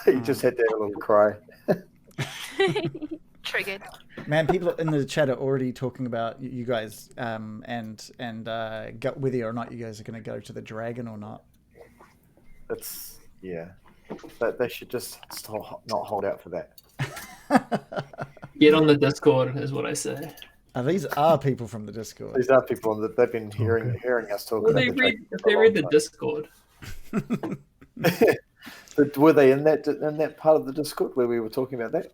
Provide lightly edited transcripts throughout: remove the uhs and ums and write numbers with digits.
He just had to have a little cry. Triggered. Man, people in the chat are already talking about you guys and whether or not you guys are going to go to the dragon or not. But they should just not hold out for that. Get on the Discord is what I say. These are people from the Discord. These are people that they've been hearing us talk. Well, they read the Discord. But were they in that part of the Discord where we were talking about that?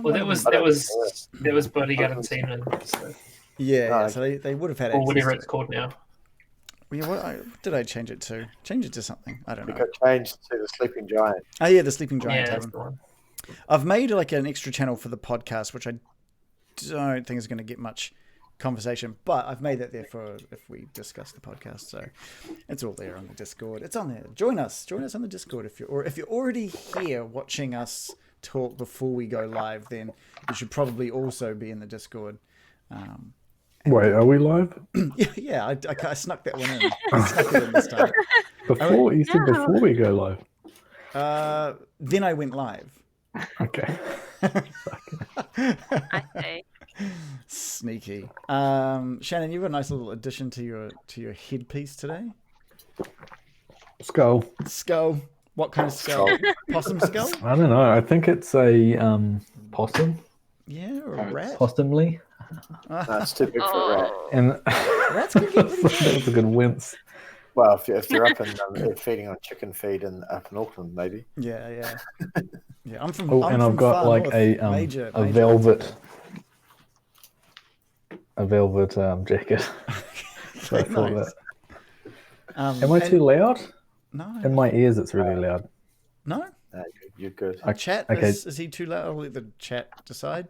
Well, that was Bodyguard and Seaman. So. Yeah, so they would have had or whatever it's called now. Yeah, what did I change it to? Change it to something. I don't know. It got changed to the Sleeping Giant. Oh yeah, the Sleeping Giant. Yeah, that's the one. I've made like an extra channel for the podcast, which I don't think is going to get much conversation, but I've made that there for if we discuss the podcast. So it's all there on the Discord. It's on there. Join us on the Discord if you're already here watching us talk before we go live. Then you should probably also be in the Discord. Wait, are we live? Yeah, I snuck that one in. I snuck it in this time. You said before we go live. Then I went live. Okay. I see. Sneaky. Shannon, you have a nice little addition to your headpiece today. Skull. Skull. What kind of skull? Possum skull? I don't know. I think it's a possum. Yeah, or a rat. Possumly. That's too big for a rat. And rats can get that was a good wince. Well, if they're up in they're feeding on chicken feed up in Auckland, maybe. Yeah. I'm from. I've got like major a velvet jacket. So I thought nice. that. Am I too loud? No. In my ears, it's really loud. No. You're good. Chat. Okay. Is he too loud? I'll let the chat decide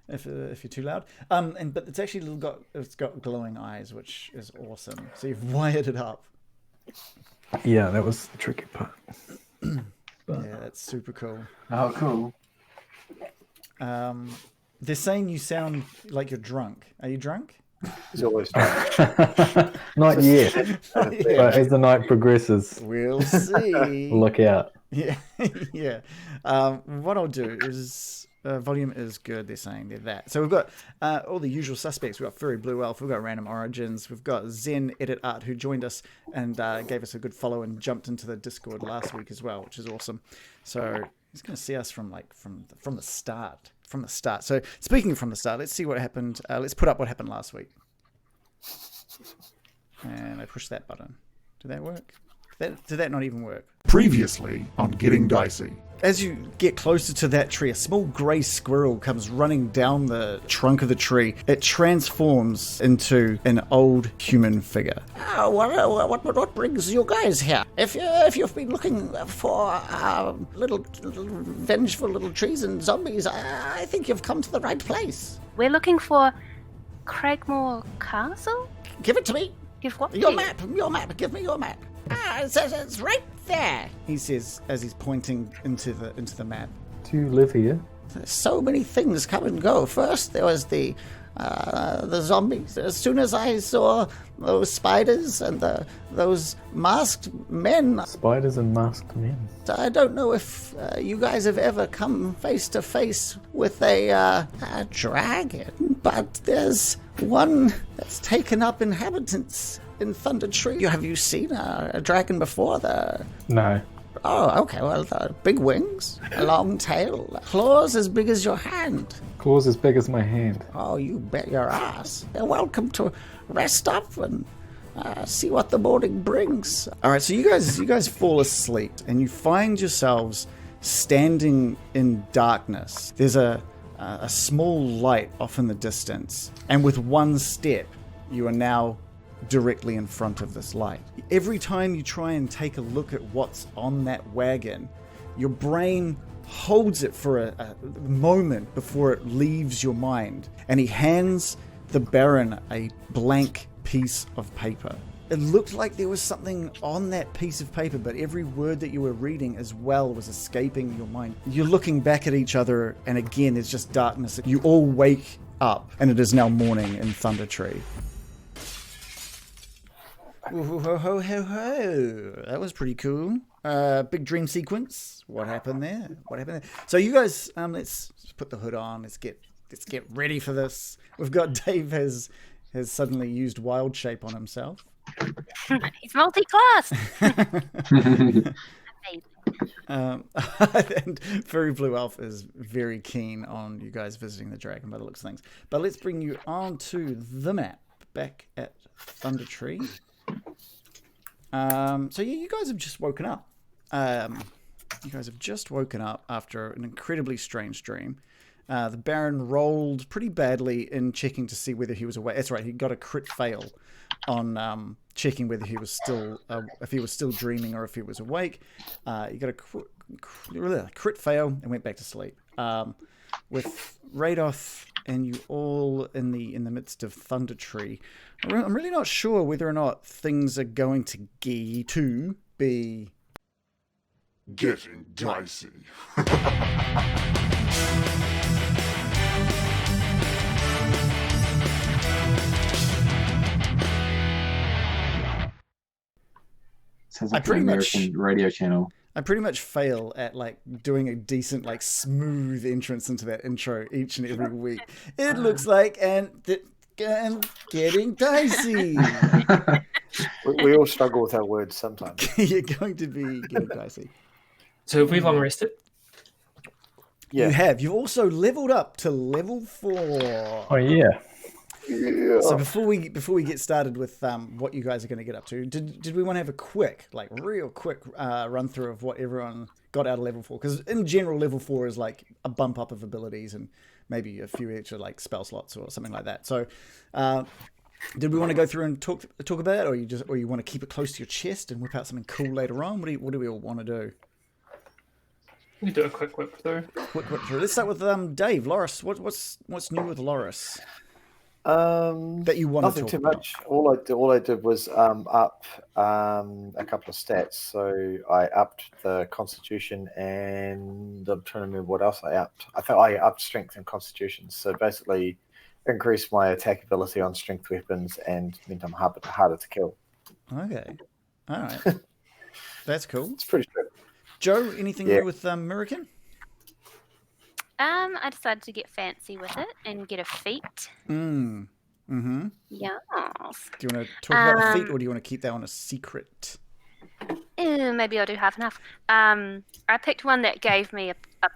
if you're too loud. But it's actually it's got glowing eyes, which is awesome. So you've wired it up. Yeah, that was the tricky part. Yeah, that's super cool. Oh, cool. They're saying you sound like you're drunk. Are you drunk? He's always Not yet. But as the night progresses, we'll see. Look out. Yeah. What I'll do is volume is good. They're saying they're that. So we've got all the usual suspects. We've got Furry Blue Elf. We've got Random Origins. We've got Zen Edit Art, who joined us and gave us a good follow and jumped into the Discord last week as well, which is awesome. So he's going to see us from the start. From the start. So speaking from the start, let's see what happened. Let's put up what happened last week. And I push that button. Did that work? Did that not even work? Previously on Getting Dicey. As you get closer to that tree, a small grey squirrel comes running down the trunk of the tree. It transforms into an old human figure. What brings you guys here? If you've been looking for little vengeful little trees and zombies, I think you've come to the right place. We're looking for Craigmore Castle? Give it to me. Give what? Your map. Give me your map. It's right there. He says as he's pointing into the map. Do you live here? There's so many things come and go. First, there was the zombies. As soon as I saw those spiders and those masked men. Spiders and masked men. I don't know if you guys have ever come face to face with a dragon, but there's one that's taken up inhabitants in Thunder Tree. Have you seen a dragon before? No. Oh, okay. Well, big wings, a long tail, claws as big as your hand. Claws as big as my hand. Oh, you bet your ass. You're welcome to rest up and see what the morning brings. All right, so you guys fall asleep and you find yourselves standing in darkness. There's a small light off in the distance, and with one step, you are now directly in front of this light. Every time you try and take a look at what's on that wagon, your brain holds it for a moment before it leaves your mind, and he hands the Baron a blank piece of paper. It looked like there was something on that piece of paper, but every word that you were reading as well was escaping your mind. You're looking back at each other, and again, there's just darkness. You all wake up, and it is now morning in Thunder Tree. Ho, ho, ho, ho, ho. That was pretty cool. Big dream sequence. What happened there? So you guys, let's put the hood on. Let's get ready for this. We've got Dave has suddenly used wild shape on himself. He's multi-class. And Furry Blue Elf is very keen on you guys visiting the dragon by the looks of things. But let's bring you onto the map back at Thunder Tree. So yeah, you guys have just woken up. After an incredibly strange dream. The Baron rolled pretty badly in checking to see whether he was awake. That's right, he got a crit fail on checking whether he was still if he was still dreaming or if he was awake. He got a crit fail and went back to sleep. With Radoth and you all in the midst of Thunder Tree, I'm really not sure whether or not things are going to be Getting dicey. Sounds like an American radio channel. I pretty much fail at like doing a decent, like smooth entrance into that intro each and every week. It looks like and getting dicey. We all struggle with our words sometimes. You're going to be getting dicey. So have we long rested? Yeah. You have. You've also leveled up to level 4. Oh yeah. So before we get started with what you guys are going to get up to, did we want to have a real quick run through of what everyone got out of level 4? Because in general, level 4 is like a bump up of abilities and maybe a few extra like spell slots or something like that. So, did we want to go through and talk about it, or you want to keep it close to your chest and whip out something cool later on? What do we all want to do? We do a quick whip through. Quick whip through. Let's start with Dave. Loris, what's new with Loris? That you want nothing to talk too much. All I did was up a couple of stats. So I upped the Constitution, and I'm trying to remember what else I upped. I thought I upped Strength and Constitution. So basically, increased my attack ability on strength weapons and meant I'm harder to kill. Okay, all right, that's cool. It's pretty good. Joe, anything new with American? I decided to get fancy with it and get a feat. Mm-hmm. Yes. Do you want to talk about the feat, or do you want to keep that one a secret? Maybe I'll do half and half. I picked one that gave me a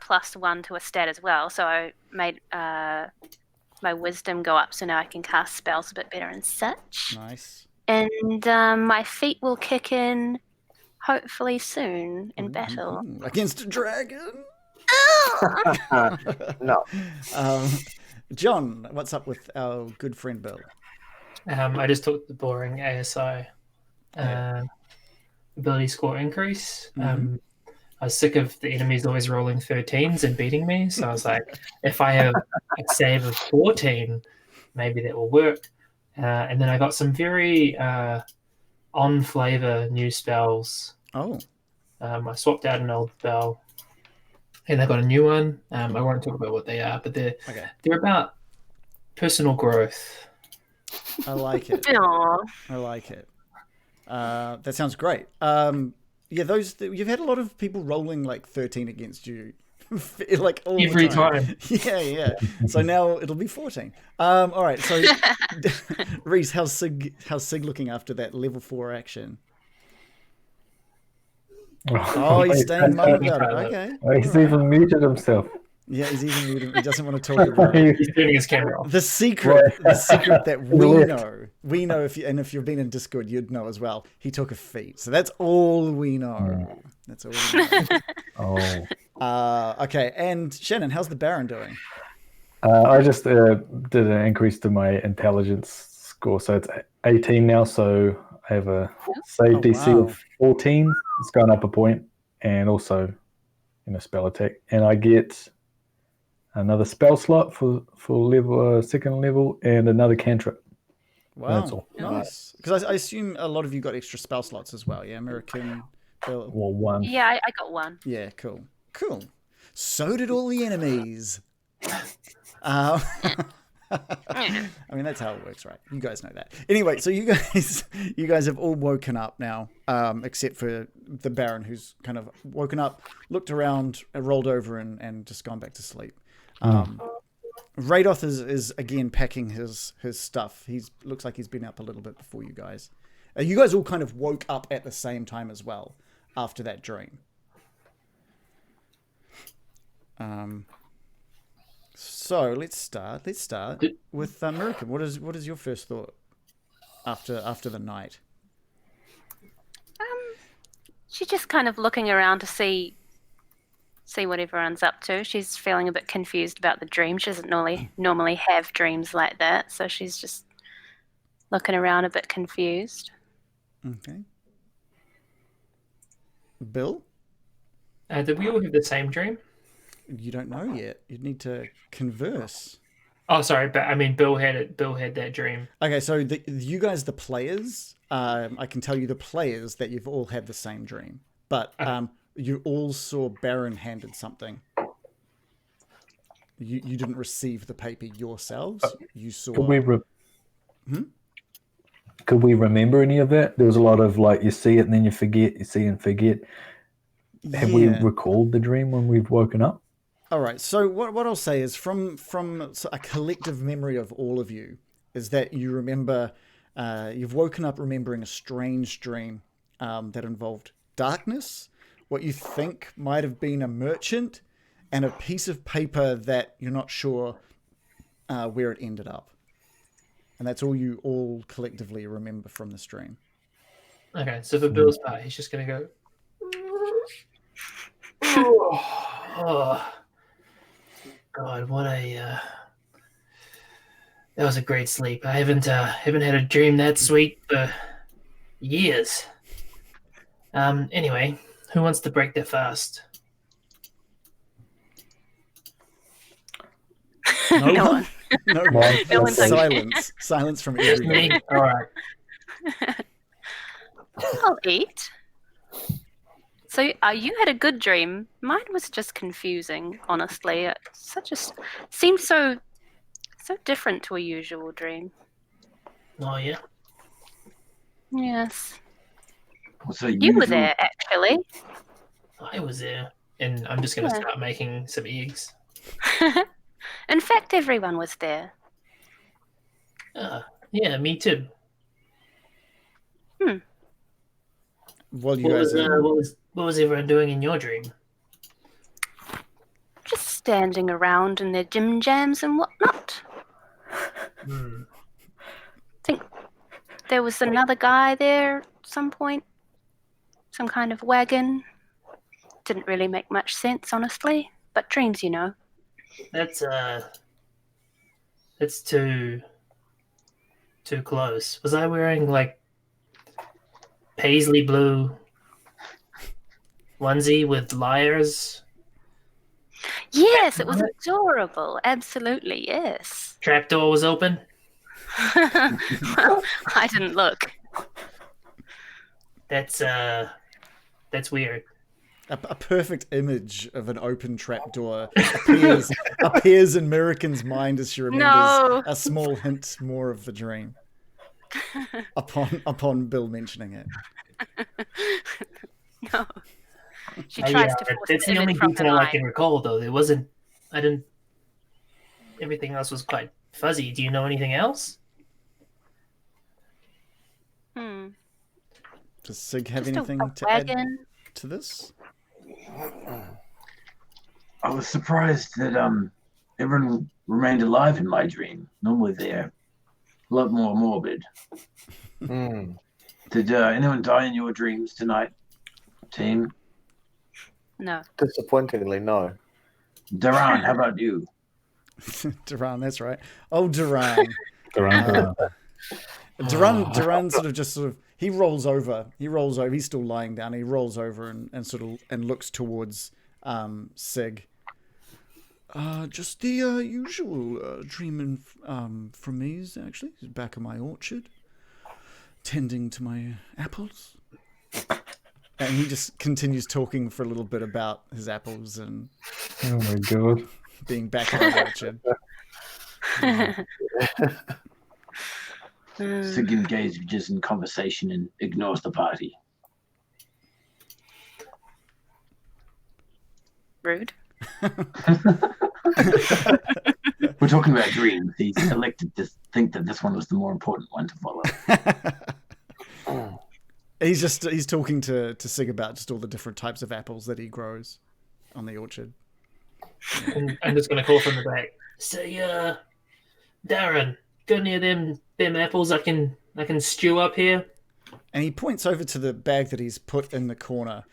+1 to a stat as well, so I made my wisdom go up, so now I can cast spells a bit better and such. Nice. And my feat will kick in hopefully soon in battle. Against a dragon? No. John, what's up with our good friend Bill? I just took the boring ASI ability score increase. I was sick of the enemies always rolling 13s and beating me, so I was like, if I have a save of 14, maybe that will work. And then I got some very on flavor new spells. Oh. I swapped out an old spell, and I got a new one. I won't talk about what they are, but they're about personal growth. I like it. Aww. I like it. That sounds great. You've had a lot of people rolling like 13 against you, like all every the time. time. Yeah. So now it'll be 14. All right. So, Reese, how's Sig looking after that level 4 action? Oh, he's staying mum about it. Okay. He's even muted himself. Yeah, he's even muted. He doesn't want to talk about it. He's turning his camera off. The secret that we know, if you've been in Discord, you'd know as well. He took a feat, so that's all we know. That's all we know. Okay, and Shannon, how's the Baron doing? I just did an increase to my intelligence score, so it's 18 now. So I have a save DC of 14. It's gone up a point, and also spell attack, and I get another spell slot for level second level, and another cantrip. Wow, that's all. Nice. Because I assume a lot of you got extra spell slots as well. Yeah, American. Well, one. Yeah, I got one. Yeah, cool. So did all the enemies. I mean, that's how it works, right? You guys know that. Anyway, so you guys have all woken up now, except for the Baron, who's kind of woken up, looked around, rolled over, and just gone back to sleep. Radoth is again packing his stuff. Looks like he's been up a little bit before you guys. You guys all kind of woke up at the same time as well after that dream. So let's start with American. What is your first thought after the night? She's just kind of looking around to see what everyone's up to. She's feeling a bit confused about the dream. She doesn't normally have dreams like that, so she's just looking around a bit confused. Okay. Bill? Did we all have the same dream? You don't know yet. You'd need to converse. Oh, sorry, but I mean, Bill had it. Bill had that dream. Okay, so you guys, the players, I can tell you the players that you've all had the same dream, but you all saw Baron handed something. You didn't receive the paper yourselves. You saw. Could we remember any of that? There was a lot of like you see it and then you forget, you see and forget. Have we recalled the dream when we've woken up? All right. So what I'll say is from a collective memory of all of you is that you remember you've woken up remembering a strange dream that involved darkness, what you think might have been a merchant, and a piece of paper that you're not sure where it ended up. And that's all you all collectively remember from this dream. Okay, so for Bill's part, he's just going to go... Oh, God, what a... That was a great sleep. I haven't had a dream that sweet for years. Anyway, who wants to break their fast? No one. No one. No one's Silence from everyone. Me? All right. I'll eat. So you had a good dream. Mine was just confusing, honestly. Seemed so different to a usual dream. Oh, yeah? Yes. So You were there, actually. I was there. And I'm just going to start making some eggs. In fact, everyone was there. Yeah, me too. Well, What was everyone doing in your dream? Just standing around in their gym jams and whatnot. I think there was another guy there at some point. Some kind of wagon. Didn't really make much sense, honestly. But dreams, you know. That's too close. Was I wearing like paisley blue onesie with lyres? Yes, it was adorable. Absolutely, yes. Trapdoor was open? Well, I didn't look. That's weird. A perfect image of an open trapdoor appears in Mirakin's mind as she remembers a small hint more of the dream. Upon Bill mentioning it. No. She tries to force that's the only detail I can recall, though. Everything else was quite fuzzy. Do you know anything else? Does Sig have anything to add to this? I was surprised that everyone remained alive in my dream. Normally they're a lot more morbid. Did anyone die in your dreams tonight, team? No. Disappointingly, no. Duran, how about you? Duran, that's right. Oh, Duran. Duran sort of he rolls over. He's still lying down. He rolls over and looks towards Sig. Just the usual dreaming from me is actually back in my orchard, tending to my apples. And he just continues talking for a little bit about his apples and oh my god, being back in the orchard. Sig engages in conversation and ignores the party. Rude. We're talking about dreams. He's elected to think that this one was the more important one to follow. He's talking to Sig about just all the different types of apples that he grows on the orchard. And I'm just gonna call from the back. Say, Darren, got any of them apples I can stew up here? And he points over to the bag that he's put in the corner.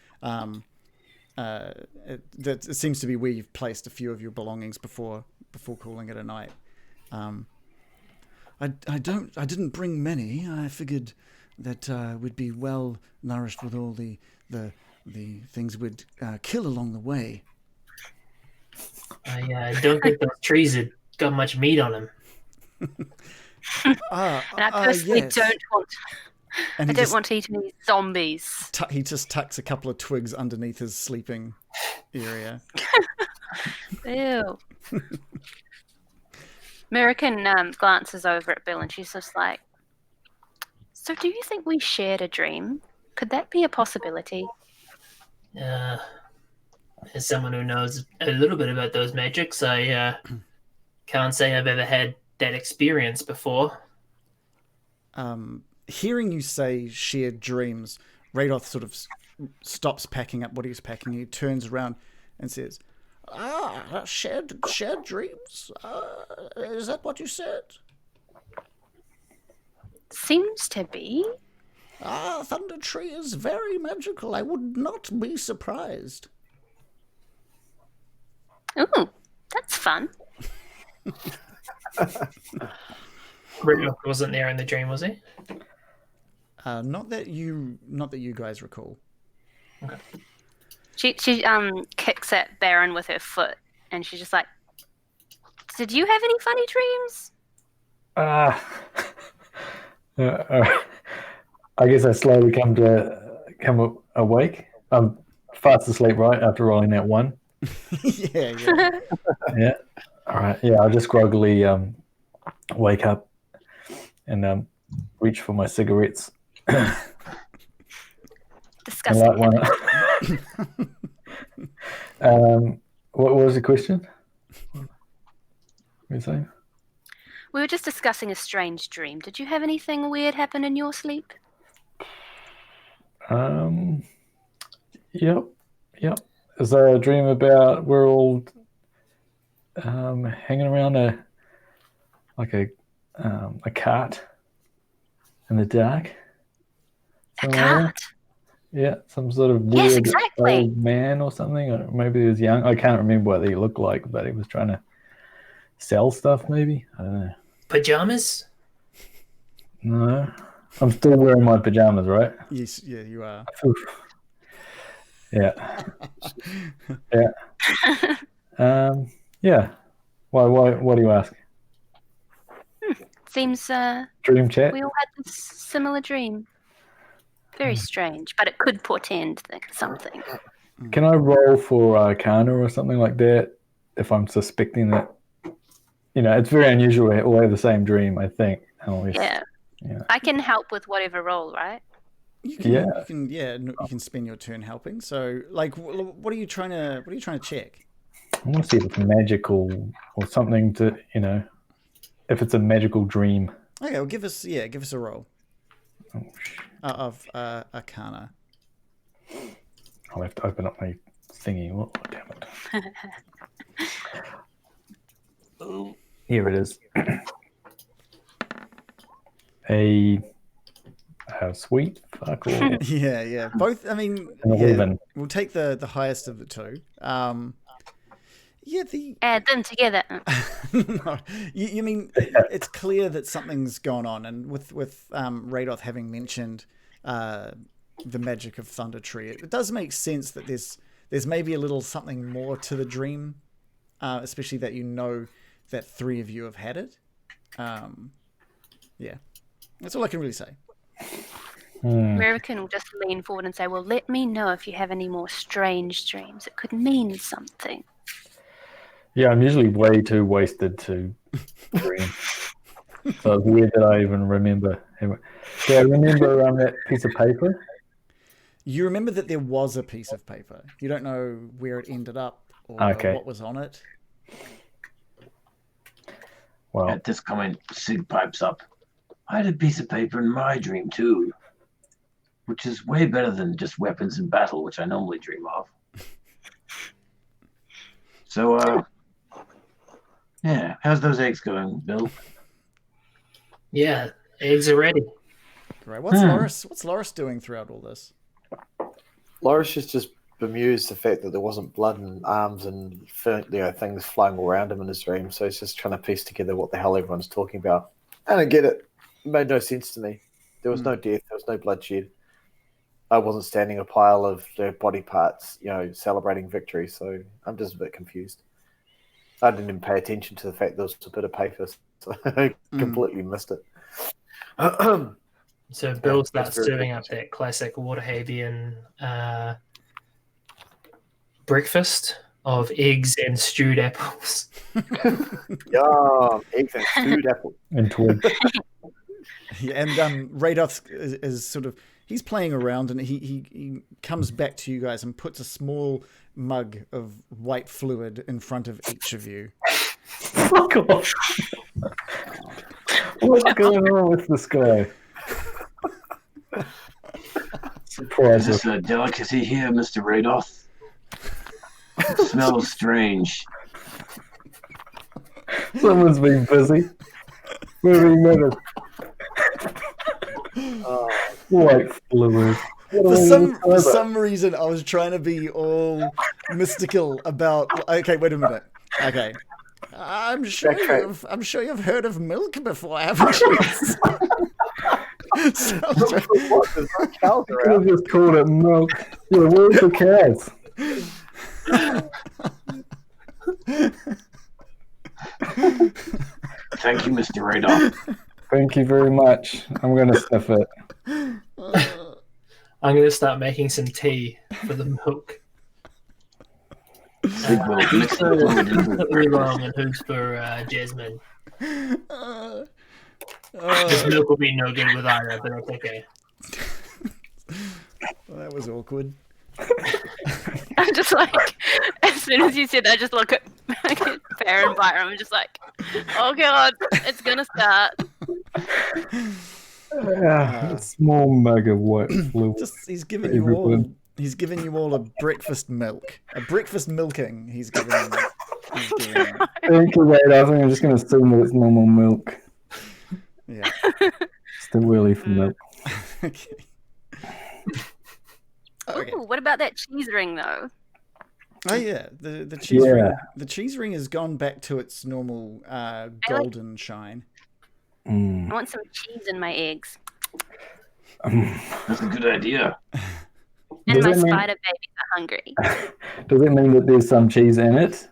It seems to be where you've placed a few of your belongings before calling it a night. I didn't bring many. I figured that we'd be well nourished with all the things we'd kill along the way. I don't think those trees had got much meat on them. And I personally yes. don't want. And I don't want to eat any zombies. He just tucks a couple of twigs underneath his sleeping area. Ew. American glances over at Bill and she's just like, so do you think we shared a dream? Could that be a possibility? As someone who knows a little bit about those magics, I can't say I've ever had that experience before. Hearing you say shared dreams, Radoth sort of stops packing up what he's packing. He turns around and says, shared dreams? Is that what you said? Seems to be. Thunder Tree is very magical. I would not be surprised. Ooh, that's fun. Rick wasn't there in the dream, was he? Not that you guys recall. Okay. She kicks at Baron with her foot, and she's just like, "Did you have any funny dreams?" I guess I slowly come awake. I'm fast asleep right after rolling that one. Yeah. Yeah. All right. Yeah, I'll just groggily wake up and reach for my cigarettes. Disgusting. What was the question? What were you saying? We were just discussing a strange dream. Did you have anything weird happen in your sleep? Yep. Is there a dream about we're all hanging around a cart in the dark? A cart? Yeah, some sort of weird Yes, exactly. old man or something. Or maybe he was young. I can't remember what he looked like, but he was trying to sell stuff. Maybe, I don't know. Pajamas? No, I'm still wearing my pajamas, right? Yes, yeah, you are. Yeah. Yeah. Why? What do you ask? Seems Dream chat. we all had this similar dream. Very strange, but it could portend something. Can I roll for Arcana or something like that if I'm suspecting that? It's very unusual to all have the same dream, I think. Yeah. I can help with whatever roll, right? You can spend your turn helping. So, like, what are you trying to check? I want to see if it's magical or something to, if it's a magical dream. Okay, well, give us a roll of Arcana. I'll have to open up my thingy. Oh, damn it. Here it is. A sweet fuck all. Yeah. Both, I mean, An 11. We'll take the highest of the two. Add them together. No, you mean it's clear that something's gone on, and with Radoth having mentioned the magic of Thunder Tree, it does make sense that there's maybe a little something more to the dream, especially that that three of you have had it. Yeah, that's all I can really say. American will just lean forward and say, "Well, let me know if you have any more strange dreams. It could mean something." Yeah, I'm usually way too wasted to dream. So it's weird that I even remember him. Do I remember that piece of paper? You remember that there was a piece of paper. You don't know where it ended up or Okay. what was on it. Well, At this comment, Sid pipes up. I had a piece of paper in my dream too, which is way better than just weapons in battle, which I normally dream of. So, yeah, how's those eggs going, Bill? Yeah, eggs are ready. Great. What's Loris doing throughout all this? Loris is just bemused the fact that there wasn't blood and arms and things flying all around him in his dream. So he's just trying to piece together what the hell everyone's talking about. I don't get it. It made no sense to me. There was no death. There was no bloodshed. I wasn't standing a pile of their body parts, celebrating victory. So I'm just a bit confused. I didn't even pay attention to the fact there was a bit of paper, so I completely missed it. So Bill starts very serving up that classic Waterhavian breakfast of eggs and stewed apples. Yeah, eggs and stewed apple. and twig. Yeah, and Radoth is sort of, he's playing around and he comes back to you guys and puts a small mug of white fluid in front of each of you. Fuck off. What's going on with this guy? Is this a delicacy here, Mr. Radoth? It smells strange. Someone's been busy. Moving minutes. White fluid. For some reason, I was trying to be all mystical about. Okay, wait a minute. Okay, I'm sure you've heard of milk before, haven't you? There's no cows I around. just called it milk. Yeah, where's the cows? Thank you, Mr. Radoff. Thank you very much. I'm going to sniff it. I'm going to start making some tea for the milk. Sid will mix the fluid into Oolong and who's for Jasmine. This milk will be no good with Ira, but that's okay. Well, that was awkward. I'm just like, as soon as you said that, I just look at Bear and Byron. I'm just like, oh god, it's gonna start. A small mug of white fluid. He's giving you all a breakfast milk, a breakfast milking. He's giving. Thank you, wait. I think I'm just going to assume that it's normal milk. Yeah. Still early for milk. Okay. Ooh, what about that cheese ring though? Oh yeah, the cheese ring. The cheese ring has gone back to its normal golden shine. I want some cheese in my eggs. That's a good idea. And my spider babies are hungry. Does it mean that there's some cheese in it?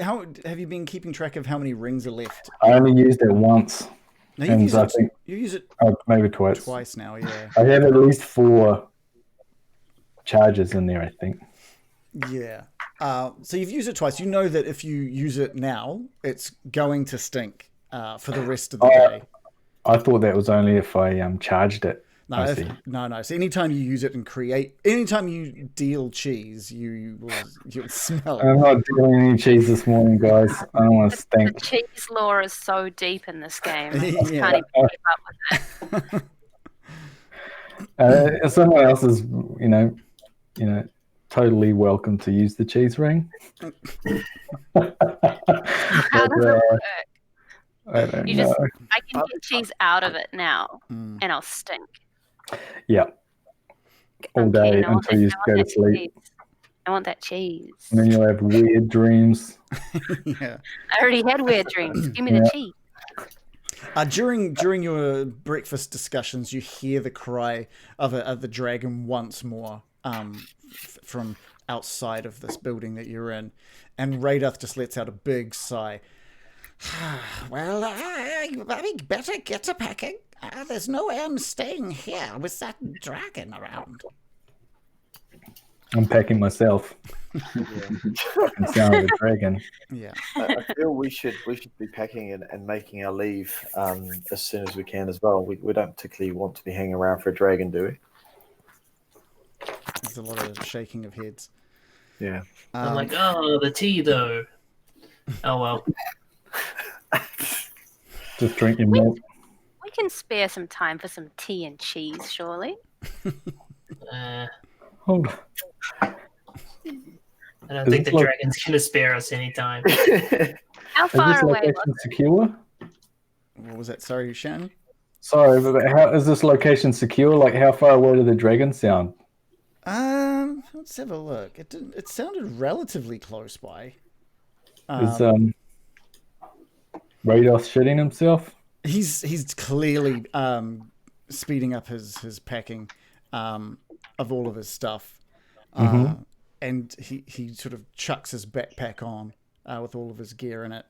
How have you been keeping track of how many rings are left? I only used it once. No, you use it maybe twice. Twice now, yeah. I have at least 4 charges in there, I think. Yeah. So you've used it twice. You know that if you use it now, it's going to stink for the rest of the day. I thought that was only if I charged it. No. So anytime you use it and anytime you deal cheese, you'll smell it. I'm not dealing any cheese this morning, guys. I don't want to stink. The cheese lore is so deep in this game. I just can't even keep up with it. If someone else is, totally welcome to use the cheese ring. How does it work? I don't know. I can get cheese out of it now, and I'll stink. Yeah. All day until you go to sleep. I want that cheese. And then you'll have weird dreams. Yeah. I already had weird dreams. Give me the cheese. During your breakfast discussions, you hear the cry of the dragon once more from outside of this building that you're in, and Radoth just lets out a big sigh. Well, I better get to packing. There's no way I'm staying here with that dragon around. I'm packing myself. And sound of a dragon. Yeah. I feel we should be packing and making our leave as soon as we can as well. We don't particularly want to be hanging around for a dragon, do we? There's a lot of shaking of heads. Yeah. I'm like, oh, the tea though. Oh well. Just drink your milk. We can spare some time for some tea and cheese, surely. Hold on. I don't think the dragon's gonna spare us any time. How Is far this away location was secure? What was that? Sorry, Shannon? Sorry, but how is this location secure? Like, how far away did the dragon sound? Let's have a look. It sounded relatively close by. Is Rados shitting himself? He's clearly speeding up his packing of all of his stuff. And he sort of chucks his backpack on with all of his gear in it.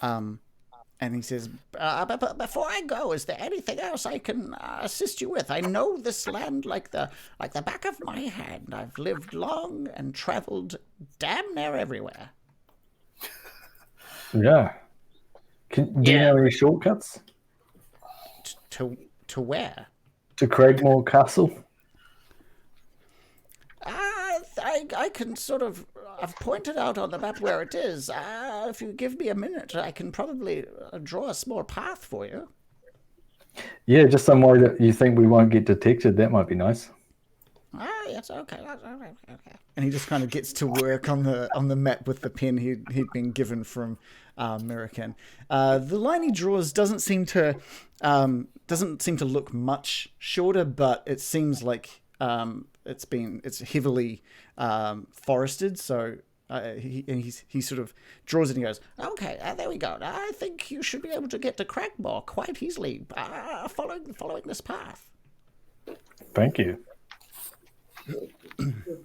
And he says, but before I go, is there anything else I can assist you with? I know this land like the back of my hand. I've lived long and traveled damn near everywhere. Yeah. Do you know any shortcuts? To where? To Cragmore Castle? I can sort of... I've pointed out on the map where it is. If you give me a minute, I can probably draw a small path for you. Yeah, just some way that you think we won't get detected. That might be nice. Oh, yes, okay. And he just kind of gets to work on the map with the pen he'd been given from Mirakan. The line he draws doesn't seem to look much shorter, but it seems like it's heavily forested. So he sort of draws it and he goes, okay, there we go. I think you should be able to get to Cragmore quite easily following this path. Thank you.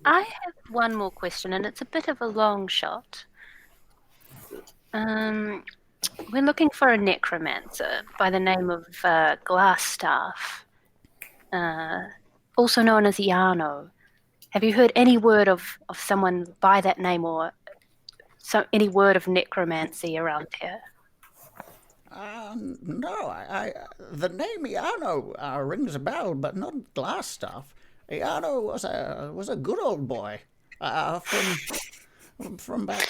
I have one more question, and it's a bit of a long shot. We're looking for a necromancer by the name of Glassstaff, also known as Iano. Have you heard any word of someone by that name, or any word of necromancy around here? No, the name Iano rings a bell, but not Glassstaff. Iano was a good old boy from back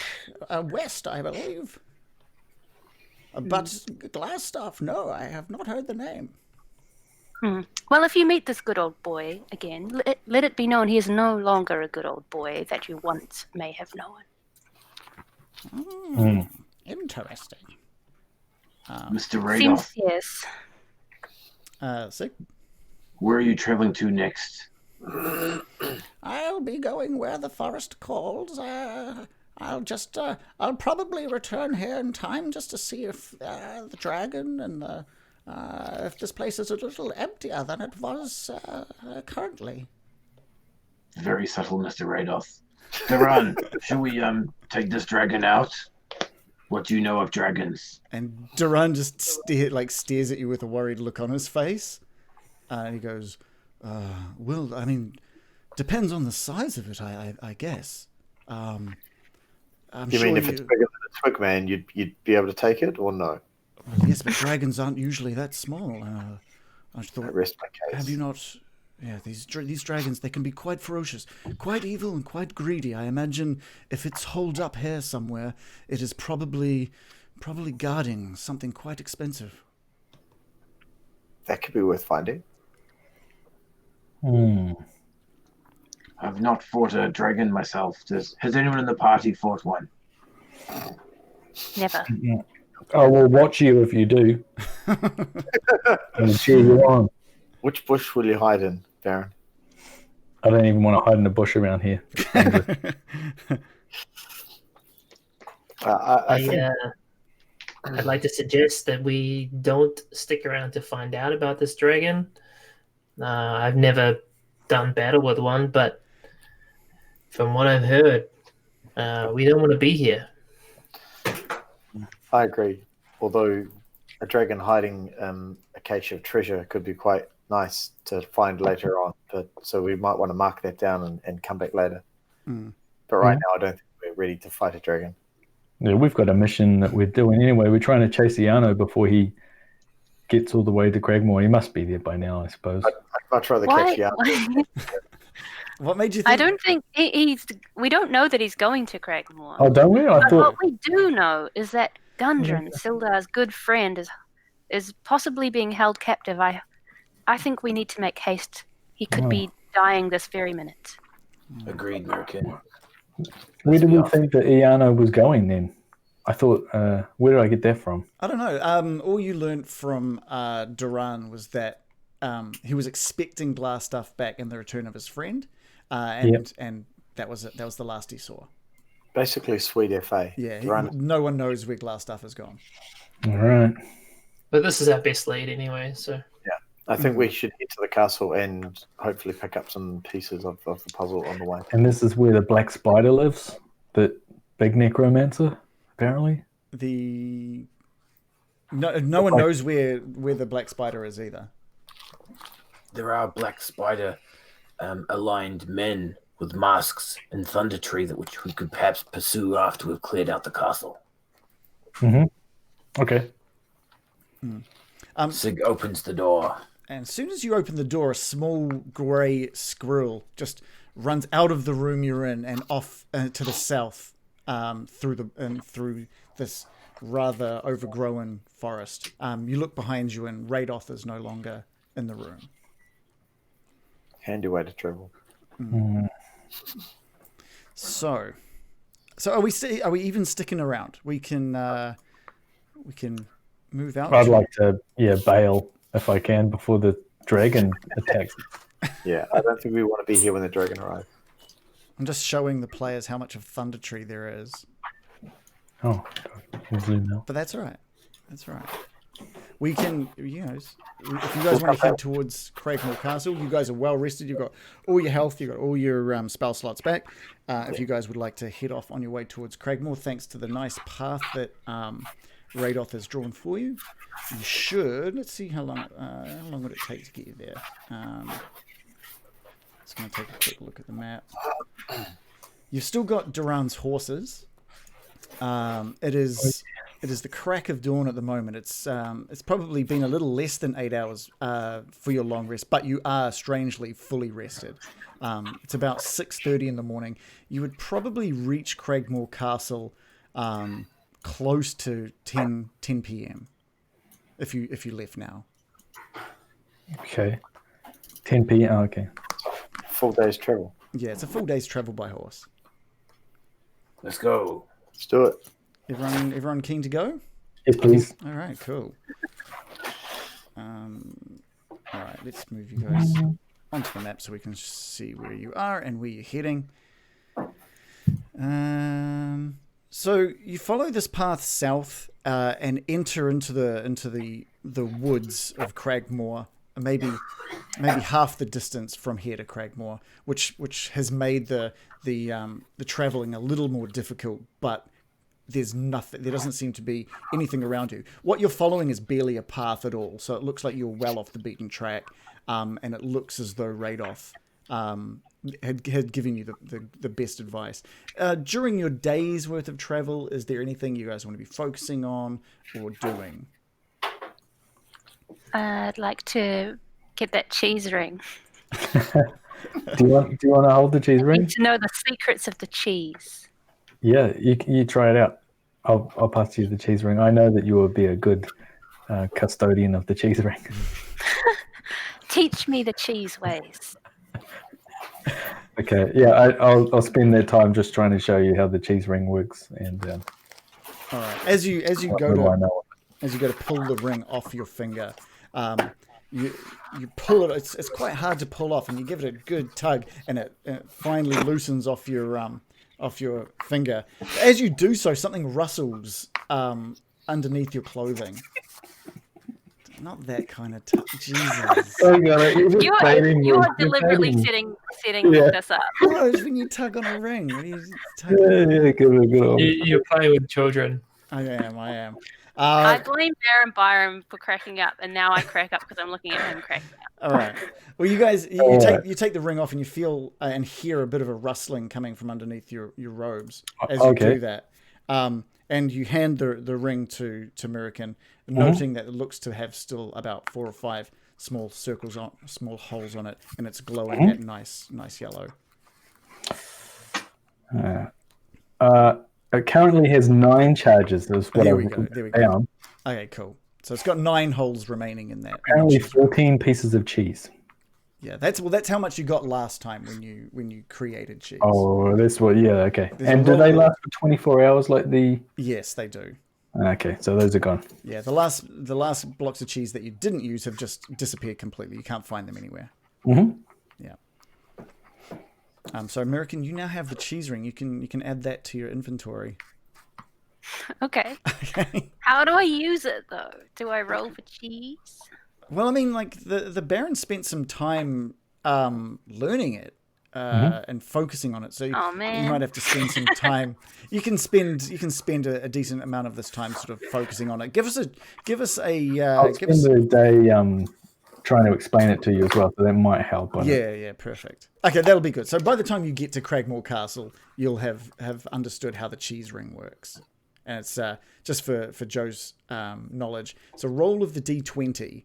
west, I believe. But Glassstaff, no, I have not heard the name. Well, if you meet this good old boy again, let it be known he is no longer a good old boy that you once may have known. Interesting. Mr. Radoff, Yes. Sick. where are you traveling to next? I'll be going where the forest calls. I'll probably return here in time just to see if the dragon and if this place is a little emptier than it was currently. Very subtle, Mr. Radoff. Duran, should we take this dragon out? What do you know of dragons? And Duran just stares at you with a worried look on his face. And he goes, well, I mean, depends on the size of it, I guess. I'm you sure mean if it's bigger than a twig man, you'd be able to take it, or no? Well, yes, but dragons aren't usually that small. I thought, I rest my case. have you not... Yeah, these dragons, they can be quite ferocious, quite evil and quite greedy. I imagine if it's holed up here somewhere, it is probably guarding something quite expensive. That could be worth finding. I've not fought a dragon myself. Has anyone in the party fought one? Never. I will watch you if you do. And cheer you on. Which bush will you hide in, Baron? I don't even want to hide in the bush around here. I'd like to suggest that we don't stick around to find out about this dragon. I've never done battle with one, but from what I've heard, we don't want to be here. I agree. Although a dragon hiding a cache of treasure could be quite nice to find later on. But so we might want to mark that down and come back later. Mm. But right now, I don't think we're ready to fight a dragon. Yeah, we've got a mission that we're doing anyway. We're trying to chase Iano before he gets all the way to Cragmore. He must be there by now, I suppose. I'd much rather catch the other. What made you think? I don't think he's. We don't know that he's going to Cragmore. Oh, don't we? I But thought. what we do know is that Gundren, Sildar's good friend, is possibly being held captive. I think we need to make haste. He could be dying this very minute. Agreed, Merkin. Where did we think that Iano was going then? I thought, where did I get that from? I don't know. All you learned from Duran was that he was expecting Glassstaff back in the return of his friend, and that was it. That was the last he saw. Basically, sweet FA. Yeah, no one knows where Glassstaff has gone. All right. But this is our best lead anyway, so. Yeah, I think we should head to the castle and hopefully pick up some pieces of the puzzle on the way. And this is where the black spider lives, the big necromancer, apparently. No one knows where the black spider is either. There are black spider aligned men with masks in Thunder Tree which we could perhaps pursue after we've cleared out the castle. Mm-hmm. Okay. Sig opens the door. And as soon as you open the door, a small grey squirrel just runs out of the room you're in and off to the south through this rather overgrown forest. You look behind you and Radoth is no longer in the room. Handy way to travel. So are we even sticking around? We can move out. I'd like to bail if I can before the dragon attacks. Yeah, I don't think we want to be here when the dragon arrives. I'm just showing the players how much of Thunder Tree there is. Oh, we'll zoom out. But that's all right. That's all right. We can, if you guys want to head towards Cragmore Castle, you guys are well rested. You've got all your health, you've got all your spell slots back. If you guys would like to head off on your way towards Cragmore, thanks to the nice path that Radoth has drawn for you, you should. Let's see how long would it take to get you there. Just going to take a quick look at the map. You've still got Duran's horses. It is the crack of dawn at the moment. It's probably been a little less than 8 hours for your long rest, but you are strangely fully rested. It's about 6:30 in the morning. You would probably reach Cragmore Castle close to 10 p.m. if you left now. Okay. 10 p.m. Oh, okay. Full day's travel. Yeah, it's a full day's travel by horse. Let's go. Let's do it. Everyone keen to go? Yes, please. All right, cool. All right, let's move you guys onto the map so we can see where you are and where you're heading. So you follow this path south and enter into the woods of Cragmore, maybe half the distance from here to Cragmore, which has made the traveling a little more difficult, but there's nothing. There doesn't seem to be anything around you. What you're following is barely a path at all, so it looks like you're well off the beaten track, and it looks as though Radoth had given you the best advice. During your day's worth of travel, is there anything you guys want to be focusing on or doing? I'd like to get that cheese ring. Do you want to hold the cheese I ring? need to know the secrets of the cheese. Yeah, you try it out. I'll pass you the cheese ring. I know that you will be a good custodian of the cheese ring. Teach me the cheese ways. Okay, yeah, I'll spend that time just trying to show you how the cheese ring works. And all right, as you go to pull the ring off your finger, you pull it. It's quite hard to pull off, and you give it a good tug, and it finally loosens off your finger. As you do so, something rustles underneath your clothing. Not that kind of Jesus. Oh God, You are deliberately setting this up. No, it's when you tug on a ring. When you tug yeah, good. You play with children. I am. I blame Baron Byron for cracking up, and now I crack up because I'm looking at him cracking up. All right. Well, you guys, you take the ring off, and you feel and hear a bit of a rustling coming from underneath your robes as you do that. And you hand the ring to Mirakin, noting that it looks to have still about 4 or 5 small holes on it, and it's glowing that nice yellow. It currently has 9 charges. That's what there we go. Down. Okay, cool. So it's got 9 holes remaining in that. Apparently 14 pieces of cheese. Yeah, that's how much you got last time when you created cheese. Oh, that's what. Yeah, okay. And do they last for 24 hours like the? Yes, they do. Okay, so those are gone. Yeah, the last blocks of cheese that you didn't use have just disappeared completely. You can't find them anywhere. Yeah. So American, you now have the cheese ring. You can add that to your inventory. Okay. How do I use it though? Do I roll for cheese? Well, I mean, like the Baron spent some time learning it and focusing on it, so you might have to spend some time. You can spend a decent amount of this time sort of focusing on it. Give us a. I'll spend a day trying to explain it to you as well, so that might help. Yeah, perfect. Okay, that'll be good. So by the time you get to Cragmore Castle, you'll have understood how the cheese ring works, and it's just for Joe's knowledge. So roll of the D20.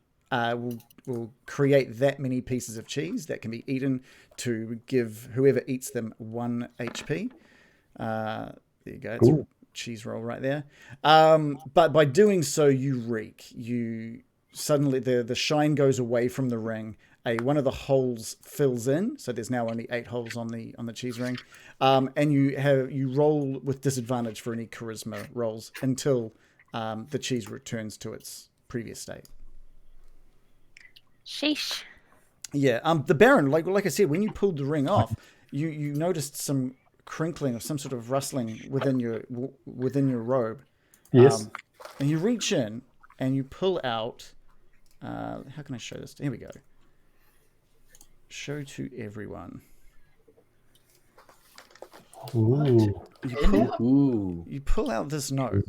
Will create that many pieces of cheese that can be eaten to give whoever eats them 1 HP. There you go. It's a cheese roll right there. But by doing so, you reek. You suddenly the shine goes away from the ring. One of the holes fills in, so there's now only 8 holes on the cheese ring. And you roll with disadvantage for any charisma rolls until the cheese returns to its previous state. Sheesh. Yeah, the Baron, like I said, when you pulled the ring off, you noticed some crinkling or some sort of rustling within your robe. Yes. And you reach in and you pull out. How can I show this? Here we go. Show to everyone. Ooh. You pull out this note,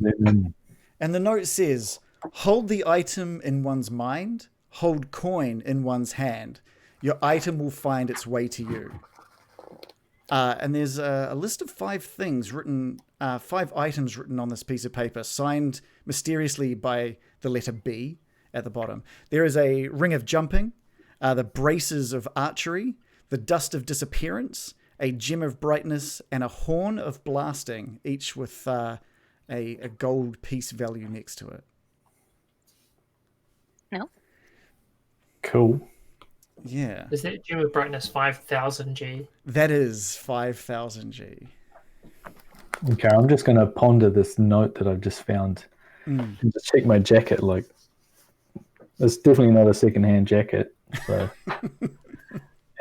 and the note says, "Hold the item in one's mind. Hold coin in one's hand. Your item will find its way to you." And there's a list of 5 things written, 5 items written on this piece of paper, signed mysteriously by the letter B at the bottom. There is a ring of jumping, the braces of archery, the dust of disappearance, a gem of brightness, and a horn of blasting, each with a gold piece value next to it. No. Cool. Yeah. Is that gem of brightness 5,000 G? That is 5,000 G. Okay, I'm just going to ponder this note that I've just found and just check my jacket. Like, it's definitely not a secondhand jacket. So,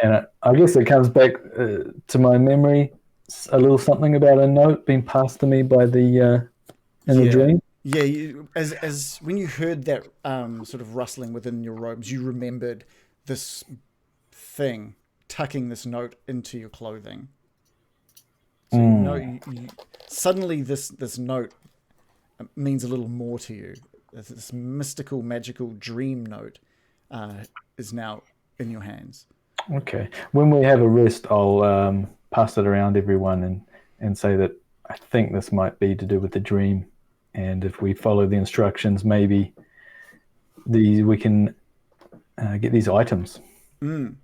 and I guess it comes back to my memory a little something about a note being passed to me by the in the dream. Yeah, as when you heard that sort of rustling within your robes, you remembered this thing tucking this note into your clothing. So suddenly this note means a little more to you. This mystical, magical dream note is now in your hands. Okay. When we have a rest, I'll pass it around everyone and say that I think this might be to do with the dream. And if we follow the instructions, maybe we can get these items. I'm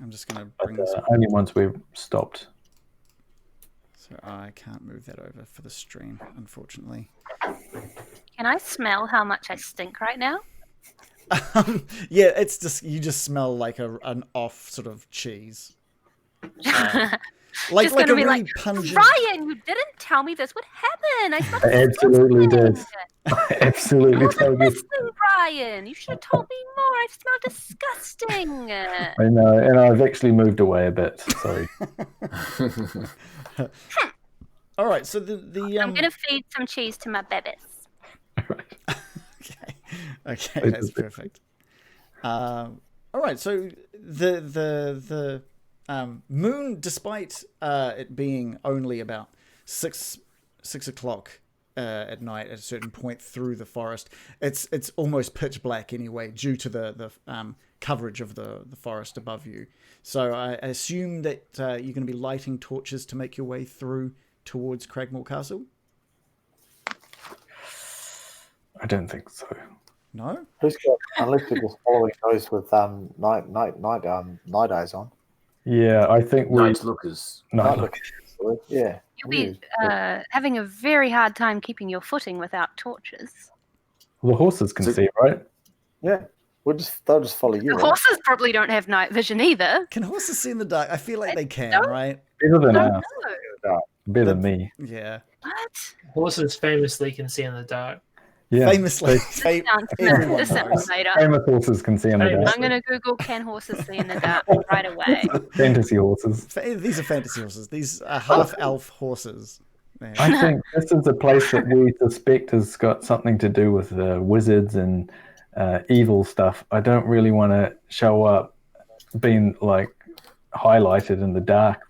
just going to bring this up. Only once we've stopped. So I can't move that over for the stream, unfortunately. Can I smell how much I stink right now? Yeah, it's just you just smell like an off sort of cheese. Like a really pungent. Ryan, you didn't tell me this would happen. I absolutely did. I absolutely told you. Ryan, you should have told me more. I smell disgusting. I know, and I've actually moved away a bit. Sorry. All right, so the I'm gonna feed some cheese to my babies. Okay, that's perfect. All right, so the moon, despite it being only about 6 o'clock at night at a certain point through the forest. It's almost pitch black anyway due to the coverage of the forest above you. So I assume that you're going to be lighting torches to make your way through towards Cragmore Castle. I don't think so. No? Who's got, unless they're just following those with night eyes on. Yeah, I think we. Night lookers. Night lookers. Yeah. You'll be having a very hard time keeping your footing without torches. The horses can see, right? Yeah. They'll just follow you. The horses probably don't have night vision either. Can horses see in the dark? I feel like they can, right? Better than us. No. Better than me. Yeah. What? Horses famously can see in the dark. Yeah. Famously. This sounds made up. Famous horses can see in the dark. I'm going to Google can horses see in the dark right away. Fantasy horses. These are fantasy horses. These are half-elf horses. Man. I think this is a place that we suspect has got something to do with wizards and evil stuff. I don't really want to show up being like highlighted in the dark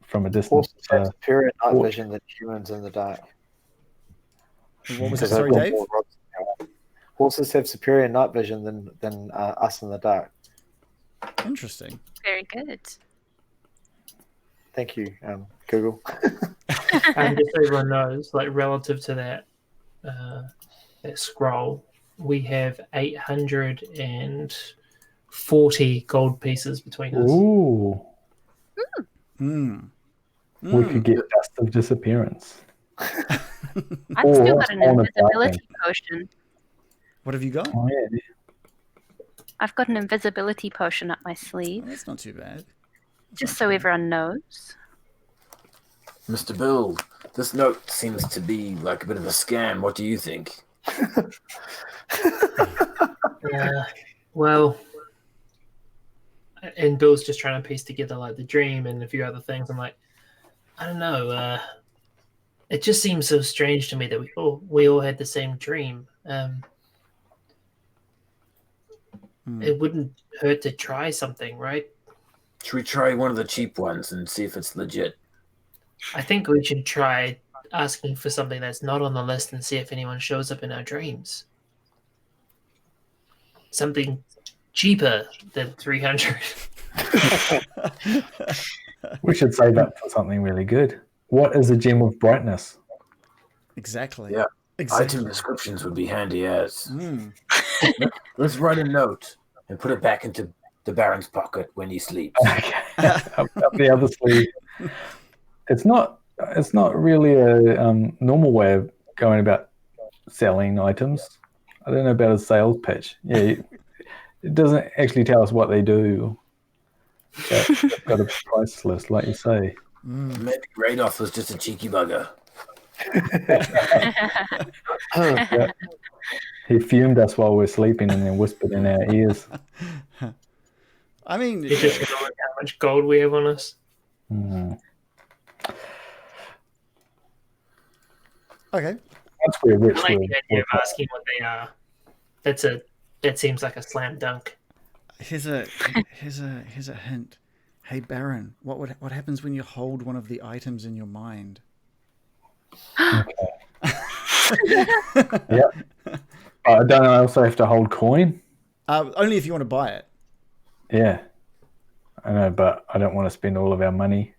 from a distance. Horses have superior night vision than humans in the dark. What was that? Sorry, Dave? Horses have superior night vision than us in the dark. Interesting. Very good. Thank you, Google. And just so everyone knows, like relative to that scroll, we have 840 gold pieces between us. Ooh. We could get dust of disappearance. I've still got an invisibility potion. What have you got? Oh, yeah. I've got an invisibility potion up my sleeve. Oh, that's not too bad. Just so everyone knows. Mr. Bill, this note seems to be like a bit of a scam. What do you think? Well, and Bill's just trying to piece together like the dream and a few other things. I'm like, I don't know. It just seems so strange to me that we all had the same dream. It wouldn't hurt to try something, right? Should we try one of the cheap ones and see if it's legit? I think we should try asking for something that's not on the list and see if anyone shows up in our dreams. Something cheaper than 300. We should save up for something really good. What is a gem of brightness? Exactly. Yeah. Exactly. Item descriptions would be handy as. Let's write a note and put it back into the Baron's pocket when he sleeps. Okay. up the other sleeve. It's not really a normal way of going about selling items. I don't know about a sales pitch. Yeah, it doesn't actually tell us what they do. It's got a price list, like you say. Maybe Radoff was just a cheeky bugger. Yeah. He fumed us while we're sleeping and then whispered in our ears. I mean, You're just going to look how much gold we have on us. Okay. Once we're rich, I like the idea of asking what they are. That seems like a slam dunk. Here's a hint. Hey Baron, what happens when you hold one of the items in your mind? Yeah. Don't I also have to hold coin? Only if you want to buy it. Yeah. I know, but I don't want to spend all of our money.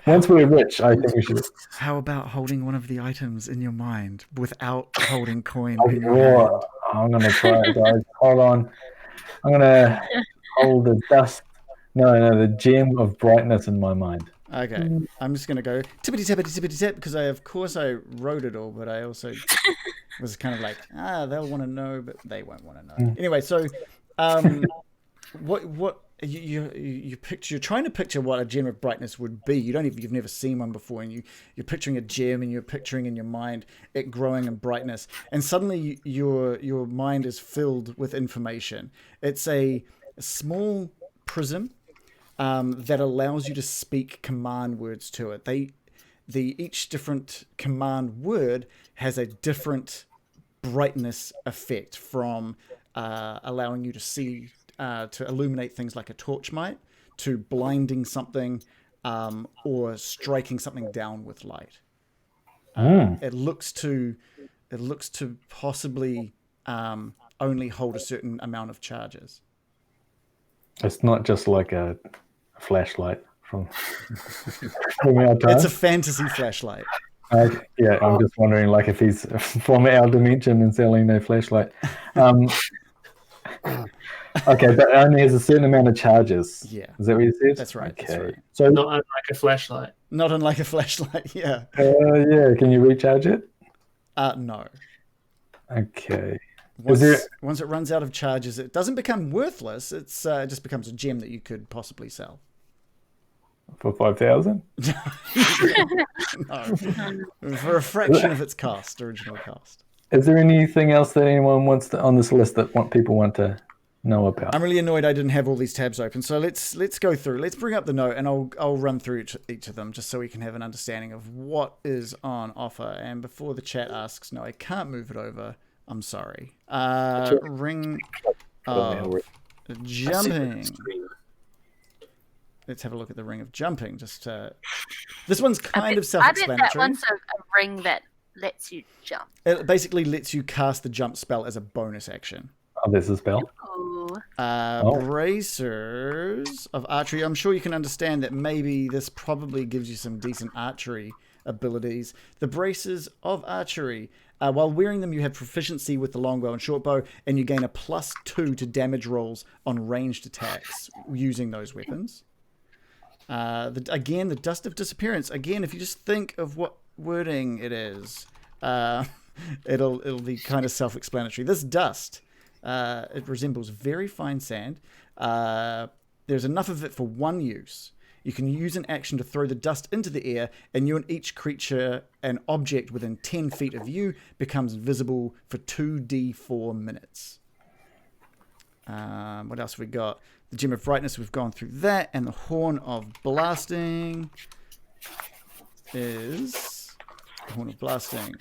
Once we're rich, I think we should. How about holding one of the items in your mind without holding coin in your hand? I'm going to try it, guys. Hold on. I'm going to hold the dust. No, the gem of brightness in my mind. Okay, I'm just going to go tippity-tappity-tippity-tap because I wrote it all, but I also was kind of like, they'll want to know, but they won't want to know. Anyway, so what you picture? You're trying to picture what a gem of brightness would be. You've never seen one before, and you're picturing a gem, and you're picturing in your mind it growing in brightness, and suddenly your mind is filled with information. It's a small prism that allows you to speak command words to it. Each different command word has a different brightness effect, from allowing you to see, to illuminate things like a torch might, to blinding something, or striking something down with light. It looks to possibly only hold a certain amount of charges. It's not just like a flashlight from our time. It's a fantasy flashlight. Yeah, I'm just wondering, like, if he's from our dimension and selling no flashlight. Okay, but only has a certain amount of charges. Yeah. Is that what you said? That's right. Okay. That's right. So Not unlike a flashlight. Not unlike a flashlight, yeah. yeah, can you recharge it? No. Okay. Once it runs out of charges, it doesn't become worthless. It just becomes a gem that you could possibly sell. For 5,000? No. For a fraction of its original cost. Is there anything else that anyone wants on this list that people want to know about? I'm really annoyed I didn't have all these tabs open. So let's go through. Let's bring up the note and I'll run through each of them just so we can have an understanding of what is on offer. And before the chat asks, no, I can't move it over. I'm sorry. Ring of jumping. Let's have a look at the ring of jumping. Just this one's kind of self-explanatory. I bet that one's a ring that lets you jump. It basically lets you cast the jump spell as a bonus action. Oh, there's a spell. Bracers of archery. I'm sure you can understand that maybe this probably gives you some decent archery abilities. The bracers of archery. While wearing them, you have proficiency with the longbow and shortbow, and you gain a +2 to damage rolls on ranged attacks using those weapons. Again, the dust of disappearance. Again, if you just think of what wording it is, it'll be kind of self-explanatory. This dust, it resembles very fine sand. There's enough of it for one use. You can use an action to throw the dust into the air, and you and each creature and object within 10 feet of you becomes visible for 2d4 minutes. What else have we got? The Gem of Brightness, we've gone through that, and the Horn of Blasting is... The Horn of Blasting.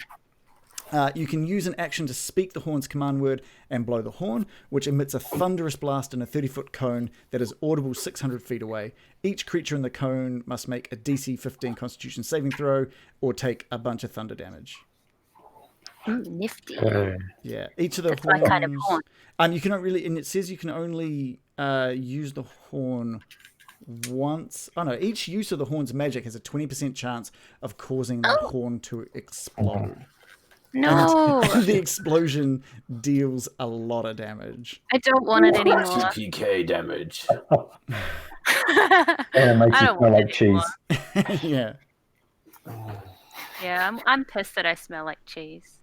You can use an action to speak the horn's command word and blow the horn, which emits a thunderous blast in a 30-foot cone that is audible 600 feet away. Each creature in the cone must make a DC 15 Constitution saving throw or take a bunch of thunder damage. Nifty. Yeah, each of the That's horns. my kind of horn. You cannot really, and it says you can only use the horn once. Oh no! Each use of the horn's magic has a 20% chance of causing the horn to explode. No. And the explosion deals a lot of damage. I don't want it anymore. TPK damage. And it makes you smell like cheese. Yeah. Yeah, I'm pissed that I smell like cheese.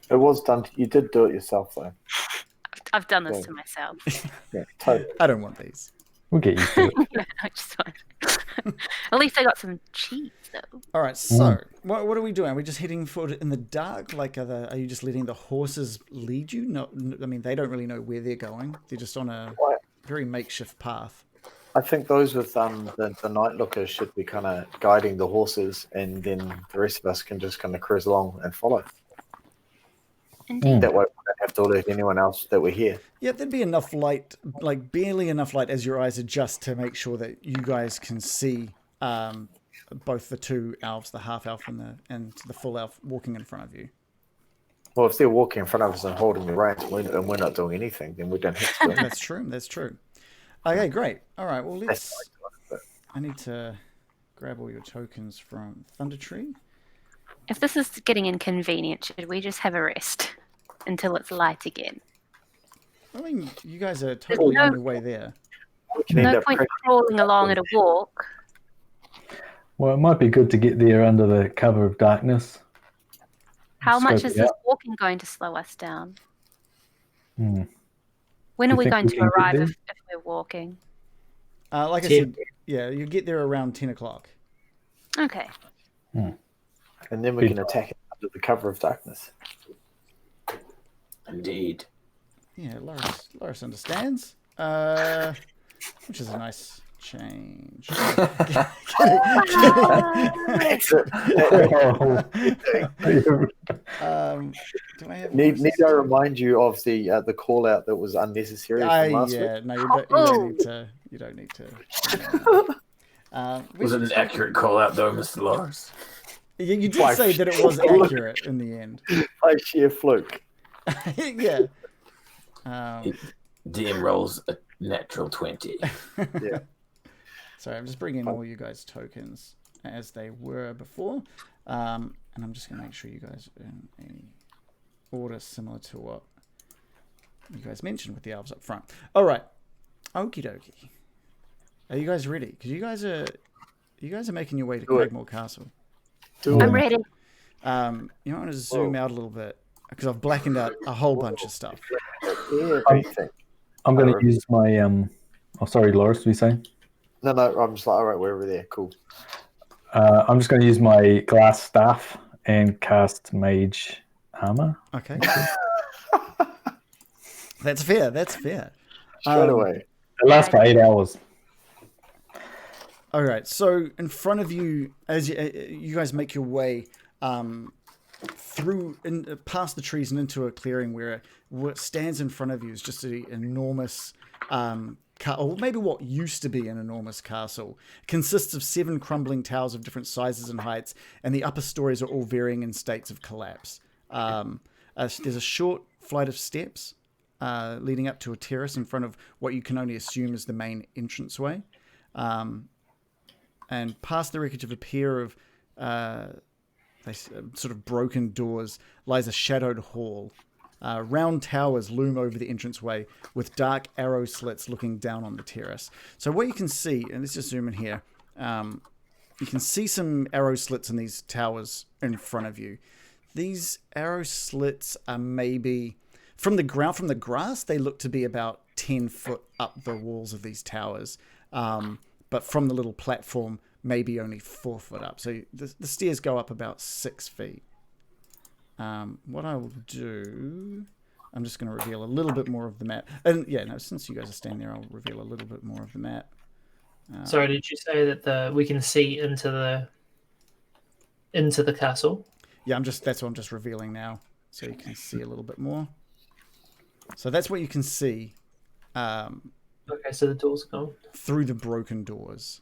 It was done. You did do it yourself, though. I've done this to myself. Yeah, totally. I don't want these. We'll get used to it. Yeah, I just want... At least I got some cheese, though. All right, so what are we doing? Are we just heading forward in the dark? Like, are you just letting the horses lead you? No, I mean, they don't really know where they're going. They're just on a very makeshift path. I think those with the night lookers should be kind of guiding the horses, and then the rest of us can just kind of cruise along and follow. Indeed. That way we don't have to alert anyone else that we're here. Yeah, there'd be enough light, like barely enough light as your eyes adjust to make sure that you guys can see both the two elves, the half elf and the full elf, walking in front of you. Well, if they're walking in front of us and holding the reins and we're not doing anything, then we don't have to do anything. That's true. That's true. Okay, great. All right. Well, I need to grab all your tokens from Thunder Tree. If this is getting inconvenient, should we just have a rest until it's light again? I mean, you guys are totally on your way there. No point crawling along at a walk. Well, it might be good to get there under the cover of darkness. How much Scope is it this out. walking going to slow us down? Hmm. When You are we think going we to can get arrive there? if we're walking? Like I 10. said, yeah, you get there around 10 o'clock. Okay. And then we can attack it under the cover of darkness. Indeed. Yeah, Loris understands. Which is a nice change. Do I have Need I remind you of the call out that was unnecessary from last week? yeah, no, you don't need to. Was it an accurate call out though, Mr. Lars? You did By say that it was accurate in the end. By sheer fluke. Yeah. DM rolls a natural 20. Yeah. Sorry, I'm just bringing all you guys' tokens as they were before. And I'm just going to make sure you guys are in a order similar to what you guys mentioned with the elves up front. All right. Okie dokie. Are you guys ready? Because you guys are making your way to Cragmore Castle. I'm ready. You want to zoom out a little bit because I've blackened out a whole bunch of stuff. Everything. I'm going to use my Oh, sorry, Loris. What were you saying? No, I'm just like, all right, we're over there. Cool. I'm just going to use my glass staff and cast mage armor. Okay. That's fair. Straight away. It lasts for 8 hours. All right. So in front of you, as you guys make your way through and past the trees and into a clearing where what stands in front of you is just an enormous, or maybe what used to be an enormous castle. It consists of 7 crumbling towers of different sizes and heights, and the upper stories are all varying in states of collapse. There's a short flight of steps leading up to a terrace in front of what you can only assume is the main entranceway. And past the wreckage of a pair of sort of broken doors lies a shadowed hall. Round towers loom over the entranceway with dark arrow slits looking down on the terrace. So what you can see, and let's just zoom in here, you can see some arrow slits in these towers in front of you. These arrow slits are maybe, from the ground, from the grass, they look to be about 10 foot up the walls of these towers. But from the little platform, maybe only 4 foot up. So the stairs go up about 6 feet. What I will do, I'm just going to reveal a little bit more of the map. And yeah, no, since you guys are standing there, I'll reveal a little bit more of the map. Sorry, did you say that we can see into the castle? Yeah, that's what I'm just revealing now, so you can see a little bit more. So that's what you can see. Okay, so the doors are gone. Through the broken doors.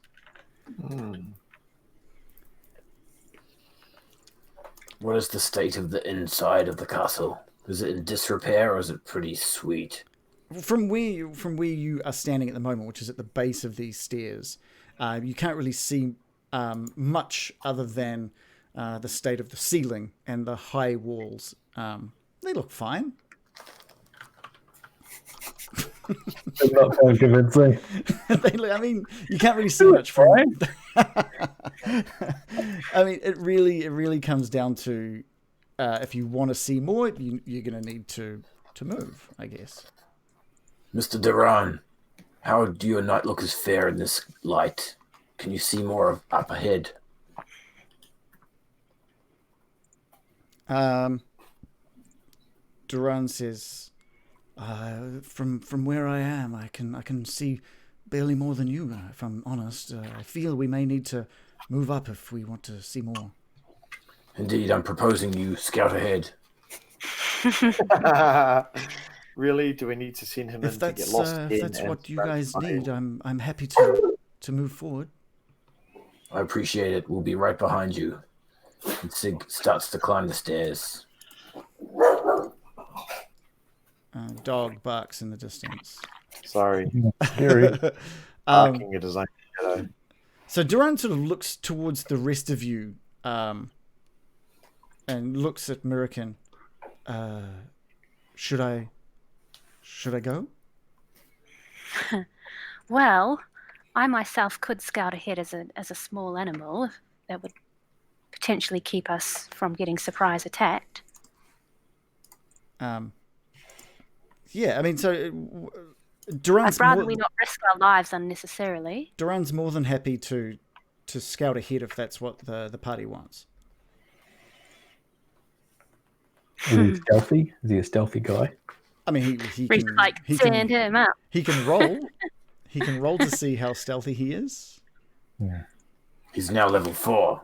What is the state of the inside of the castle? Is it in disrepair or is it pretty sweet? From where you are standing at the moment, which is at the base of these stairs, you can't really see much other than the state of the ceiling and the high walls. They look fine. They're not very convincing. I mean, you can't really see much from. I mean, it really comes down to if you want to see more, you're going to need to move, I guess. Mr. Duran, how do your night look as fair in this light? Can you see more up ahead? Duran says, from where I am, I can see barely more than you, if I'm honest. I feel we may need to move up if we want to see more. Indeed, I'm proposing you scout ahead. Really? Do we need to send him in to get lost in? If that's what you guys need, I'm happy to move forward. I appreciate it. We'll be right behind you. And Sig starts to climb the stairs. Dog barks in the distance. Sorry. Scary. Barking a design shadow. So Duran sort of looks towards the rest of you and looks at Mirakin. Should I go? Well, I myself could scout ahead as a small animal that would potentially keep us from getting surprise attacked. Yeah, I mean, so Duran's I'd rather we not risk our lives unnecessarily. Duran's more than happy to scout ahead if that's what the party wants. Is he stealthy? Is he a stealthy guy? I mean, he We can send him up. He can roll. He can roll to see how stealthy he is. Yeah. He's now level 4.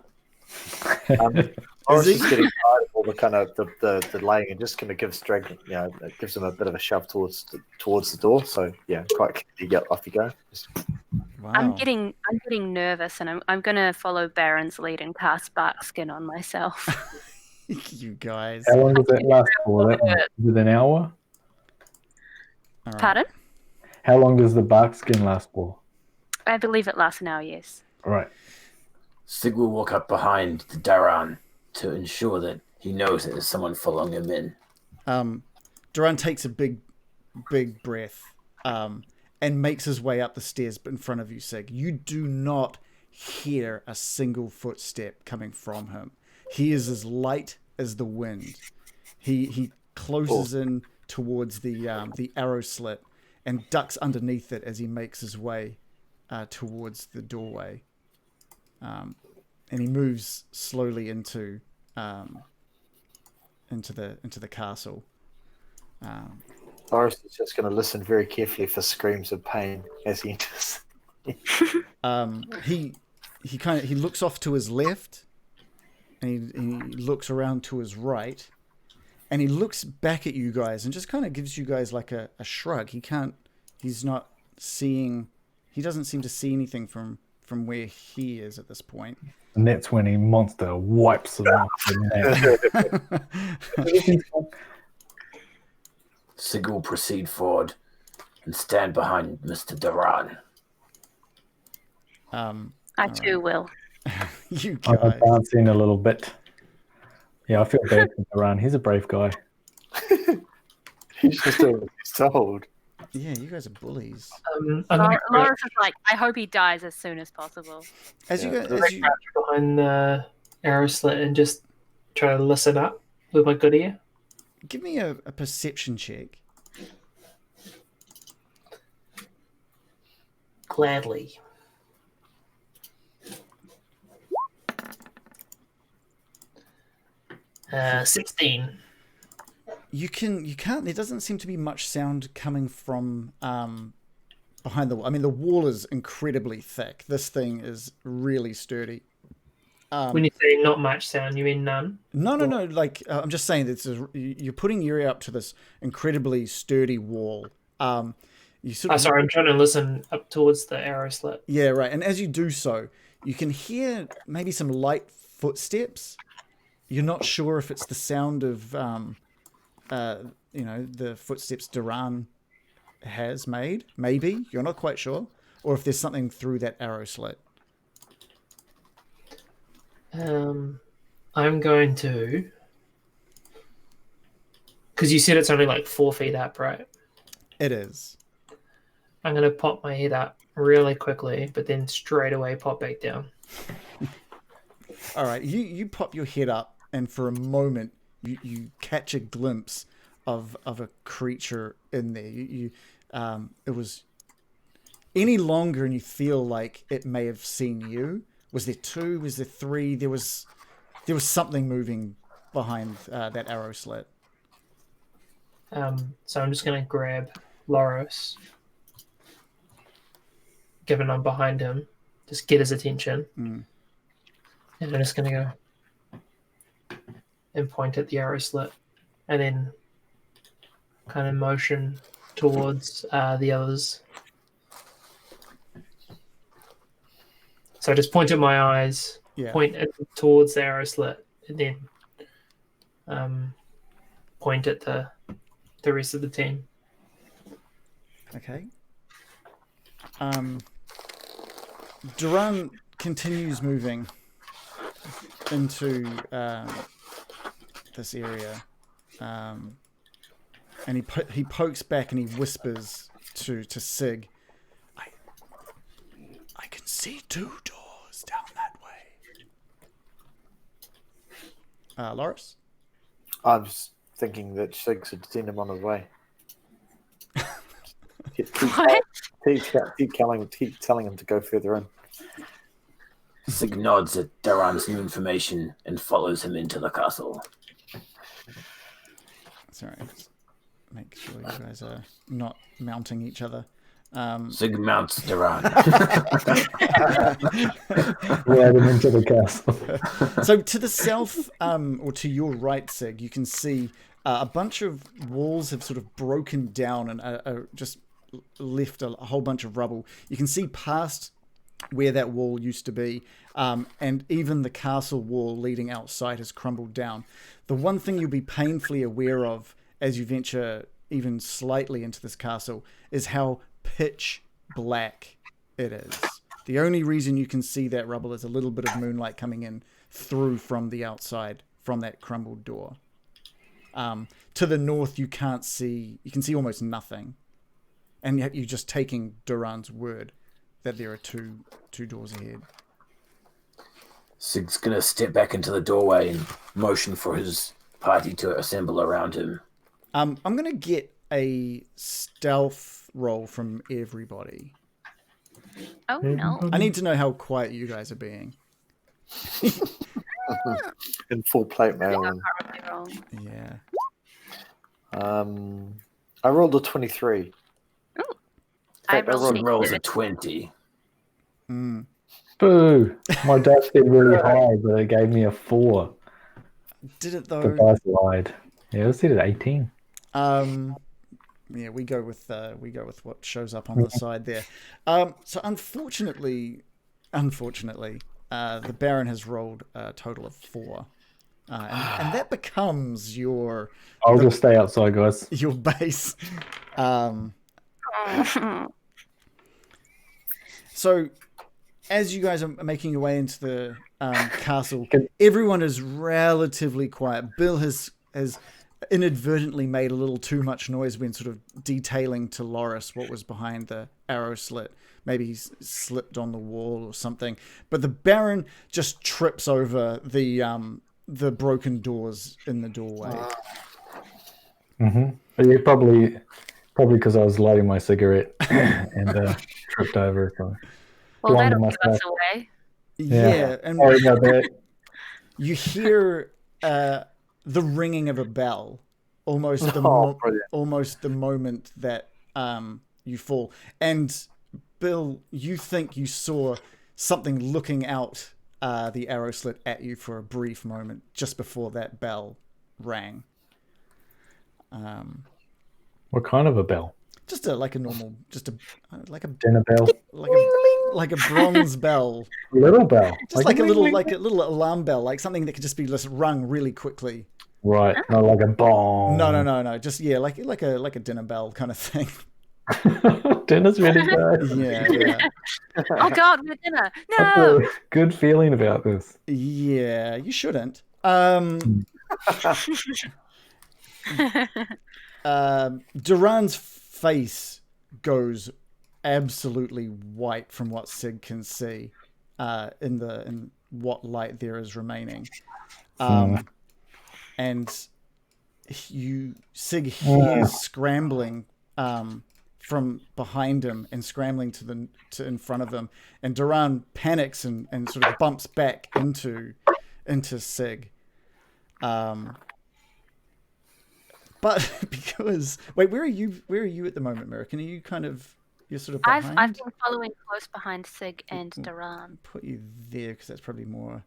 I was just getting tired of all the kind of the laying and just kind of gives Drag, it gives him a bit of a shove towards the door. So yeah, quite you get off you go. Just Wow. I'm getting nervous, and I'm gonna follow Baron's lead and cast Bark Skin on myself. You guys. How long does that last for? Is it an hour? All right. Pardon? How long does the bark skin last for? I believe it lasts an hour. Yes. All right. Sig will walk up behind the Daran to ensure that he knows that there's someone following him in. Duran takes a big breath and makes his way up the stairs in front of you, Sig. You do not hear a single footstep coming from him. He is as light as the wind. He closes in towards the arrow slit and ducks underneath it as he makes his way towards the doorway. And he moves slowly into the castle. Boris is just going to listen very carefully for screams of pain as he enters. He looks off to his left, and he looks around to his right, and he looks back at you guys and just kind of gives you guys like a shrug. He's not seeing. He doesn't seem to see anything from where he is at this point. And that's when a monster wipes him off the map. Sig will proceed forward and stand behind Mr. Daran. I too will. You I'm guys. advancing a little bit. Yeah, I feel bad for Daran. He's a brave guy. He's just doing what he's told. Yeah, you guys are bullies. Laura's is like, I hope he dies as soon as possible. As you crouch behind the arrow slit and just try to listen up with my good ear. give me a perception check. Gladly. Uh, 16. You can't. There doesn't seem to be much sound coming from behind the wall. I mean, the wall is incredibly thick. This thing is really sturdy. When you say not much sound, you mean none? No. Like I'm just saying that you're putting your ear up to this incredibly sturdy wall. You sort of, sorry, I'm trying to listen up towards the arrow slit. Yeah, right. And as you do so, you can hear maybe some light footsteps. You're not sure if it's the sound of, the footsteps Duran has made. Maybe. You're not quite sure. Or if there's something through that arrow slit. I'm going to... Because you said it's only like 4 feet up, right? It is. I'm going to pop my head up really quickly, but then straight away pop back down. All right. You pop your head up, and for a moment, you catch a glimpse of a creature in there. It was any longer, and you feel like it may have seen you. Was there 2? Was there 3? There was something moving behind that arrow slit. So I'm just going to grab Loros, given I'm behind him, just get his attention. And I'm just going to go and point at the arrow slit, and then kind of motion towards the others. So I just point at my eyes, point towards the arrow slit, and then point at the rest of the team. Okay. Duran continues moving into this area, and he pokes back and he whispers to Sig, I can see 2 doors down that way. Loris? I was thinking that Sig should send him on his way. keep telling him to go further in. Sig nods at Daran's new information and follows him into the castle. Sorry, make sure you guys are not mounting each other. Sig mounts Daran. Right into the castle. So to the south, or to your right, Sig, you can see a bunch of walls have sort of broken down and are just left a whole bunch of rubble. You can see past where that wall used to be, and even the castle wall leading outside has crumbled down. The one thing you'll be painfully aware of as you venture even slightly into this castle is how pitch black it is. The only reason you can see that rubble is a little bit of moonlight coming in through from the outside, from that crumbled door. To the north, you can see almost nothing. And you're just taking Duran's word that there are two doors ahead. Sig's gonna step back into the doorway and motion for his party to assemble around him. I'm gonna get a stealth roll from everybody. Oh no! I need to know how quiet you guys are being. In full plate mail. Horribly wrong. Yeah. I rolled a 23. Ooh. I rolled Sid rolls a 20. Mm. Boo! My dice did really high, but it gave me a 4. Did it The though? dice lied. Yeah, it was at 18. Yeah, we go with what shows up on the side there. So unfortunately, the Baron has rolled a total of 4, and that becomes your. I'll just stay outside, guys. Your base. So, as you guys are making your way into the castle, everyone is relatively quiet. Bill has inadvertently made a little too much noise when sort of detailing to Loris what was behind the arrow slit. Maybe he's slipped on the wall or something. But the Baron just trips over the broken doors in the doorway. But yeah, probably because I was lighting my cigarette and tripped over. So Well, that'll give us away. Yeah, and sorry about that. You hear the ringing of a bell, almost the moment that you fall. And Bill, you think you saw something looking out the arrow slit at you for a brief moment just before that bell rang. What kind of a bell? Just a dinner bell, like a bronze bell, little bell, just like a little alarm bell, like something that could just be rung really quickly. Right, not like a bong. No. Just like a dinner bell kind of thing. Dinner's really bad. Yeah. Oh God, we're dinner. I have No. a good feeling about this. Yeah, you shouldn't. Duran's face goes absolutely white from what Sig can see in what light there is remaining. And Sig hears scrambling from behind him and scrambling to in front of him, and Duran panics and sort of bumps back into Sig. But because where are you at the moment, Merrick? Are you you're sort of behind? I've been following close behind Sig and Duran. Put you there because that's probably more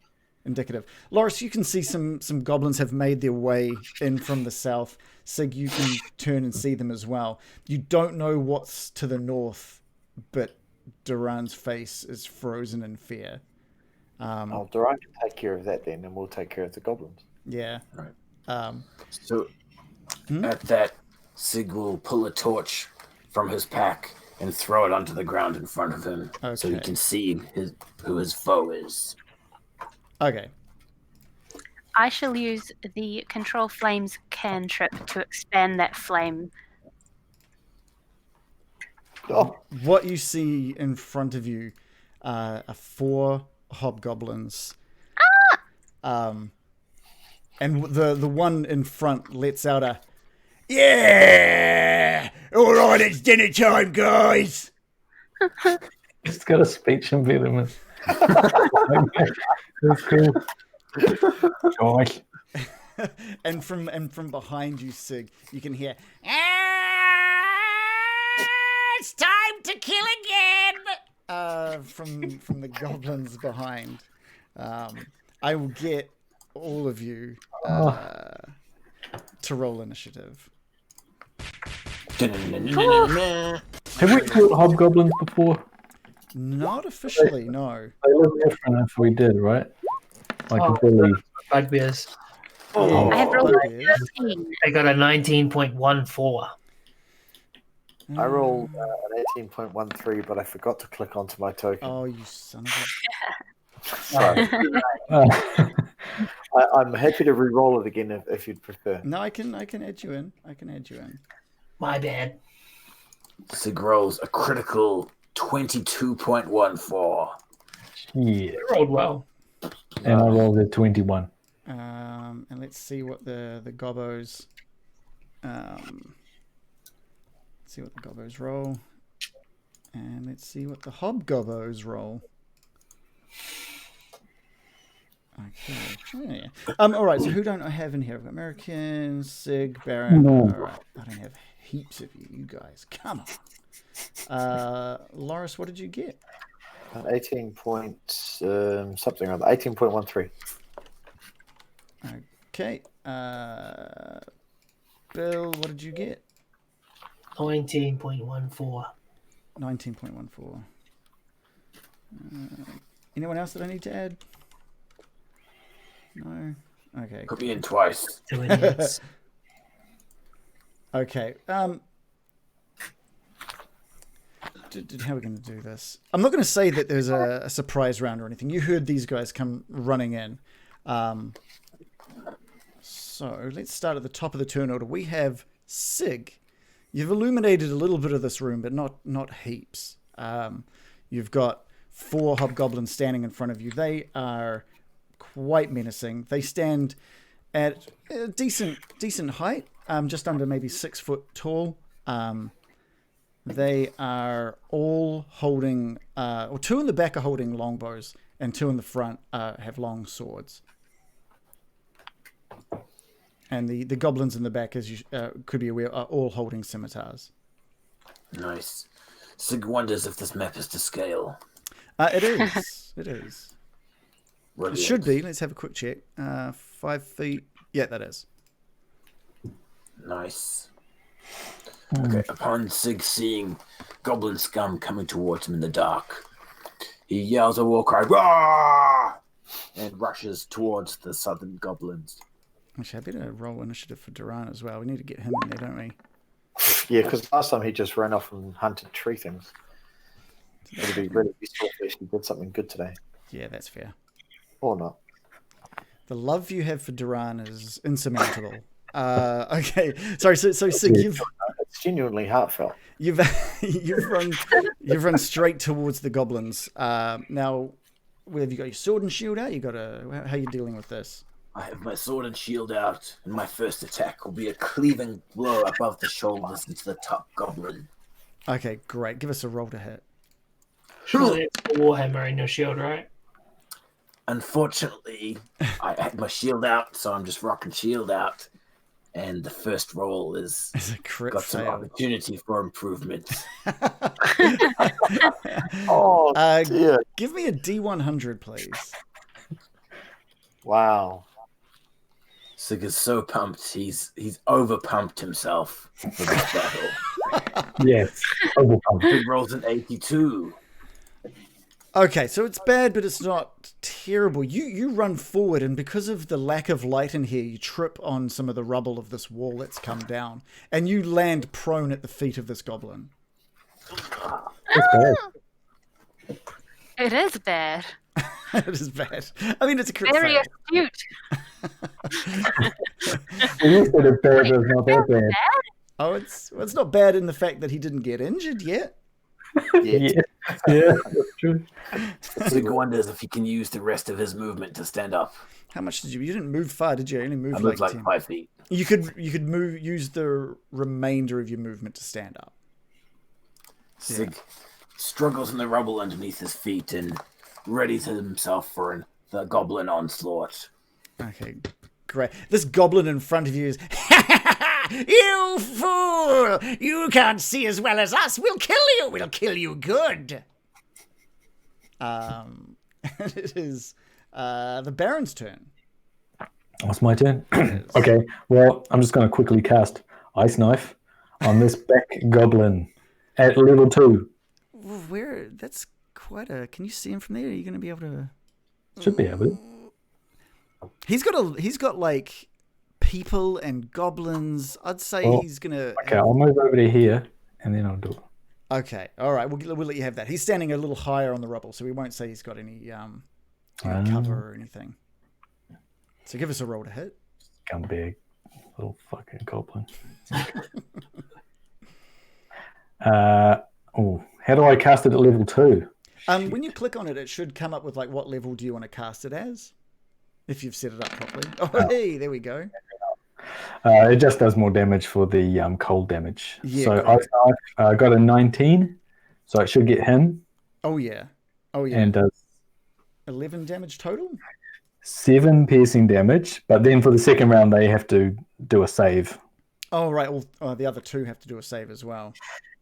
indicative. Loris, you can see some goblins have made their way in from the south. Sig, you can turn and see them as well. You don't know what's to the north, but Duran's face is frozen in fear. Duran can take care of that then, and we'll take care of the goblins. Yeah. Right. So at that, Sig will pull a torch from his pack and throw it onto the ground in front of him, so he can see who his foe is. Okay. I shall use the Control Flames cantrip to expand that flame. Oh. What you see in front of you are 4 hobgoblins. And the one in front lets out a, "Yeah! All right, it's dinner time, guys!" It's got a speech impediment. That's cool. Gosh. and from behind you, Sig, you can hear, "It's time to kill again!" From the goblins behind. I will get all of you to roll initiative. Have we killed hobgoblins before? Not officially, no. They look different if we did, right? Like a bully. Bugbears. Oh. I have rolled Bugbears. 13. I got a 19.14. I rolled an 18.13, but I forgot to click onto my token. Oh, you son of Sorry. I'm happy to re-roll it again if you'd prefer. a... No, I can add you in. I can add you in. My bad. Sig rolls a critical 22.14. Yeah. You rolled well. And I rolled a 21. And let's see what the gobbos... see what the gobbos roll. And let's see what the hobgobbos roll. Okay. Oh, yeah. All right. So who don't I have in here? I've got American, Sig, Baron. No. All right. I don't have heaps of you. You guys, come on. Loris, what did you get? 18 point something or other. 18.13. Okay. Bill, what did you get? 19.14. 19.14. Anyone else that I need to add? No. Okay. Could be in twice. 2 idiots. Okay. How are we going to do this? I'm not going to say that there's a surprise round or anything. You heard these guys come running in. So let's start at the top of the turn order. We have Sig. You've illuminated a little bit of this room, but not heaps. You've got 4 hobgoblins standing in front of you. They are quite menacing. They stand at a decent height, just under maybe 6 foot tall. They are all holding, or 2 in the back are holding longbows, and 2 in the front have long swords. And the goblins in the back, as you could be aware, are all holding scimitars. Nice. Sig wonders if this map is to scale. It is. It is. Brilliant. It should be. Let's have a quick check. 5 feet. Yeah, that is. Nice. Okay, upon Sig seeing goblin scum coming towards him in the dark, he yells a war cry, "Rah!" and rushes towards the southern goblins. Actually, I better roll initiative for Duran as well. We need to get him in there, don't we? Yeah, because last time he just ran off and hunted tree things. It'd be really useful if he did something good today. Yeah, that's fair. Or not. The love you have for Duran is insurmountable. Okay, sorry. So Sig, it's genuinely heartfelt. You've run straight towards the goblins. Now, where have you got your sword and shield out? How are you dealing with this? I have my sword and shield out, and my first attack will be a cleaving blow above the shoulders into the top goblin. Okay, great. Give us a roll to hit. Surely it's the Warhammer in your shield, right? Unfortunately, I had my shield out, so I'm just rocking shield out. And the first roll is a crit got some fail. opportunity for improvement. Oh, dear. Give me a D100, please. Wow. Sig is so pumped, he's overpumped himself for this battle. Yes, overpumped. Sig rolls an 82. Okay, so it's bad, but it's not terrible. You run forward, and because of the lack of light in here, you trip on some of the rubble of this wall that's come down, and you land prone at the feet of this goblin. It is bad. It is bad. I mean, it's a crit Very fail. astute. You said it's bad, but it's not that bad. Oh, it's not bad in the fact that he didn't get injured yet. Yeah, that's true. Sig wonders if he can use the rest of his movement to stand up. How much did you? You didn't move far, did you? You only moved I moved like 10. 5 feet. You could use the remainder of your movement to stand up. Sig struggles in the rubble underneath his feet and readies himself for the goblin onslaught. Okay, great. This goblin in front of you is... You fool! You can't see as well as us. We'll kill you. We'll kill you good. It is the Baron's turn. It's my turn. Okay, well, I'm just going to quickly cast Ice Knife on this back goblin. at level 2. Where? That's quite a. Can you see him from there? Are you going to be able to? Should be able to. He's got like people and goblins. I'd say he's gonna. Okay, I'll move over to here, and then I'll do it. Okay, all right. We'll let you have that. He's standing a little higher on the rubble, so we won't say he's got any cover or anything. So give us a roll to hit. Scumbag, little fucking goblin. How do I cast it at level 2? When you click on it, it should come up with like what level do you want to cast it as, if you've set it up properly. Oh, hey, there we go. It just does more damage for the cold damage. Yeah, so I got a 19, so it should get him. Oh yeah. And does 11 damage total. 7 piercing damage, but then for the second round they have to do a save. Oh right. Well, the other 2 have to do a save as well.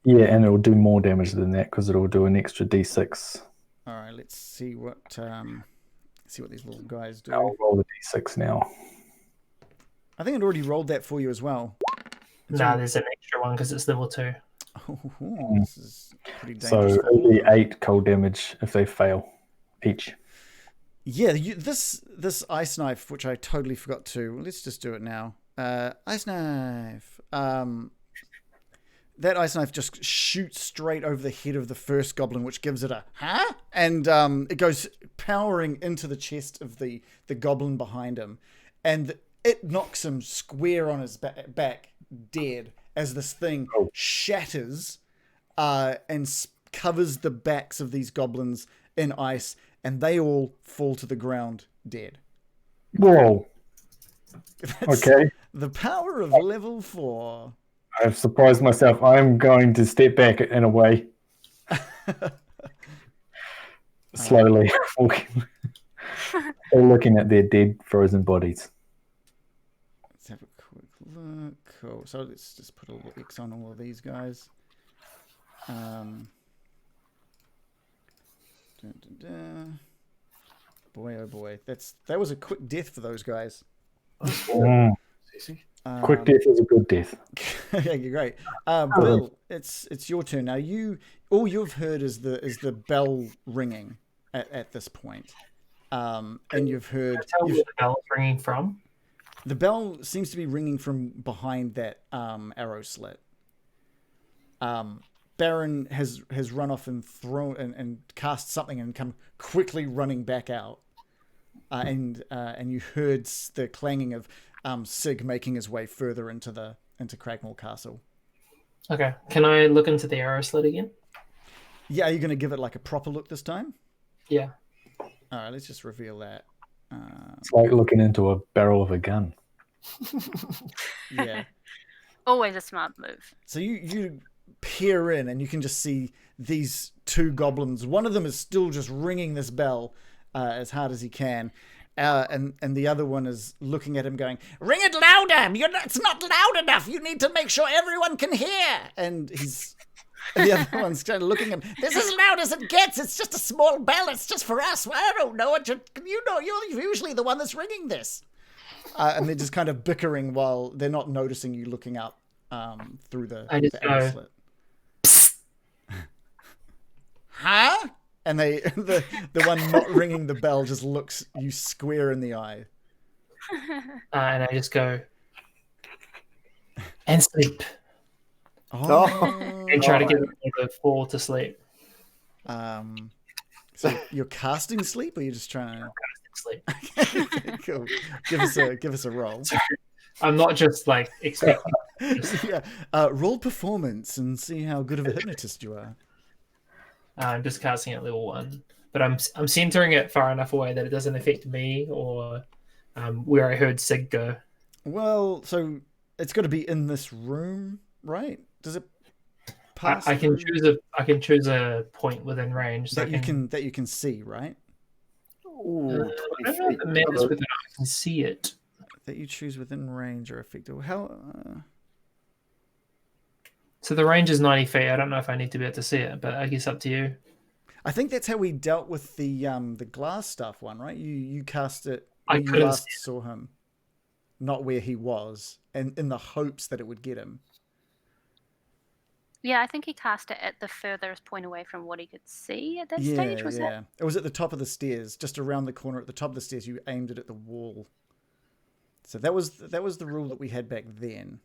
Yeah, and it'll do more damage than that because it'll do an extra d6. All right, let's see what these little guys do. I'll roll the d6 now. I think it already rolled that for you as well. There's an extra one because it's level 2. Oh, this is pretty dangerous. So it'll be 8 cold damage if they fail each. Yeah, this ice knife, which I totally forgot to. Let's just do it now. Ice knife. That ice knife just shoots straight over the head of the first goblin, which gives it a huh? And it goes powering into the chest of the goblin behind him. And it knocks him square on his back, dead, as this thing shatters and covers the backs of these goblins in ice, and they all fall to the ground dead. Whoa. That's okay. The power of level 4. I've surprised myself. I'm going to step back in a way. Slowly walking. All looking at their dead frozen bodies. Let's have a quick look. Cool. So let's just put a little X on all of these guys. Boy, oh boy. That was a quick death for those guys. Quick death is a good death. Yeah, you're great. Bill, it's your turn now. All you've heard is the bell ringing at this point, and you've heard. Tell me where the bell is ringing from. The bell seems to be ringing from behind that arrow slit. Baron has run off and thrown and cast something and come quickly running back out, and you heard the clanging of Sig making his way further into Cragmore Castle. Okay, can I look into the arrow slit again? Yeah, are you going to give it like a proper look this time? Yeah. All right, let's just reveal that. It's like looking into a barrel of a gun. Yeah. Always a smart move. So you peer in and you can just see these 2 goblins. One of them is still just ringing this bell as hard as he can. And the other one is looking at him going, ring it louder! It's not loud enough! You need to make sure everyone can hear! And the other one's kind of looking at him, this is as loud as it gets! It's just a small bell, it's just for us! I don't know what you're usually the one that's ringing this! And they're just kind of bickering while they're not noticing you looking up through the arrow slit. Psst. Huh? And the one not ringing the bell just looks you square in the eye. And I just go, and sleep. Oh. And try to get them to fall to sleep. So you're casting sleep, or you're just trying to sleep? Okay, cool. Give us a roll. I'm not just like expecting. Yeah. Roll performance and see how good of a hypnotist you are. I'm just casting at level 1, but I'm centering it far enough away that it doesn't affect me or where I heard Sig go. Well, so it's got to be in this room, right? Does it pass? I can choose a point within range that you can see, right? I don't know if it matters whether I can see it. That you choose within range or effective. How? So the range is 90 feet. I don't know if I need to be able to see it, but I guess up to you. I think that's how we dealt with the glass stuff one, right? You cast it I when you couldn't last saw him, not where he was, and in the hopes that it would get him. Yeah, I think he cast it at the furthest point away from what he could see at that stage. Was yeah. It was at the top of the stairs, just around the corner at the top of the stairs. You aimed it at the wall. So that was the rule that we had back then.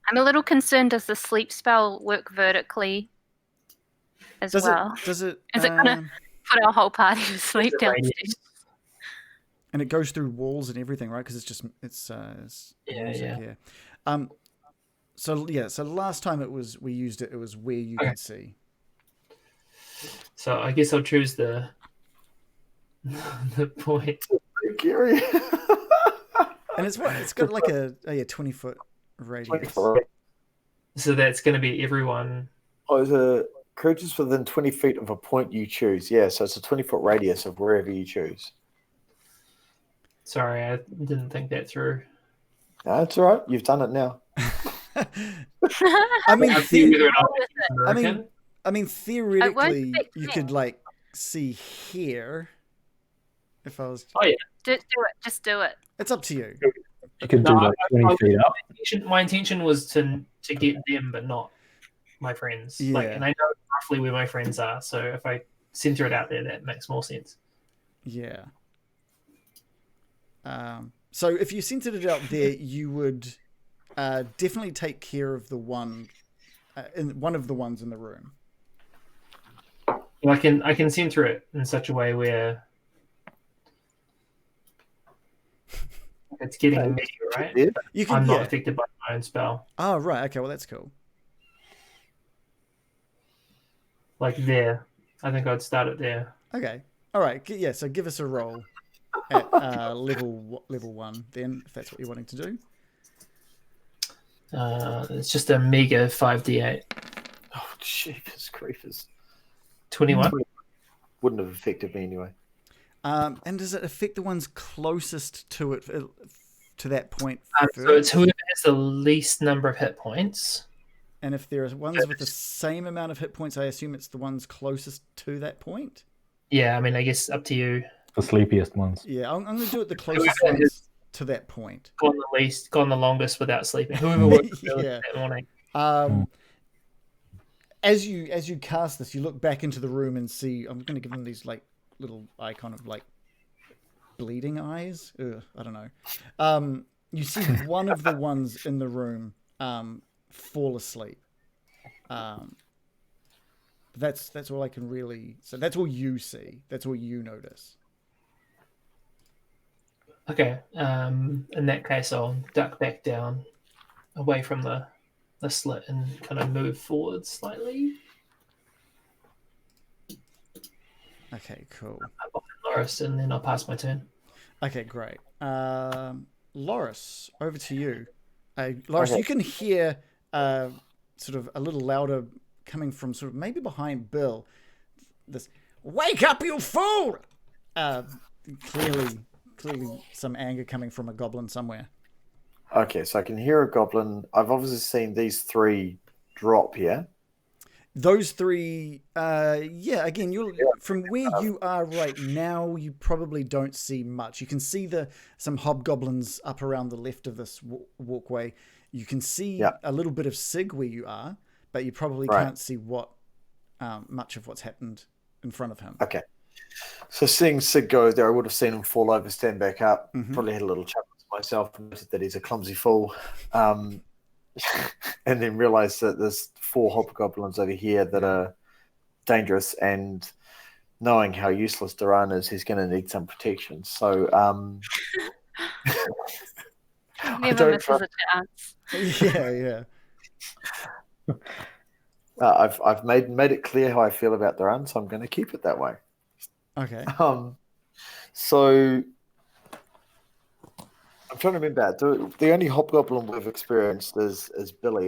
I'm a little concerned. Does the sleep spell work vertically as well? Does it? Is it gonna put our whole party to sleep downstairs? And it goes through walls and everything, right? Because it's music here. So last time we used it. It was where you could see. So I guess I'll choose the point. Gary. And it's got like a 20-foot radius. So that's going to be everyone. Oh, it's a creatures within 20 feet of a point you choose. Yeah, so it's a 20-foot radius of wherever you choose. Sorry, I didn't think that through. No, it's all right. You've done it now. I mean, theoretically, you could like see here. If I was, Just do it. It's up to you. You could do like 20 feet up. My intention was to get them, but not my friends. Yeah. And I know roughly where my friends are, so if I center it out there, that makes more sense. Yeah. So if you centered it out there, you would definitely take care of the one of the ones in the room. Well, I can center it in such a way where it's getting a meteor, right? I'm not affected by my own spell. Oh, right. Okay, well, that's cool. Like there. I think I'd start it there. Okay. All right. Yeah, so give us a roll at level 1 then, if that's what you're wanting to do. It's just a meager 5d8. Oh, jeepers creepers. 21? Wouldn't have affected me anyway. And does it affect the ones closest to it, to that point? So it's whoever has the least number of hit points. And if there are ones with the same amount of hit points, I assume it's the ones closest to that point? Yeah, I mean, I guess up to you. The sleepiest ones. Yeah, I'm going to do it the closest ones to that point. Gone the longest without sleeping. Whoever worked that morning. As you cast this, you look back into the room and see. I'm going to give them these like little icon of like bleeding eyes. Ugh, I don't know. You see one of the ones in the room fall asleep. That's all I can really. So that's all you see. That's all you notice. Okay. In that case, I'll duck back down, away from the slit, and kind of move forward slightly. Okay, cool. Loris, and then I'll pass my turn. Okay, great. Loris, over to you. Loris, you can hear sort of a little louder coming from sort of maybe behind Bill. This, wake up, you fool! Clearly some anger coming from a goblin somewhere. Okay, so I can hear a goblin. I've obviously seen these 3 drop here. Those 3, again, from where you are right now, you probably don't see much. You can see some hobgoblins up around the left of this walkway. You can see a little bit of Sig where you are, but you probably can't see much of what's happened in front of him. Okay. So seeing Sig go there, I would have seen him fall over, stand back up, probably had a little chuckle to myself, noted that he's a clumsy fool, and then realised that there's 4 hobgoblins over here that are dangerous, and knowing how useless Duran is, he's going to need some protection. So never misses a chance. Yeah. I've made it clear how I feel about Duran, so I'm going to keep it that way. Okay. So I'm trying to remember. The only hobgoblin we've experienced is Billy,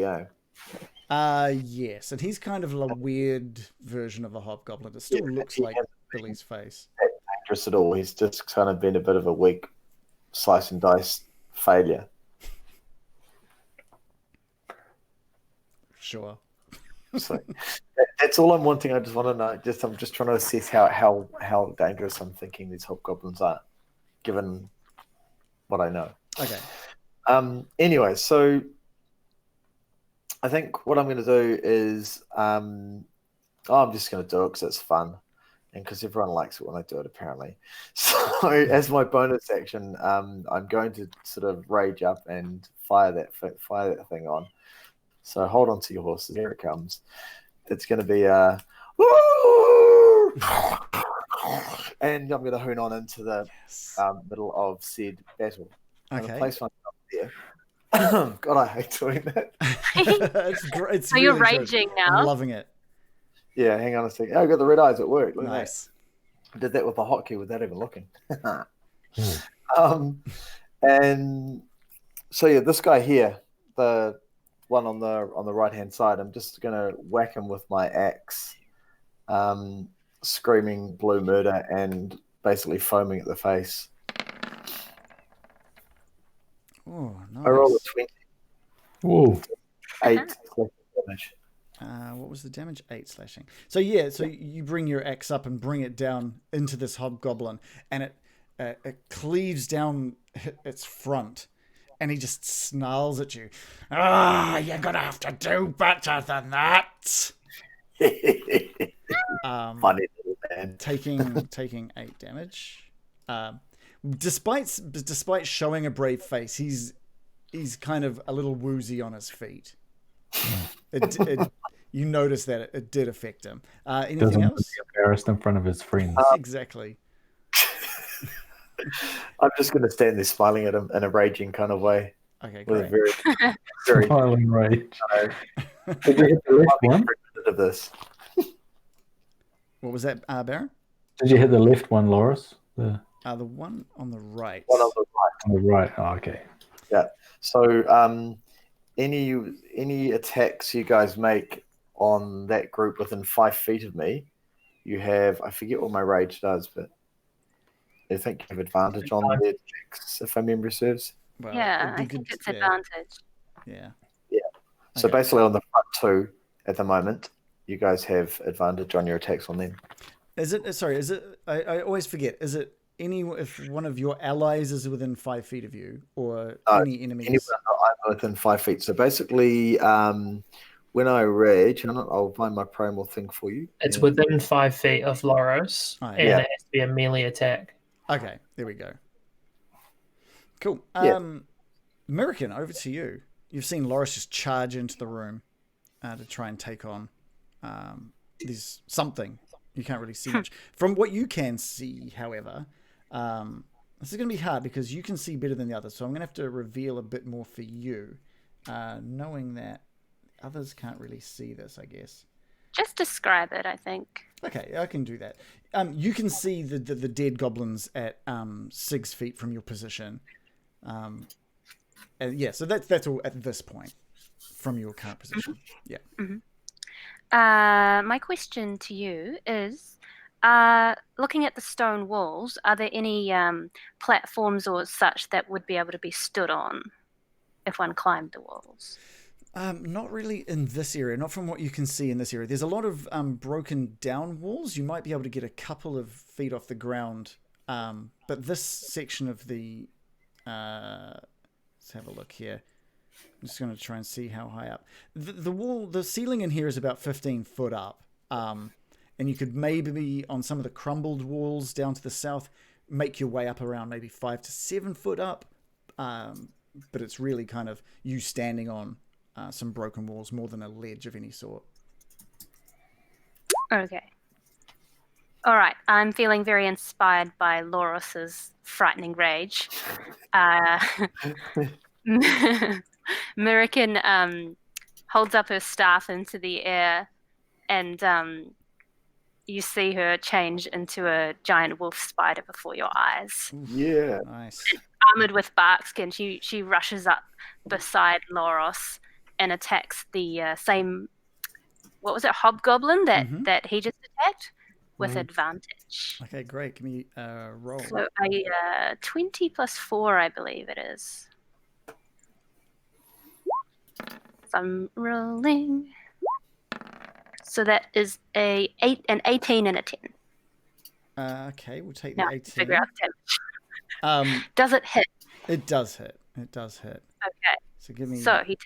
yes, and he's kind of a weird version of a hobgoblin. It still looks like Billy's face. Not dangerous at all. He's just kind of been a bit of a weak slice and dice failure. Sure. So that's all I'm wanting. I just want to know. I'm just trying to assess how dangerous I'm thinking these hobgoblins are, given what I know. Okay. Anyway, so I think what I'm going to do is, I'm just going to do it because it's fun, and because everyone likes it when I do it, apparently. So, as my bonus action, I'm going to sort of rage up and fire that thing on. So, hold on to your horses. Here it comes. It's going to be and I'm going to hoon on into the middle of said battle. I'm going to place myself there. God, I hate doing that. It's great. It's So really you're good. raging I'm now. loving it. Yeah, hang on a second. Oh, I got the red eyes at work. Look at Nice. that. I did that with a hotkey without even looking. And so yeah, this guy here, the one on the right hand side, I'm just gonna whack him with my axe, screaming blue murder and basically foaming at the face. Oh, nice. I roll a 20. Whoa. 8 damage. What was the damage? 8 slashing. So yeah, you bring your axe up and bring it down into this hobgoblin, and it cleaves down its front, and he just snarls at you. You're gonna have to do better than that. Funny little man. taking 8 damage. Despite showing a brave face, he's kind of a little woozy on his feet. You notice that it did affect him. Anything Doesn't else? want to be embarrassed in front of his friends. Exactly. I'm just going to stand there smiling at him in a raging kind of way. Okay, With a great. very Smiling rage. Did you hit the left one? of this. What was that, Baron? Did you hit the left one, Loris? The one on the right. One on the right. on the right. Oh, okay. Yeah. So, any attacks you guys make on that group within 5 feet of me, you have, I forget what my rage does, but I think you have advantage on their attacks, if my memory serves. Well, Yeah, you I could- think it's yeah. advantage. Yeah. So Okay. basically on the front 2 at the moment, you guys have advantage on your attacks on them. Is it? Sorry. Is it? I always forget. Is it if one of your allies is within 5 feet of you, or any enemies? Anyone I'm within 5 feet. So basically, when I rage, I'll find my primal thing for you. It's within 5 feet of Loros, Oh, yeah. and it has to be a melee attack. Okay, there we go. Cool. Yeah. American, over to you. You've seen Loris just charge into the room to try and take on. There's something. You can't really see much. From what you can see, however, this is going to be hard because you can see better than the others. So I'm going to have to reveal a bit more for you, knowing that others can't really see this, I guess. Just describe it, I think. Okay, I can do that. You can see the dead goblins at 6 feet from your position. Yeah, so that's all at this point from your current position. Yeah. Mm-hmm. My question to you is, looking at the stone walls, are there any platforms or such that would be able to be stood on if one climbed the walls? Not really in this area, not from what you can see in this area. There's a lot of broken down walls. You might be able to get a couple of feet off the ground, but this section of the... let's have a look here. I'm just going to try and see how high up. The ceiling in here is about 15 foot up, and you could maybe be on some of the crumbled walls down to the south, make your way up around maybe 5 to 7 foot up, but it's really kind of you standing on some broken walls more than a ledge of any sort. Okay. All right. I'm feeling very inspired by Loros's frightening rage. Mirakin holds up her staff into the air, and you see her change into a giant wolf spider before your eyes. Yeah. Nice. Armored with bark skin, she rushes up beside Loros and attacks the same, what was it, hobgoblin that he just attacked with advantage. Okay, great. Give me a roll. So a 20 plus 4, I believe it is. So I'm rolling. So that is an 18 and a 10. Okay, we'll take Now the I have to 18. figure out damage. Does it hit? It does hit. It does hit. Okay. So give me... So he takes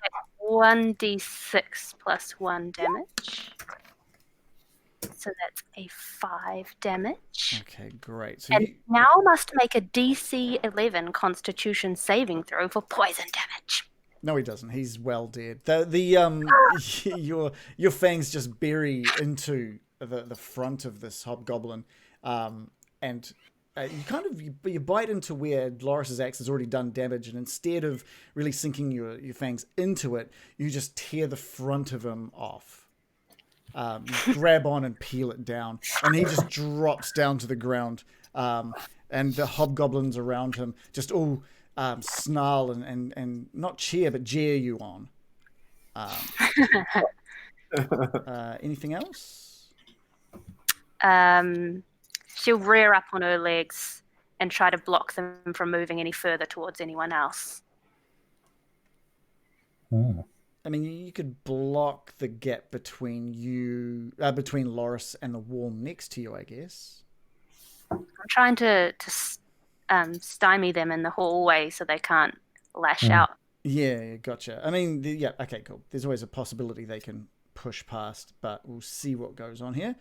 1d6 plus 1 damage. So that's a 5 damage. Okay, great. So And now must make a DC 11 Constitution saving throw for poison damage. No, he doesn't. He's well dead. Your fangs just bury into the front of this hobgoblin, and you bite into where Loris's axe has already done damage, and instead of really sinking your fangs into it, you just tear the front of him off. You grab on and peel it down, and he just drops down to the ground. And the hobgoblins around him just all snarl and not cheer but jeer you on. Anything else? She'll rear up on her legs and try to block them from moving any further towards anyone else. I mean, you could block the gap between Loris and the wall next to you, I guess. I'm trying to stymie them in the hallway so they can't lash out. Yeah, gotcha. I mean, okay, cool. There's always a possibility they can push past, but we'll see what goes on here.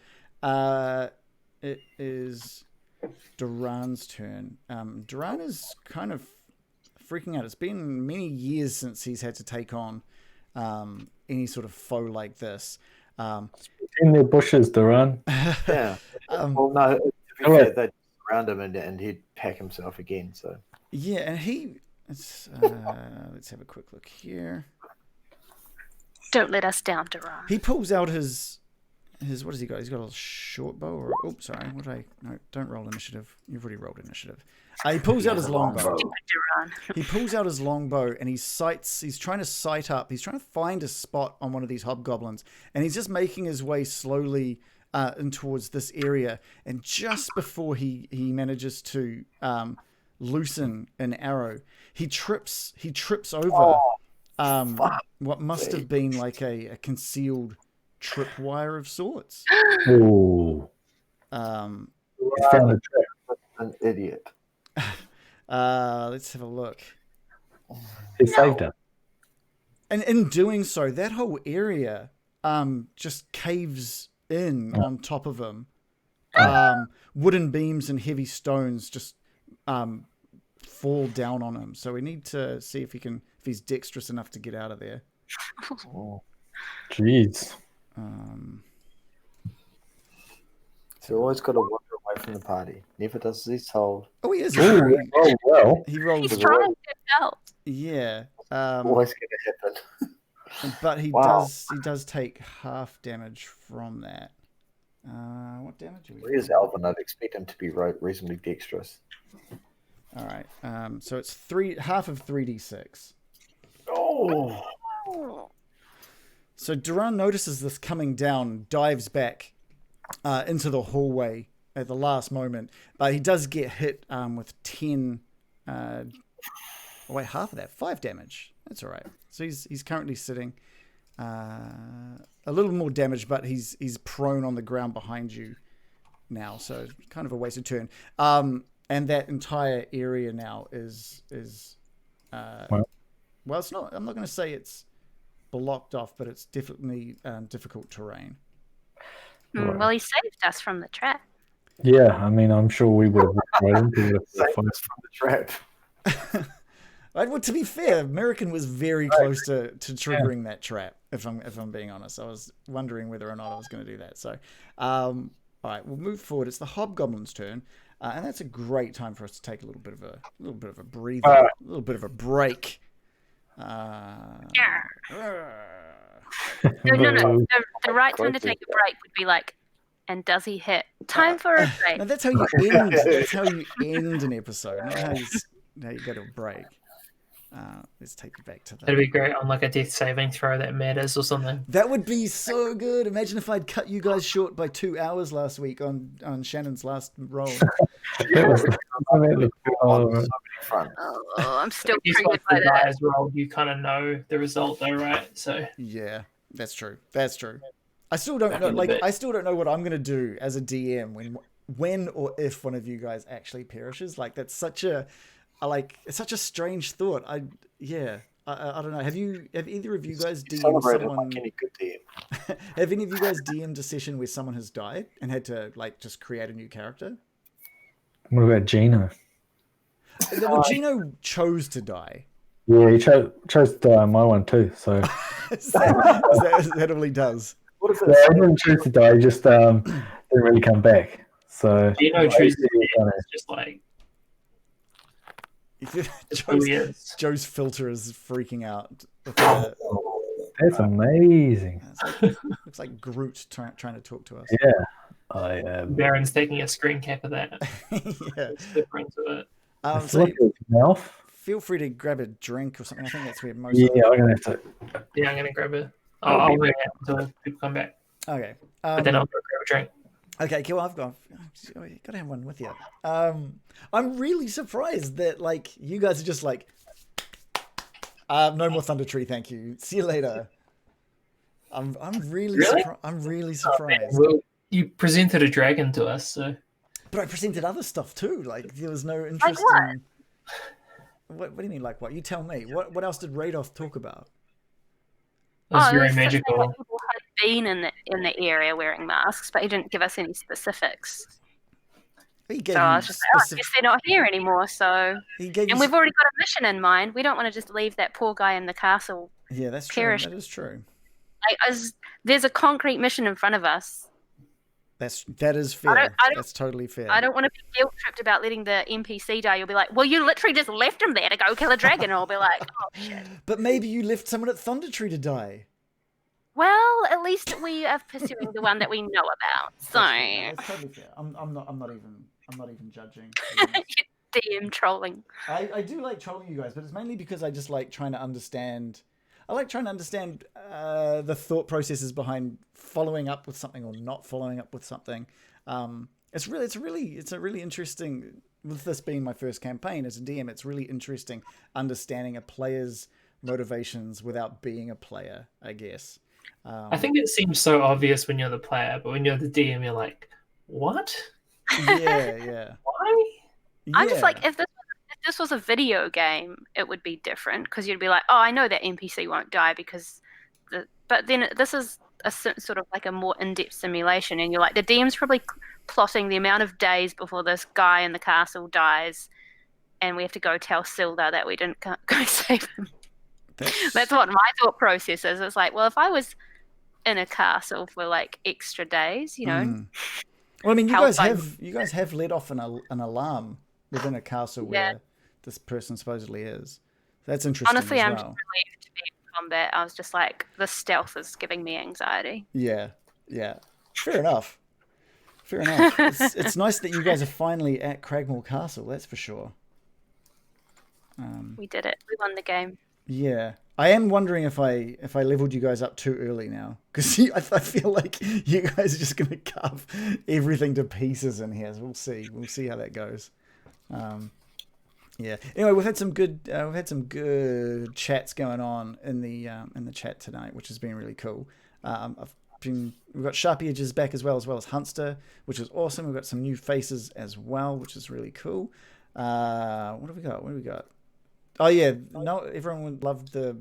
It is Duran's turn. Duran is kind of freaking out. It's been many years since he's had to take on any sort of foe like this. In the bushes, Duran. Yeah. Well, no, to be fair, they'd surround him and he'd pack himself again. So yeah, and let's have a quick look here. Don't let us down, Duran. He pulls out his what has he got? He's got a short bow or sorry, no, don't roll initiative. You've already rolled initiative. He pulls out his longbow. He pulls out his longbow and he's trying to sight up. He's trying to find a spot on one of these hobgoblins, and he's just making his way slowly in towards this area. And just before he manages to loosen an arrow, he trips over what must have been like a concealed tripwire of sorts. Ooh. An idiot. Let's have a look. He saved her. And in doing so, that whole area just caves in on top of him. Wooden beams and heavy stones just fall down on him. So we need to see if he's dexterous enough to get out of there. Jeez. So always got to wander away from the party. Never does this hold. Oh, he is. Well. He rolls. He's trying to help. Yeah. Always going to happen. But he does take half damage from that. What damage do we? Where's Alvin? I'd expect him to be reasonably dexterous. All right. So it's half of 3d6. Oh. So Duran notices this coming down, dives back into the hallway at the last moment, but he does get hit with 10. Half of that, 5 damage. That's all right. So he's currently sitting a little more damage, but he's prone on the ground behind you now. So kind of a wasted turn. And that entire area now is well, it's not. I'm not going to say it's blocked off, but it's definitely difficult terrain. Well, he saved us from the trap. Yeah, I mean, I'm sure we would have right into it. From the trap. Well, to be fair, American was very close to triggering that trap. If I'm being honest, I was wondering whether or not I was going to do that. So, all right, we'll move forward. It's the hobgoblin's turn, and that's a great time for us to take a little bit of a breather, a little bit of a break. No. The right time to take a break would be like, and does he hit? Time for a break. No, that's how you end. That's how you end an episode. Not how you go to a break. Let's take you back to that. It'd be great on like a death saving throw that matters or something. That would be so good. Imagine if I'd cut you guys short by 2 hours last week on Shannon's last roll. I'm still triggered by that. As well, you kind of know the result though, right? So yeah, that's true. I still don't know. I still don't know what I'm gonna do as a DM when or if one of you guys actually perishes. Like that's such a it's such a strange thought. I I don't know. Have either of you guys DM'd Celebrated someone? like any good DM. Have any of you guys DM'd a session where someone has died and had to like just create a new character? What about Gino? Well, Gino chose to die. Yeah, he chose to die on my one too. So is that all he does? What is yeah, I didn't choose to die. He just didn't really come back. So Gino chooses just like Joe's filter is freaking out. That's amazing. Looks like Groot trying to talk to us. Yeah, I am. Baron's taking a screen cap of that. Yeah. Into it. So mouth. Feel free to grab a drink or something. I think that's where most. Yeah, I'm gonna have to. Yeah, I'm gonna grab it. I'll wait until people come back. Okay. But then I'll go grab a drink. Okay, cool. I've got to have one with you. I'm really surprised that like you guys are just like, no more Thunder Tree, thank you. See you later. I'm really surprised. Well, you presented a dragon to us, so. But I presented other stuff too. Like there was no interest in. What do you mean, like what? You tell me. What else did Radoth talk about? It was very magical. People had been in the area wearing masks, but he didn't give us any specifics. So I was just like, I guess they're not here anymore. So, and we've already got a mission in mind. We don't want to just leave that poor guy in the castle. Yeah, that's true. That is true. There's a concrete mission in front of us. That is fair. That's totally fair. I don't want to be guilt tripped about letting the NPC die. You'll be like, well, you literally just left him there to go kill a dragon. And I'll be like, oh shit. But maybe you left someone at Thunder Tree to die. Well, at least we are pursuing the one that we know about. So that's totally fair. I'm not even judging. DM trolling. I do like trolling you guys, but it's mainly because I just like trying to understand. I like trying to understand the thought processes behind following up with something or not following up with something. It's a really interesting. With this being my first campaign as a DM, it's really interesting understanding a player's motivations without being a player, I guess. I think it seems so obvious when you're the player, but when you're the DM, you're like, what? Yeah. Why? I'm just like, if this was a video game, it would be different because you'd be like, oh, I know that NPC won't die because, but then this is a sort of like a more in-depth simulation, and you're like, the DM's probably plotting the amount of days before this guy in the castle dies, and we have to go tell Silda that we didn't go save him. That's what my thought process is. It's like, well, if I was in a castle for like extra days, you know. Well, I mean, you guys have let off an alarm within a castle where this person supposedly is. That's interesting. Honestly, as I'm well. just relieved to be in combat. I was just like, the stealth is giving me anxiety. Yeah. Fair enough. It's nice that you guys are finally at Cragmore Castle. That's for sure. We did it. We won the game. Yeah. I am wondering if I leveled you guys up too early now, because I feel like you guys are just going to carve everything to pieces in here. So we'll see how that goes. Yeah. Anyway, we've had some good chats going on in the chat tonight, which has been really cool. We've got Sharpie Edges back as well as Hunster, which is awesome. We've got some new faces as well, which is really cool. What have we got? Oh yeah, no. Everyone wanted to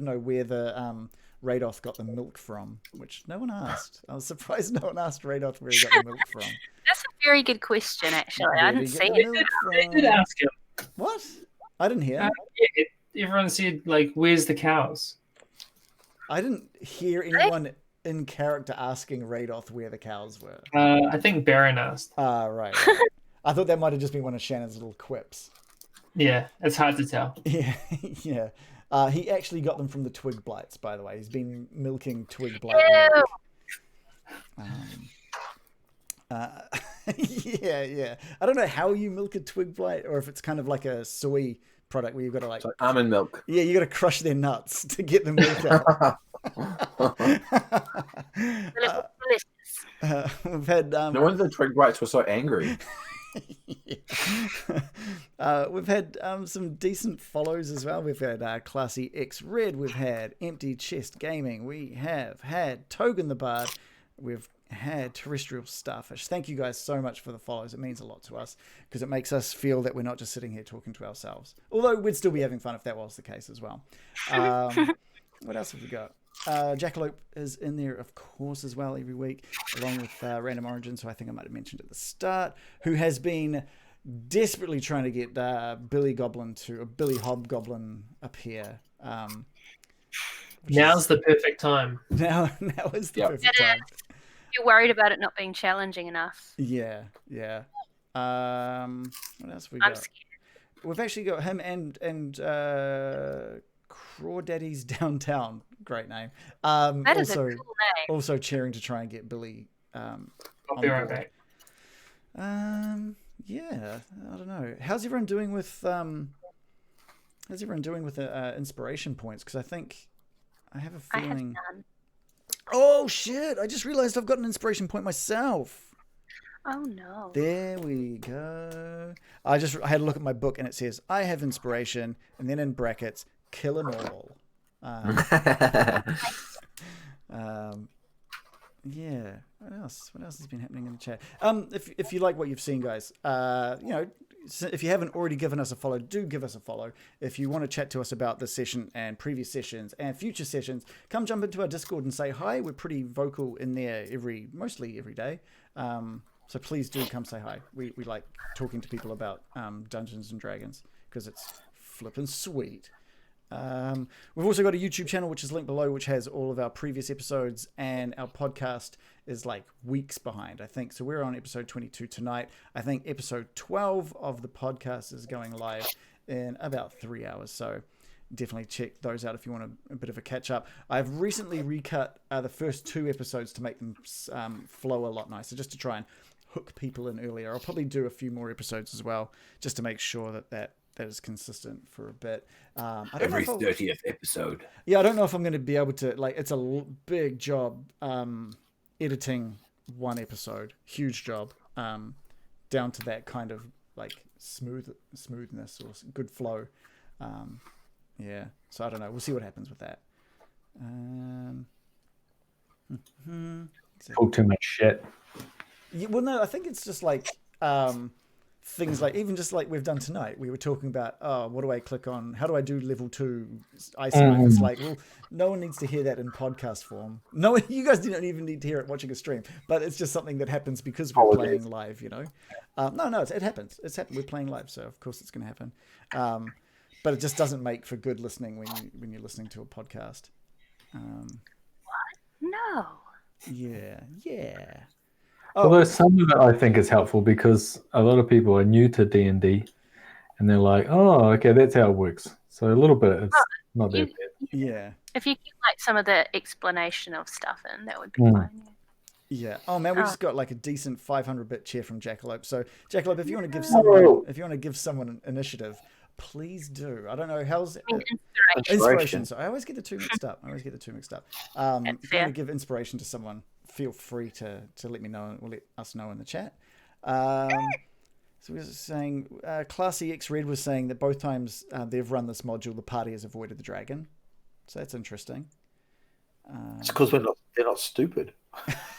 know where the Radoth got the milk from, which no one asked. I was surprised no one asked Radoth where he got the milk from. That's a very good question, actually. I didn't see it. I did ask him. What? I didn't hear. Everyone said, like, "Where's the cows?" I didn't hear anyone in character asking Radoth where the cows were. I think Baron asked. Right. I thought that might have just been one of Shannon's little quips. Yeah, it's hard to tell. Yeah. He actually got them from the twig blights, by the way. He's been milking twig blight milk. Yeah. I don't know how you milk a twig blight, or if it's kind of like a soy product where you've got to like almond milk. Yeah, you got to crush their nuts to get the milk out. We've had no wonder the twig blights were so angry. We've had some decent follows as well. We've had Classy X Red. We've had Empty Chest Gaming. We have had Togan the Bard. We've Terrestrial Starfish. Thank you guys so much for the follows. It means a lot to us because it makes us feel that we're not just sitting here talking to ourselves. Although we'd still be having fun if that was the case as well. What else have we got? Jackalope is in there, of course, as well every week, along with Random Origins, who I think I might have mentioned at the start, who has been desperately trying to get Billy Hobgoblin up here. Now's the perfect time. Now is the perfect time. You're worried about it not being challenging enough. Yeah. What else have we got? I'm scared. We've actually got him and Crawdaddy's Downtown. Great name. That is a cool name. Also cheering to try and get Billy. I'll be right back. Yeah, I don't know. How's everyone doing with inspiration points? Because I have a feeling. I have none. Oh shit! I just realized I've got an inspiration point myself. Oh no. There we go. I had a look at my book and it says I have inspiration, and then in brackets, kill 'em all. Yeah. What else? What else has been happening in the chat? If you like what you've seen, guys, if you haven't already given us a follow, do give us a follow. If you want to chat to us about this session and previous sessions and future sessions, come jump into our Discord and say hi. We're pretty vocal in there mostly every day. So please do come say hi. We like talking to people about Dungeons and Dragons because it's flippin' sweet. We've also got a YouTube channel, which is linked below, which has all of our previous episodes, and our podcast is like weeks behind, I think. So we're on episode 22 tonight. I think episode 12 of the podcast is going live in about 3 hours. So definitely check those out if you want a bit of a catch up. I've recently recut the first 2 episodes to make them flow a lot nicer, just to try and hook people in earlier. I'll probably do a few more episodes as well, just to make sure that is consistent for a bit. Every 30th episode. Yeah, I don't know if I'm going to be able to, it's a big job editing one episode. Huge job. Down to that kind of smoothness or good flow. Yeah, so I don't know. We'll see what happens with that. Talk too much shit. Yeah, well, no, I think it's just things like, even just like we've done tonight, we were talking about, what do I click on? How do I do level 2 isomer? It's like, well, no one needs to hear that in podcast form. No, you guys don't even need to hear it watching a stream, but it's just something that happens because we're playing live, No, it happens. It's happened. We're playing live, so of course it's going to happen. But it just doesn't make for good listening when you're listening to a podcast. What? No. Yeah. Although some of it I think is helpful because a lot of people are new to D&D and they're like, oh, okay, that's how it works. So a little bit, it's not that bad. Yeah. If you get some of the explanation of stuff in, that would be fine. Yeah. Oh man, we just got a decent 500-bit chair from Jackalope. So Jackalope, if you want to give someone an initiative, please do. I don't know how's inspiration. So I always get the two mixed up. If you want to give inspiration to someone, feel free to let me know, or let us know in the chat. So we were saying, Classy X Red was saying that both times they've run this module, the party has avoided the dragon. So that's interesting. It's because they're not stupid.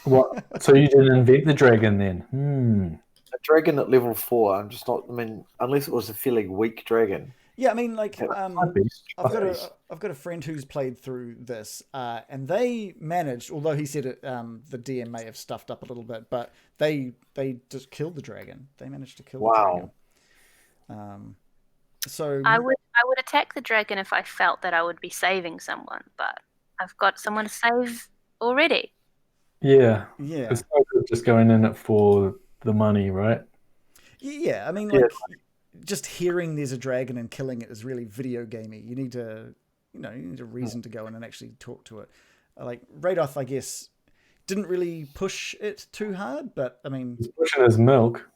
What? So you didn't invent the dragon then? A dragon at level 4, I'm just not. I mean, unless it was a fairly weak dragon. Yeah, I mean, I've got a friend who's played through this, and they managed. Although he said it, the DM may have stuffed up a little bit, but they just killed the dragon. They managed to kill the dragon. So I would attack the dragon if I felt that I would be saving someone, but I've got someone to save already. Yeah. It's not good just going in it for the money, right? Yeah, I mean, just hearing there's a dragon and killing it is really video gamey. You need a reason to go in and actually talk to it. Radoth, I guess, didn't really push it too hard, but I mean, he's pushing his milk.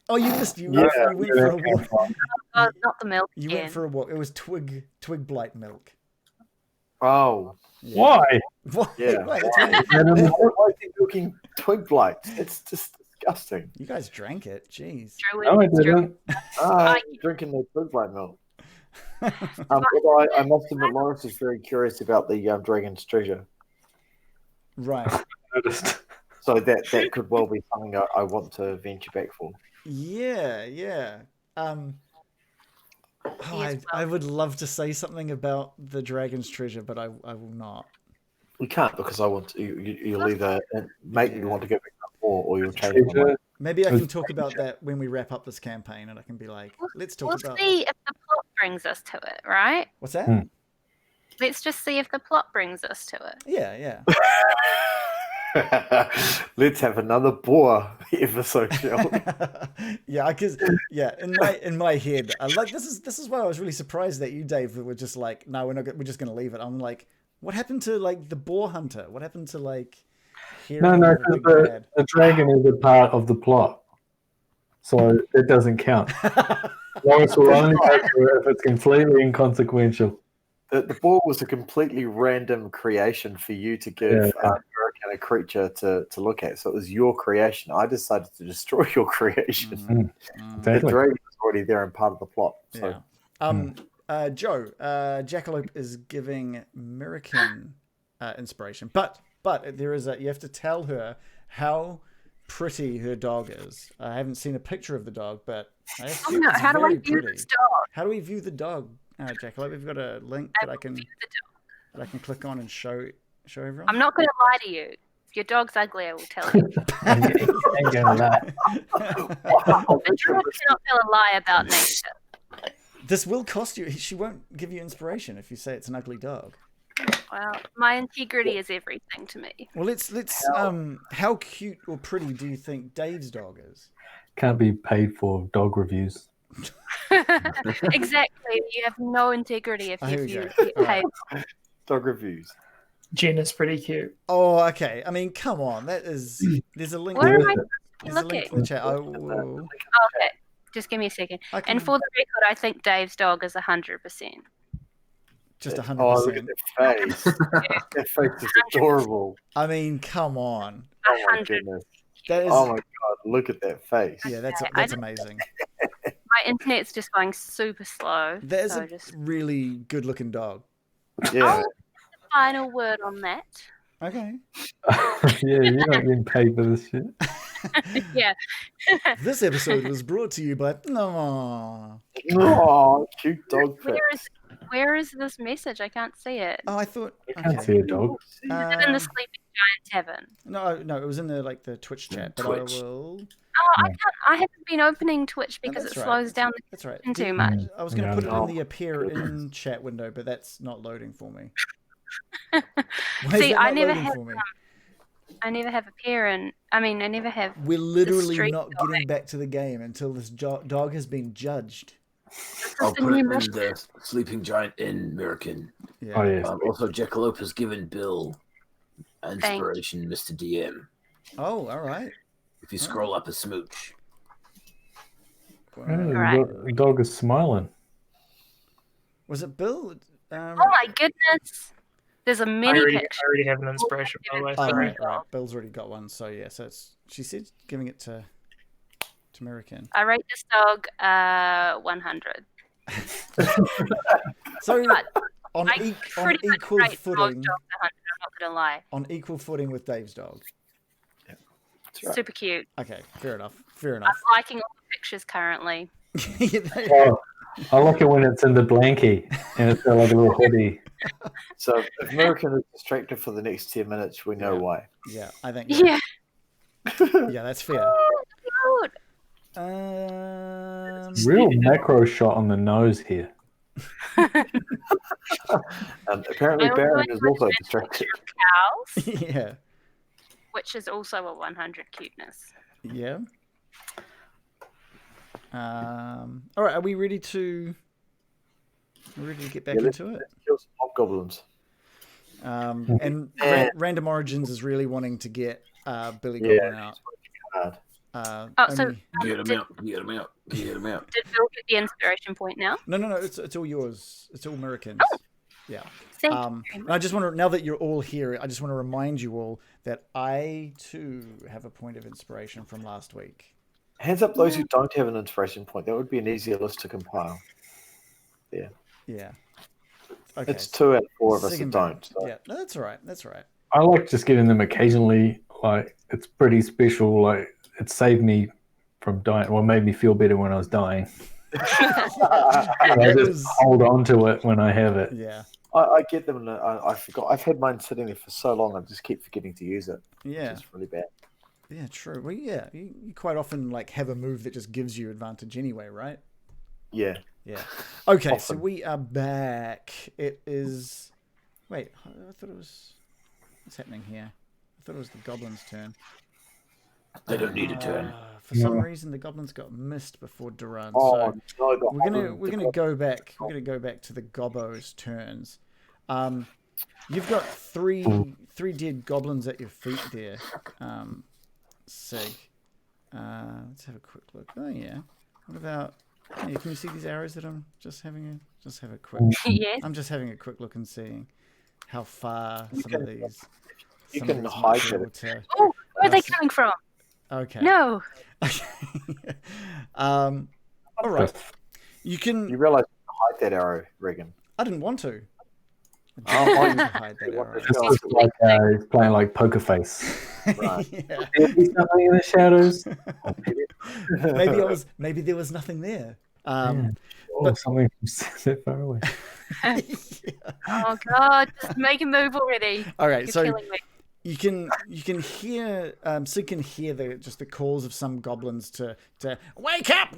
Oh, you went for a walk. Not the milk. You went for a walk. It was twig blight milk. Oh, yeah. Why? Yeah. Why is he milking twig blight? It's just disgusting. You guys drank it. Jeez. No, I didn't. Drinking the twig blight milk. Although I must admit, Lawrence is very curious about the dragon's treasure. Right. So that could well be something I want to venture back for. Yeah. I would love to say something about the dragon's treasure, but I will not. We can't because I want to, you'll either make me want to go back or you'll change my mind. Maybe I can talk about that when we wrap up this campaign, and I can be like, let's talk about. We'll see if the plot brings us to it, right? What's that? Let's just see if the plot brings us to it. Yeah. Let's have another boar episode, shall we? because in my head, I like this is why I was really surprised that you, Dave, were just like, no, we're just gonna leave it. I'm like, what happened to like the boar hunter? What happened to like? No, because the dragon is a part of the plot, so it doesn't count. Lawrence will only go through if it's completely inconsequential. The boar was a completely random creation for you to give American a creature to look at. So it was your creation. I decided to destroy your creation. Exactly. The dragon was already there and part of the plot. So. Yeah. Joe, Jackalope is giving American inspiration, but there is you have to tell her how pretty her dog is. I haven't seen a picture of the dog, but how do I view this dog? How do we view the dog, Jackalope? We've got a link that I can click on and show everyone. I'm not going to lie to you. If your dog's ugly, I will tell you. I'm gonna lie. The druid cannot tell a lie about nature. This will cost you. She won't give you inspiration if you say it's an ugly dog. Well, my integrity is everything to me. Well, let's how cute or pretty do you think Dave's dog is? Can't be paid for dog reviews. Exactly. You have no integrity if you get paid. Dog reviews. Jen is pretty cute. Oh, okay. I mean, come on. There's a link. Where am I There's a link in the chat. Okay. Just give me a second. And for the record, I think Dave's dog is 100%. Just 100%. Oh, look at that face. That face is adorable. I mean, come on. Oh my goodness. Oh my god, look at that face. Yeah, that's amazing. My internet's just going super slow. That is really good looking dog. Yeah. Final word on that. Okay. Yeah, you're not getting paid for this shit. Yeah. This episode was brought to you by cute dog face. Where is this message? I can't see it. Oh, I thought I can't see a dog. Is it in the Sleeping Giant Tavern? No, it was in the Twitch chat. But I will. Oh, I haven't been opening Twitch because it slows down the connection too much. I was going to put it in the appear in chat window, but that's not loading for me. See, I never have appear in. I mean, I never have. We're literally not getting back to the game until this dog has been judged. I'll put it in the Sleeping Giant in American. Yeah. Oh, yes. Also, Jackalope has given Bill inspiration, Mr. DM. Oh, all right. If you scroll up a smooch. The dog is smiling. Was it Bill? Oh my goodness. There's a mini picture. I already have an inspiration, by the way. Oh, right. Bill's already got one. So, yeah. So she said giving it to American. I rate this dog 100. So, on equal footing. I'm not going to lie. On equal footing with Dave's dog. Yeah. Right. Super cute. Okay, fair enough. I'm liking all the pictures currently. I like it when it's in the blankie and it's got like a little hoodie. So if American is distracted for the next 10 minutes, we know why. Yeah, I think. Yeah. Yeah, that's fair. Oh, Real macro shot on the nose here. Apparently Baron is also distracted. Cows, Yeah. which is also a 100 cuteness. Yeah. All right, are we ready to get back into it? Kill some hobgoblins. And Random Origins is really wanting to get Billy Goblin out. So Get him out. Get him out. Get him out. did Bill get the inspiration point now? No, it's all yours. It's all Americans. Oh. Yeah. Thank you very much. I just want to, now that you're all here, I just want to remind you all that I too have a point of inspiration from last week. Hands up those who don't have an inspiration point. That would be an easier list to compile. Yeah. Yeah. Okay. It's 2 out of 4 of us that don't. So. Yeah, no, that's all right. That's all right. I like just getting them occasionally like it's pretty special. Like it saved me from dying, or made me feel better when I was dying. I just hold on to it when I have it. Yeah. I get them. And I forgot. I've had mine sitting there for so long. I just keep forgetting to use it. Yeah. Which is really bad. Yeah, true. Well, yeah, you quite often like have a move that just gives you advantage anyway, right? Yeah. Yeah. Okay, Often. so we are back. It is. Wait, I thought it was. What's happening here? I thought it was the goblins' turn. They don't need a turn. For some reason, the goblins got missed before Duran. Oh, so no, we're gonna go back. We're gonna go back to the gobos' turns. You've got three dead goblins at your feet there, Sig. Let's have a quick look. Oh yeah. What about? Hey, can you see these arrows that I'm just having a quick? Yes. I'm just having a quick look and seeing how far You some can- of these. you some can of these hide might be it. able to. Oh, where are they coming from? Okay. No. All right. You You realise you can hide that arrow, Regan. I didn't want to. Oh, I didn't hide that arrow. It's just like he's playing like poker face. Right. Yeah. There'll be something in the shadows. Maybe there was nothing there. But something from that far away. Oh God, just make a move already. All right, You're so killing me. you can hear Sid can hear the calls of some goblins to wake up,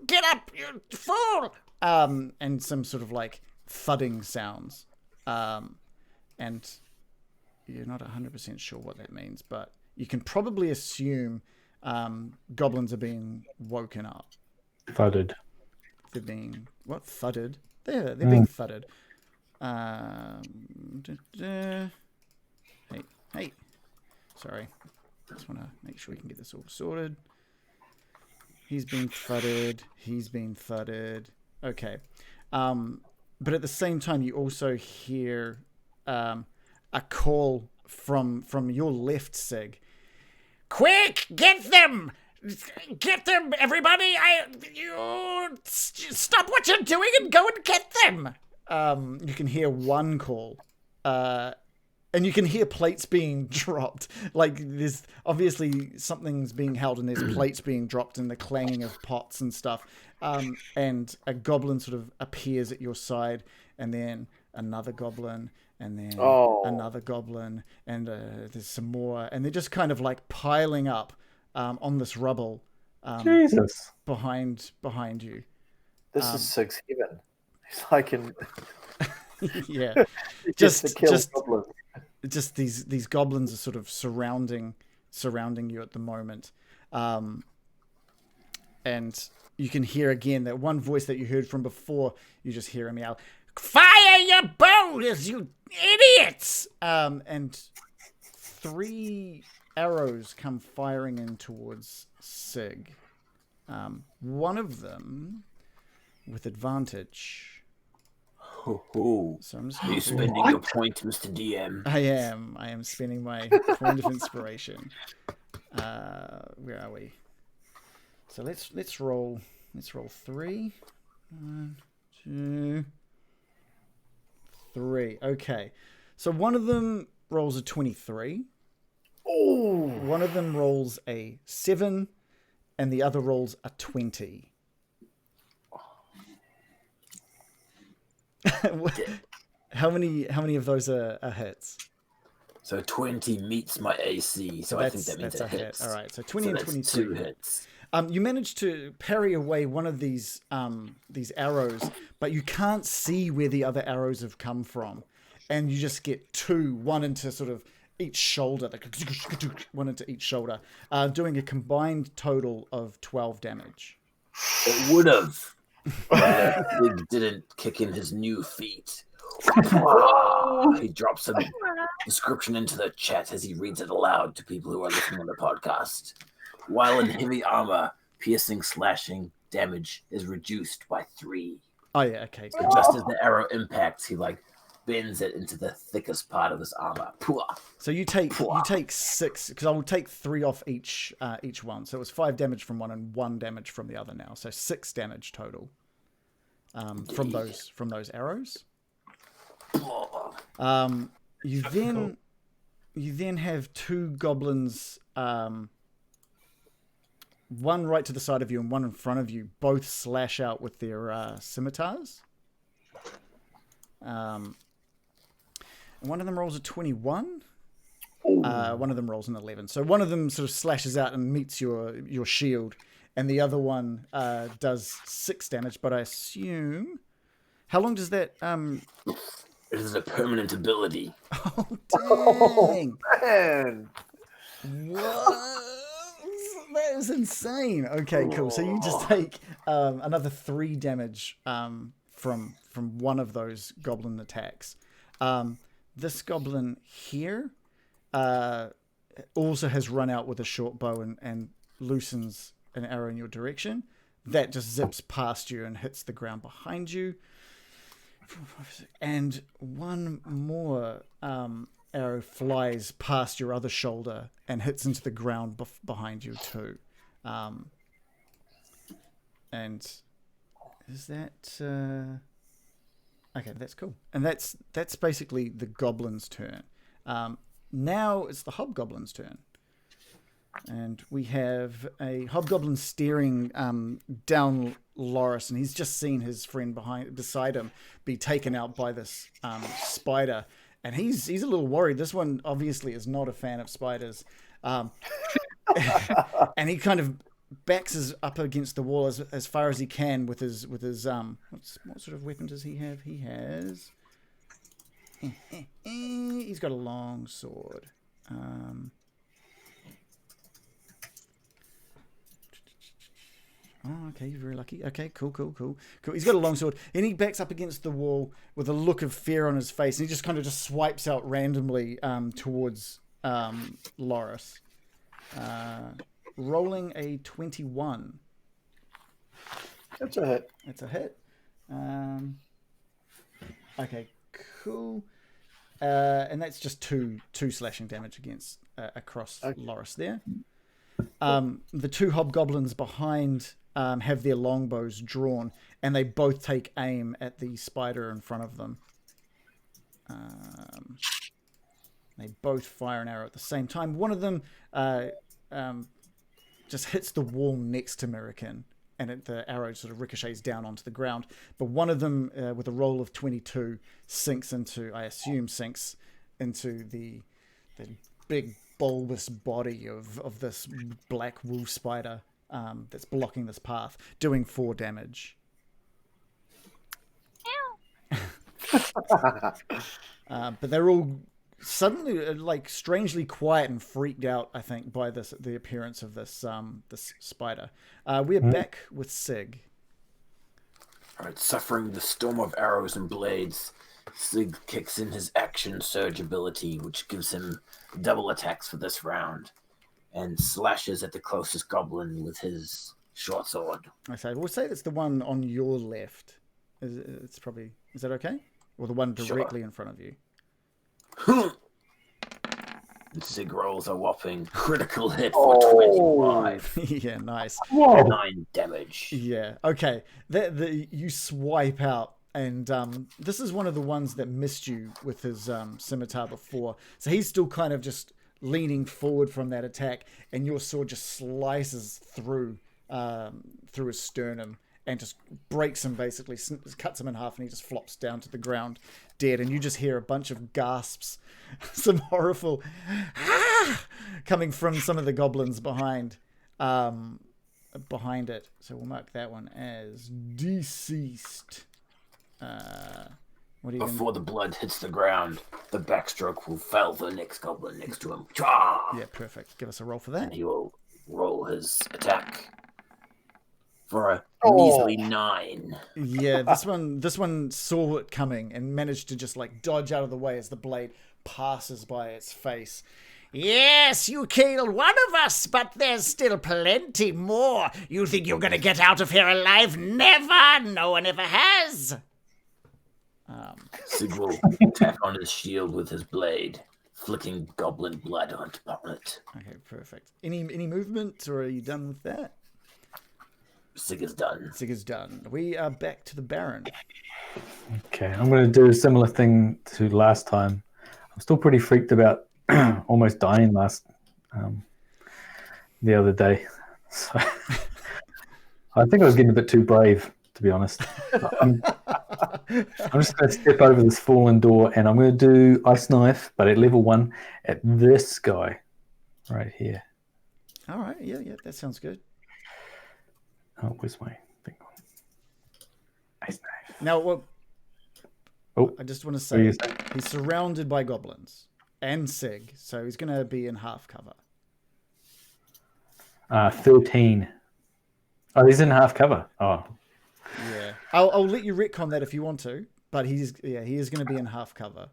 get up, you fool, and some sort of like thudding sounds, and you're not 100% sure what that means, but you can probably assume goblins are being woken up. Thudded. They're being thudded? They're being thudded. Hey. Sorry. Just want to make sure we can get this all sorted. He's been thudded. Okay. But at the same time, you also hear a call from your left, Sig. Quick, get them! Get them, everybody! You stop what you're doing and go and get them! You can hear one call. And you can hear plates being dropped. Like, there's obviously something's being held and there's plates being dropped and the clanging of pots and stuff. And a goblin sort of appears at your side, and then another goblin, and then another goblin, and there's some more. And they're just kind of like piling up on this rubble Jesus. behind you. This is Sig's heaven. It's like in... Yeah. just goblins. Just these goblins are sort of surrounding you at the moment, and you can hear again that one voice that you heard from before. You just hear him yell, "Fire your bows, you idiots!" And 3 arrows come firing in towards Sig. One of them with advantage. So I'm just are you spending your point, Mr. DM? I am spending my point of inspiration. Where are we? So let's roll 3. 1, 2, 3. Okay. So one of them rolls a 23. Oh. One of them rolls a 7, and the other rolls a 20. How many of those are hits? So 20 meets my AC, so I think that means it hits. All right, so 20 and 22. 2 hits. You managed to parry away one of these arrows, but you can't see where the other arrows have come from, and you just get 2, one into sort of each shoulder, one into each shoulder, doing a combined total of 12 damage. It would have. Big didn't kick in his new feet. He drops a description into the chat as he reads it aloud to people who are listening on the podcast. While in heavy armor, piercing slashing damage is reduced by 3. Oh yeah, okay. So just as the arrow impacts, he bends it into the thickest part of his armor. So you take 6, because I will take 3 off each one. So it was 5 damage from one and 1 damage from the other now. So 6 damage total from those arrows. You then you then have two goblins, one right to the side of you and one in front of you, both slash out with their scimitars. And one of them rolls a 21. One of them rolls an 11. So one of them sort of slashes out and meets your shield, and the other one does 6 damage. But I assume, how long does that? It is a permanent ability. Oh dang! Man. What? That is insane. Okay, cool. So you just take another 3 damage from one of those goblin attacks. This goblin here also has run out with a short bow and loosens an arrow in your direction. That just zips past you and hits the ground behind you. And one more arrow flies past your other shoulder and hits into the ground behind you too. And is that okay? That's cool. And that's basically the goblin's turn. Now it's the hobgoblin's turn, and we have a hobgoblin staring down Loris, and he's just seen his friend beside him be taken out by this spider, and he's a little worried. This one obviously is not a fan of spiders, and he kind of backs up against the wall as far as he can with his what sort of weapon does he have? He has he's got a long sword. Oh, okay, you're very lucky. Okay, cool. He's got a long sword, and he backs up against the wall with a look of fear on his face, and he just kind of swipes out randomly towards Loris. Rolling a 21. That's a hit. That's a hit. Okay, cool. And that's just two slashing damage against across Loris there. The two hobgoblins behind have their longbows drawn, and they both take aim at the spider in front of them. They both fire an arrow at the same time. One of them just hits the wall next to Mirakin, and the arrow sort of ricochets down onto the ground. But one of them, with a roll of 22, sinks into the big bulbous body of this black wolf spider that's blocking this path, doing 4 damage. But they're all suddenly strangely quiet and freaked out, I think, by the appearance of this spider. We're back with Sig. All right, suffering the storm of arrows and blades, Sig kicks in his action surge ability, which gives him double attacks for this round, and slashes at the closest goblin with his short sword. We'll say that's the one on your left. Is that okay? Or the one directly in front of you? Sig rolls a whopping critical hit for 25. Yeah, nice. 9 damage. Yeah, okay. You swipe out, and this is one of the ones that missed you with his scimitar before. So he's still kind of just leaning forward from that attack, and your sword just slices through his sternum and just breaks him, basically cuts him in half, and he just flops down to the ground dead. And you just hear a bunch of gasps, some horrible coming from some of the goblins behind it. So we'll mark that one as deceased. Before the blood hits the ground, the backstroke will fell the next goblin next to him. Yeah, perfect. Give us a roll for that. And he will roll his attack for a measly 9. Yeah, this one saw it coming and managed to just dodge out of the way as the blade passes by its face. Yes, you killed one of us, but there's still plenty more. You think you're going to get out of here alive? Never! No one ever has! Sig will tap on his shield with his blade, flicking goblin blood upon it. Okay, perfect. Any movement, or are you done with that? Sig is done. Sig is done. We are back to the Baron. Okay, I'm going to do a similar thing to last time. I'm still pretty freaked about almost dying the other day. So I think I was getting a bit too brave, to be honest. I'm just going to step over this fallen door, and I'm going to do Ice Knife, but at level 1 at this guy right here. All right, yeah, that sounds good. Oh, where's my thing? Ice Knife. Now, I just want to say he's surrounded by goblins and Sig, so he's going to be in half cover. 13. Oh, he's in half cover. Oh, yeah. I'll let you retcon that if you want to, but he is going to be in half cover.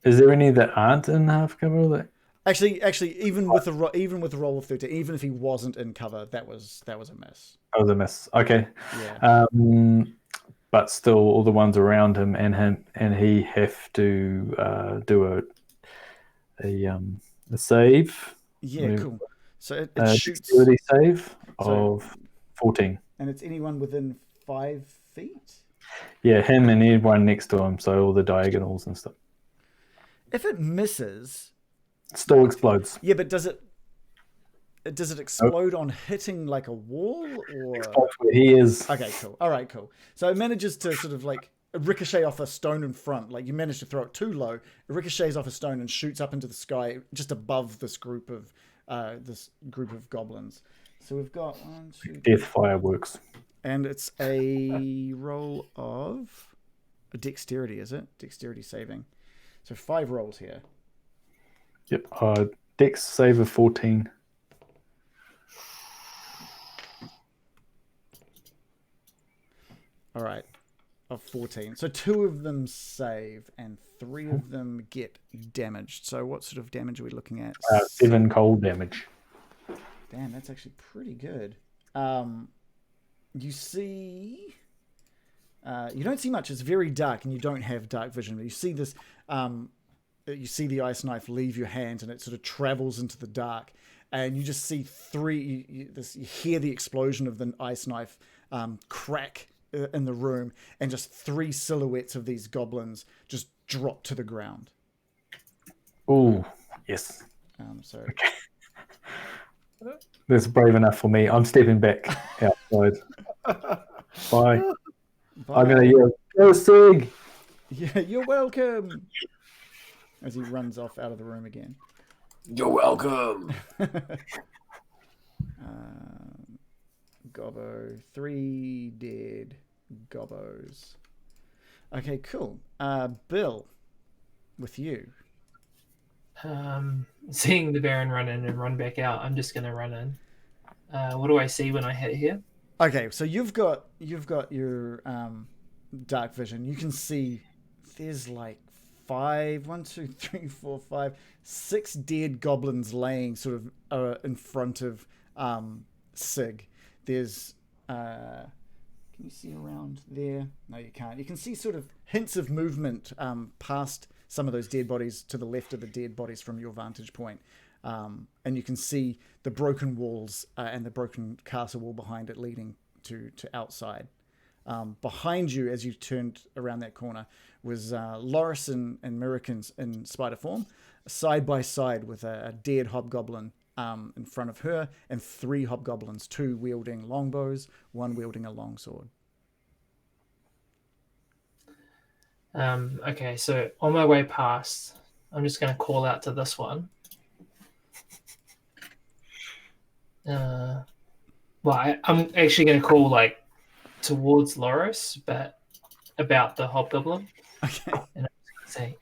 Is there any that aren't in half cover? Actually, even with a roll of 13, even if he wasn't in cover, that was a miss. That was a miss. Okay. Yeah. But still, all the ones around him and he have to do a save. Yeah, cool. So it shoots dexterity save of 14. And it's anyone within 5 feet? Yeah, him and anyone next to him, so all the diagonals and stuff. If it misses... It still explodes. Yeah, but does it explode on hitting like a wall? Or... Explodes where he is. Okay, cool. All right, cool. So it manages to sort of like ricochet off a stone in front. Like you manage to throw it too low. It ricochets off a stone and shoots up into the sky just above this group of goblins. So we've got 1, 2, 3. Death fireworks. And it's a roll of a dexterity, is it? Dexterity saving. So 5 rolls here. Yep. Dex save of 14. All right. Of 14. So 2 of them save and 3 of them get damaged. So what sort of damage are we looking at? 7 cold damage. Damn, that's actually pretty good. You see... you don't see much. It's very dark and you don't have dark vision. You see this... you see the ice knife leave your hand and it sort of travels into the dark. And you just see 3... You hear the explosion of the ice knife crack in the room, and just 3 silhouettes of these goblins just drop to the ground. Oh, yes. So okay. That's brave enough for me. I'm stepping back outside. Bye. I'm going to yell, "Go Sig!" Yeah, you're welcome. As he runs off out of the room again. You're welcome. Gobbo, 3 dead gobbos. Okay, cool. Bill, with you. Seeing the Baron run in and run back out, I'm just going to run in. What do I see when I hit here? Okay, so you've got your dark vision. You can see there's like 6 dead goblins laying sort of in front of Sig. There's can you see around there? No, you can't. You can see sort of hints of movement past some of those dead bodies to the left of the dead bodies from your vantage point. And you can see the broken walls and the broken castle wall behind it leading to outside. Behind you, as you turned around that corner, was Loris and Mirikins in spider form, side by side with a dead hobgoblin in front of her, and 3 hobgoblins, 2 wielding longbows, 1 wielding a longsword. Okay, so on my way past, I'm just going to call out to this one. I'm actually going to call like towards Loris, but about the hobgoblin. Okay. And I'm just going to say,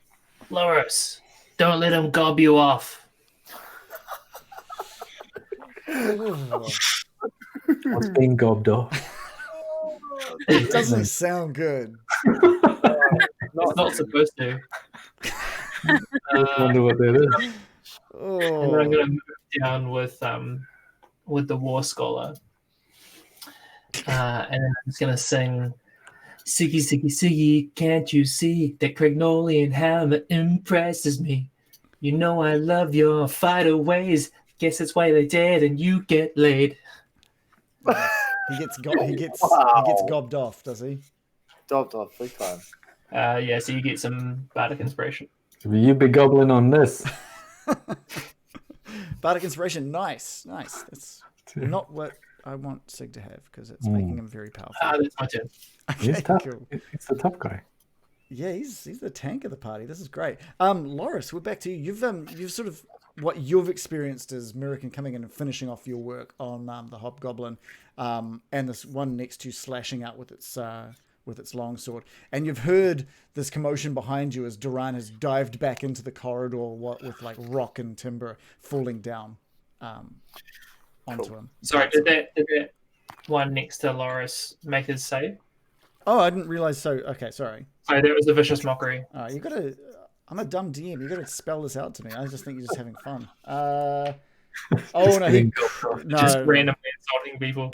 Loris, don't let him gob you off. What's being gobbed off? It doesn't sound good. It's not supposed to. I wonder what that is. Oh. And then I'm going to move down with the War Scholar. And then I'm just going to sing, Siggy, Siggy, Siggy, can't you see that Cragnolian hammer impresses me? You know I love your fighter ways. Guess that's why they dead and you get laid. He gets gobbed off, does he? Gobbed off big time. Yeah, so you get some bardic inspiration. You be gobbling on this. Bardic inspiration, nice. That's not what I want Sig to have because it's making him very powerful. That's my turn. Okay, He's tough. cool. He's the tough guy. Yeah, he's the tank of the party. This is great. Loris, we're back to you. You've sort of what you've experienced is American coming in and finishing off your work on the hobgoblin, and this one next to you slashing out with its longsword. And you've heard this commotion behind you as Duran has dived back into the corridor, with like rock and timber falling down onto him. Sorry, did that one next to Loris make his save? Oh, I didn't realize. So okay, sorry. So that was a vicious mockery. You gotta. I'm a dumb DM. You gotta spell this out to me. I just think you're just having fun. Oh no, Just randomly insulting people.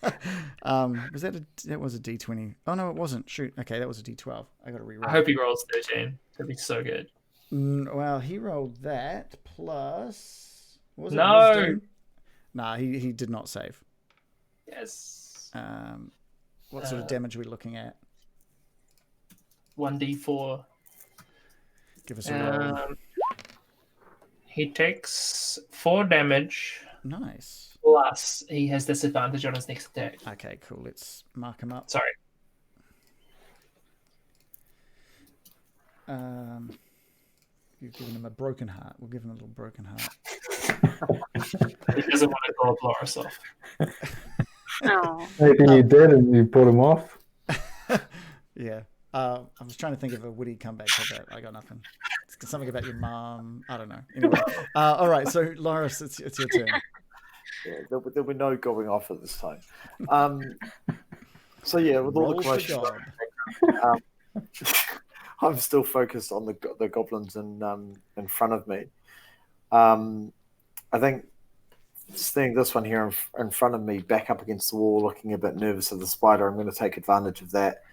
Was that was a D20? Oh no, it wasn't. Shoot. Okay, that was a D12. I gotta reroll. I hope he rolls 13. That'd be so good. Well, he rolled that plus. Was it No. wisdom? Nah, he did not save. Yes. What sort of damage are we looking at? 1d4. Give us a roll. He takes 4 damage. Nice. Plus, he has disadvantage on his next attack. Okay, cool. Let's mark him up. Sorry. You've given him a broken heart. We'll give him a little broken heart. He doesn't want to call Loris off. Oh. Maybe you did and you put him off. Yeah. I was trying to think of a witty comeback for that. I got nothing. It's something about your mom. I don't know. Anyway. All right. So, Loris, it's your turn. Yeah, there'll be no going off at this time. So yeah, with all the commotion, I'm still focused on the goblins in front of me. I think seeing this one here in front of me, back up against the wall, looking a bit nervous of the spider, I'm going to take advantage of that.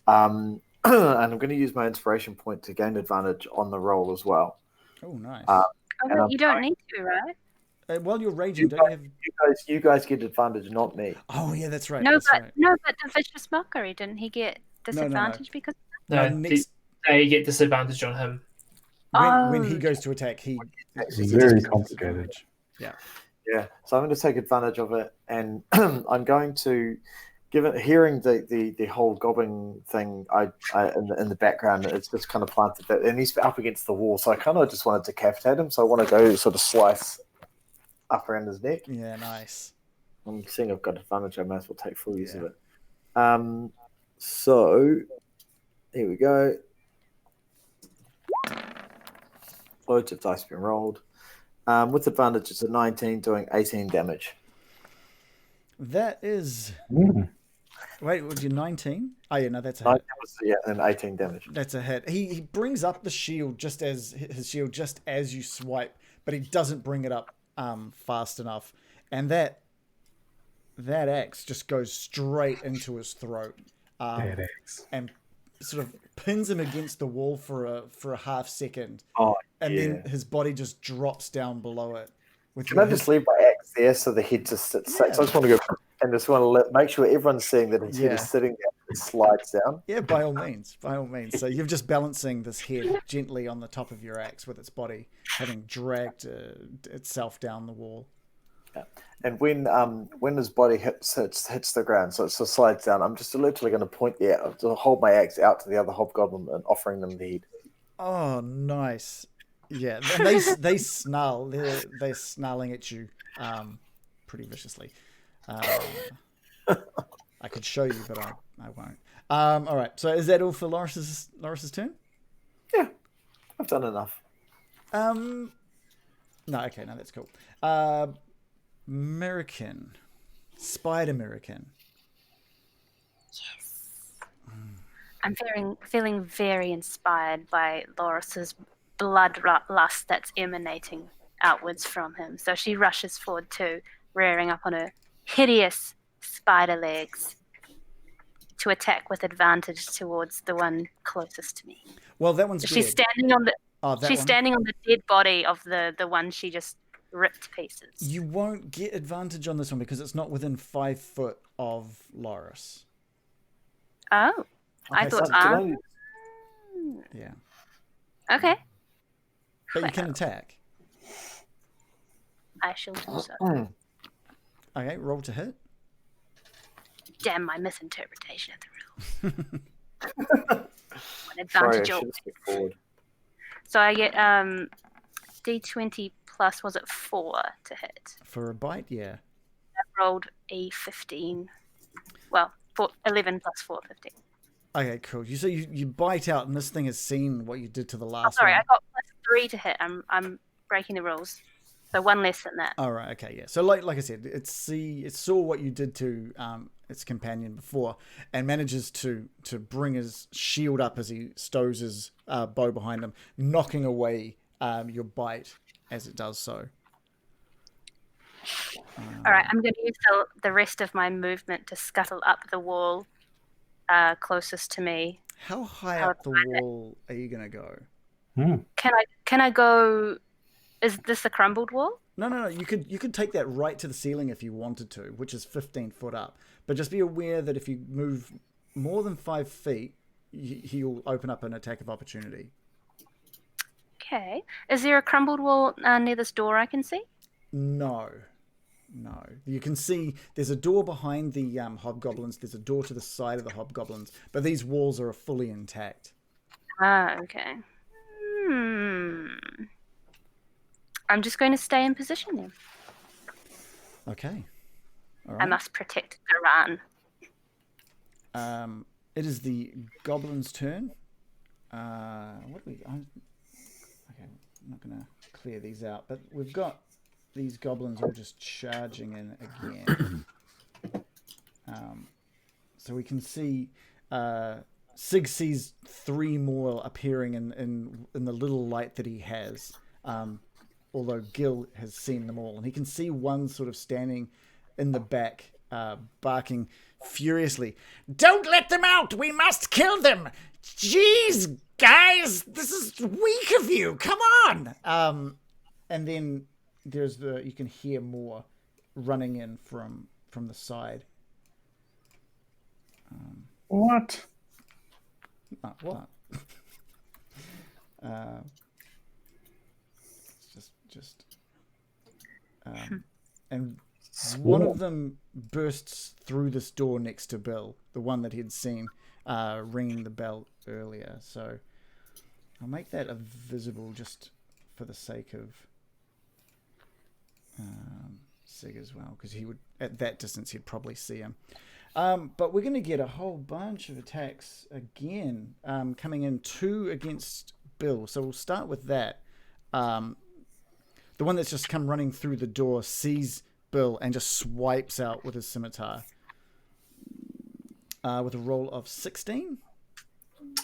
And I'm going to use my inspiration point to gain advantage on the roll as well. Oh, nice. You don't need to, right? While you're raging, don't you have... You guys get advantage, not me. Oh, yeah, that's right. No, that's but right. the vicious mockery, didn't he get disadvantage because of No, next... they get disadvantage on him. When he goes to attack, It's very complicated. Yeah. Yeah. So I'm going to take advantage of it, and I'm going to hearing the whole gobbling thing in the background, it's just kind of planted that, and he's up against the wall, so I kind of just wanted to decapitate him, so I want to go sort of slice up around his neck. Yeah, nice. I'm seeing I've got advantage, I might as well take full use of it. So here we go. Loads of dice being rolled. With advantage, it's a 19, doing 18 damage. That is... Wait, was you 19? Oh, yeah, no, that's a hit. And 18 damage. That's a hit. He brings up the shield just as you swipe, but he doesn't bring it up fast enough. And that axe just goes straight into his throat. And sort of pins him against the wall for a half second. Then his body just drops down below it. Can I just leave my axe there so the head just sits? So I just want to go and just want to make sure everyone's seeing that his head is sitting there and it slides down. Yeah, by all means. So you're just balancing this head gently on the top of your axe with its body having dragged itself down the wall. Yeah. And when his body hits the ground, so it just slides down, I'm just literally going to to hold my axe out to the other hobgoblin and offering them the head. Oh, nice. Yeah, and they snarl. They're snarling at you pretty viciously. I could show you, but I won't. All right, so is that all for Loris's turn? Yeah, I've done enough. No, that's cool. American. Spider-American. Yes. I'm feeling very inspired by Loris's bloodlust that's emanating outwards from him. So she rushes forward too, rearing up on her hideous spider legs to attack with advantage towards the one closest to me. Well, that one's She's dead. standing on the standing on the dead body of the one she just ripped to pieces. You won't get advantage on this one because it's not within 5 foot of Loris. Oh. I thought yeah. Okay. But you can attack. I shall do so. Okay, roll to hit. Damn my misinterpretation of the rules. An Sorry, I advantage. should have skipped forward. So I get D20 plus, was it 4 to hit? For a bite, yeah. I rolled a 15. Well, 11 plus 4, 15. Okay, cool. You bite out, and this thing has seen what you did to the last sorry, one. I got plus 3 to hit. I'm breaking the rules. So 1 less than that. All right, okay, yeah. So like I said, it saw what you did to its companion before, and manages to bring his shield up as he stows his bow behind him, knocking away your bite as it does so. All right, I'm going to use the rest of my movement to scuttle up the wall closest to me. How high up the wall are you going to go? Can I go? Is this a crumbled wall? No. You could take that right to the ceiling if you wanted to, which is 15 foot up. But just be aware that if you move more than 5 feet, he'll open up an attack of opportunity. Okay. Is there a crumbled wall near this door I can see? No. You can see there's a door behind the hobgoblins. There's a door to the side of the hobgoblins. But these walls are fully intact. Ah, okay. I'm just going to stay in position then. Okay. All right. I must protect Garan. It is the goblin's turn. Okay, I'm not going to clear these out, but we've got these goblins all just charging in again. So we can see Sig sees 3 more appearing in the little light that he has. Although Gil has seen them all, and he can see one sort of standing in the back, barking furiously. "Don't let them out! We must kill them! Jeez, guys, this is weak of you. Come on!" And then you can hear more running in from the side. What? What? And one of them bursts through this door next to Bill, the one that he'd seen ringing the bell earlier. So I'll make that visible just for the sake of Sig as well, because he would, at that distance, he'd probably see him. But we're going to get a whole bunch of attacks again, coming in 2 against Bill. So we'll start with that. The one that's just come running through the door sees Bill and just swipes out with his scimitar. With a roll of 16.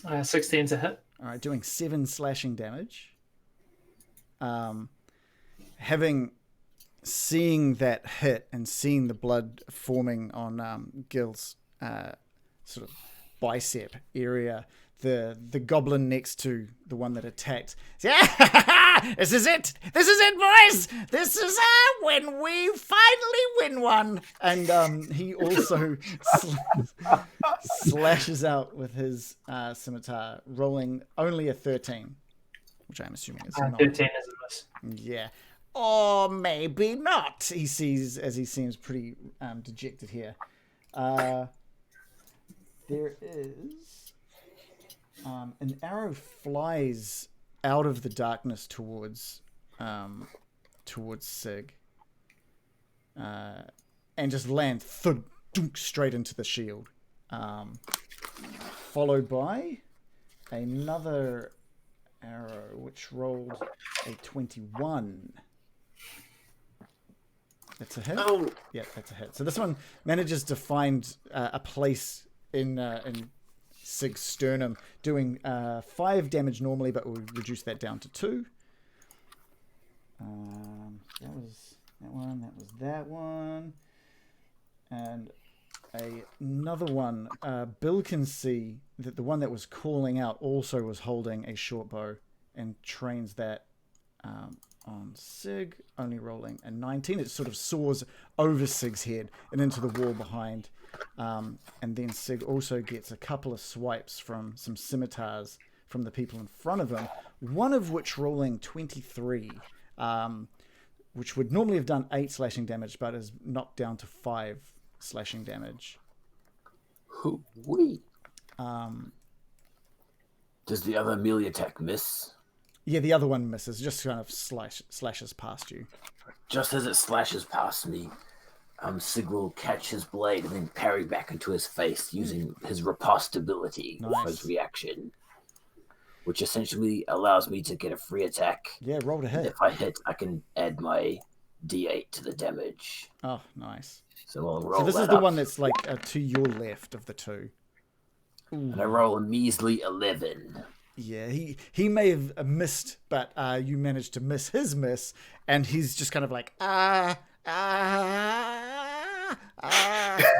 16's a hit. All right, doing 7 slashing damage. Seeing that hit and seeing the blood forming on Gil's sort of bicep area, the goblin next to the one that attacked. This is it, boys. This is when we finally win one. And he also slashes out with his scimitar, rolling only a 13, which I'm assuming is not. 13 is a miss. Yeah. Or maybe not. He sees, as he seems pretty dejected here. There is an arrow flies out of the darkness towards Sig, and just lands straight into the shield, followed by another arrow which rolled a 21. That's a hit. Oh. Yeah, that's a hit. So this one manages to find a place in Sig's sternum, doing 5 damage normally, but we'll reduce that down to 2. That was that one. That was that one, and another one. Bill can see that the one that was calling out also was holding a short bow, and trains that on Sig, only rolling a 19. It sort of soars over Sig's head and into the wall behind. And then Sig also gets a couple of swipes from some scimitars from the people in front of him, one of which rolling 23, which would normally have done 8 slashing damage, but is knocked down to 5 slashing damage. Hoo-wee. Does the other melee attack miss? Yeah, the other one misses, just kind of slashes past you. Just as it slashes past me, Sig will catch his blade and then parry back into his face using his riposte ability for his reaction, which essentially allows me to get a free attack. Yeah, roll to hit. If I hit, I can add my D8 to the damage. Oh, nice. So I'll roll. So this is the one that's like to your left of the two. Ooh. And I roll a measly 11. Yeah, he may have missed, but you managed to miss his miss, and he's just kind of like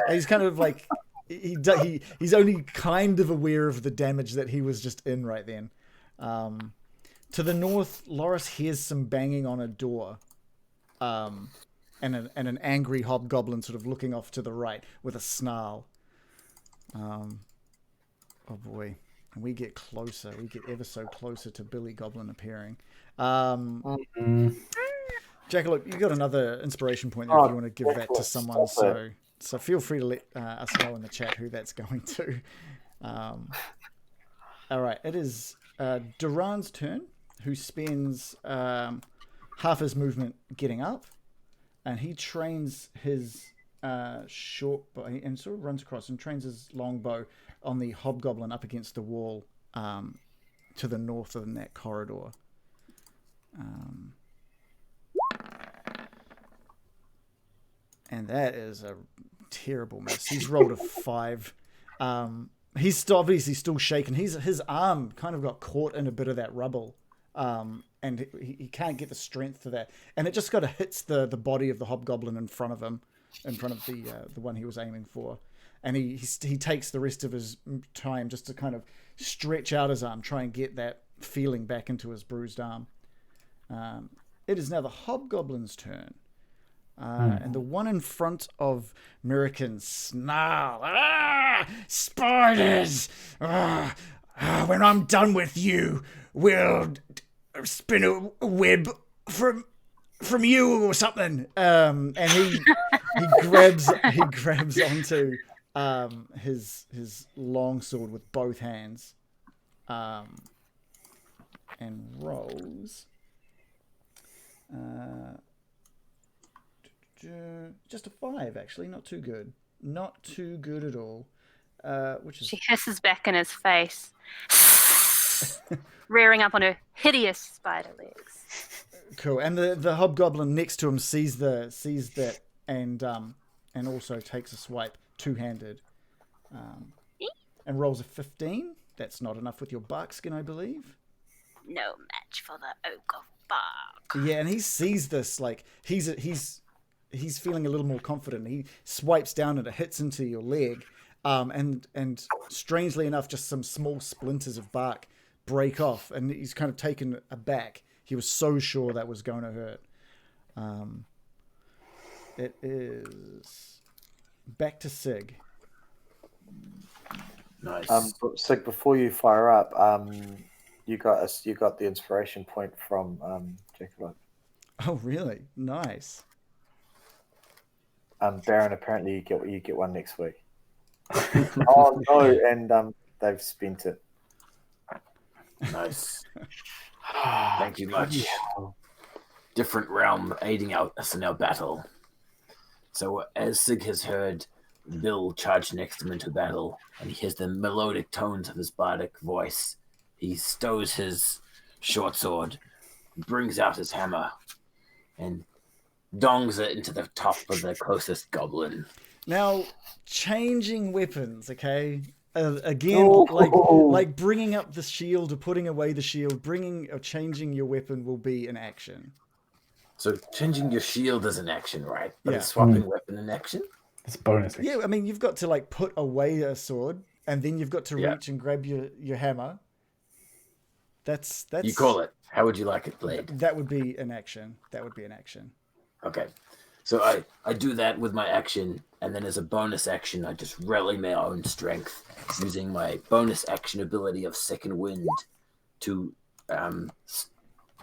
he's kind of like he's only kind of aware of the damage that he was just in right then. To the north, Loris hears some banging on a door, and an angry hobgoblin sort of looking off to the right with a snarl. Oh boy. And we get closer. We get ever so closer to Billy Goblin appearing. Jack, look, you got another inspiration point there if you want to give that to someone. So feel free to let us know in the chat who that's going to. All right, it is Duran's turn, who spends half his movement getting up, and he trains his short bow and sort of runs across and trains his long bow on the hobgoblin up against the wall to the north of that corridor. And that is a terrible miss. He's rolled a 5. He's obviously still shaking. His arm kind of got caught in a bit of that rubble, and he can't get the strength to that. And it just kind of hits the body of the hobgoblin in front of him, in front of the one he was aiming for. And he takes the rest of his time just to kind of stretch out his arm, try and get that feeling back into his bruised arm. It is now the hobgoblin's turn. And the one in front of Mirakin snarl. Spiders! When I'm done with you, we'll spin a web from you or something. And he grabs onto his long sword with both hands, and rolls. Just a 5, actually. Not too good. Not too good at all. Which is... She hisses back in his face, rearing up on her hideous spider legs. Cool. And the hobgoblin next to him sees that and also takes a swipe two-handed, and rolls a 15. That's not enough with your buckskin, I believe. No match for the oak of bark. Yeah, and he sees this like he's feeling a little more confident. He swipes down and it hits into your leg, and strangely enough, just some small splinters of bark break off, and he's kind of taken aback. He was so sure that was going to hurt. It is back to Sig. Nice. Sig, before you fire up, you got the inspiration point from Jacob. Oh, really? Nice. Baron, apparently you get one next week. Oh no, and they've spent it. Nice. Thank you much. Different realm aiding us in our battle. So as Sig has heard Bill charge next to him into battle, and he hears the melodic tones of his bardic voice, he stows his short sword, brings out his hammer, and dongs it into the top of the closest goblin. Now, changing weapons, okay? Again, like bringing up the shield or putting away the shield, bringing or changing your weapon will be an action. So changing your shield is an action, right? But Yeah. swapping weapon an action? It's a bonus action. Yeah, I mean, you've got to like put away a sword, and then you've got to reach and grab your hammer. That's You call it. How would you like it played? That would be an action. Okay. So I do that with my action, and then as a bonus action, I just rally my own strength, using my bonus action ability of Second Wind to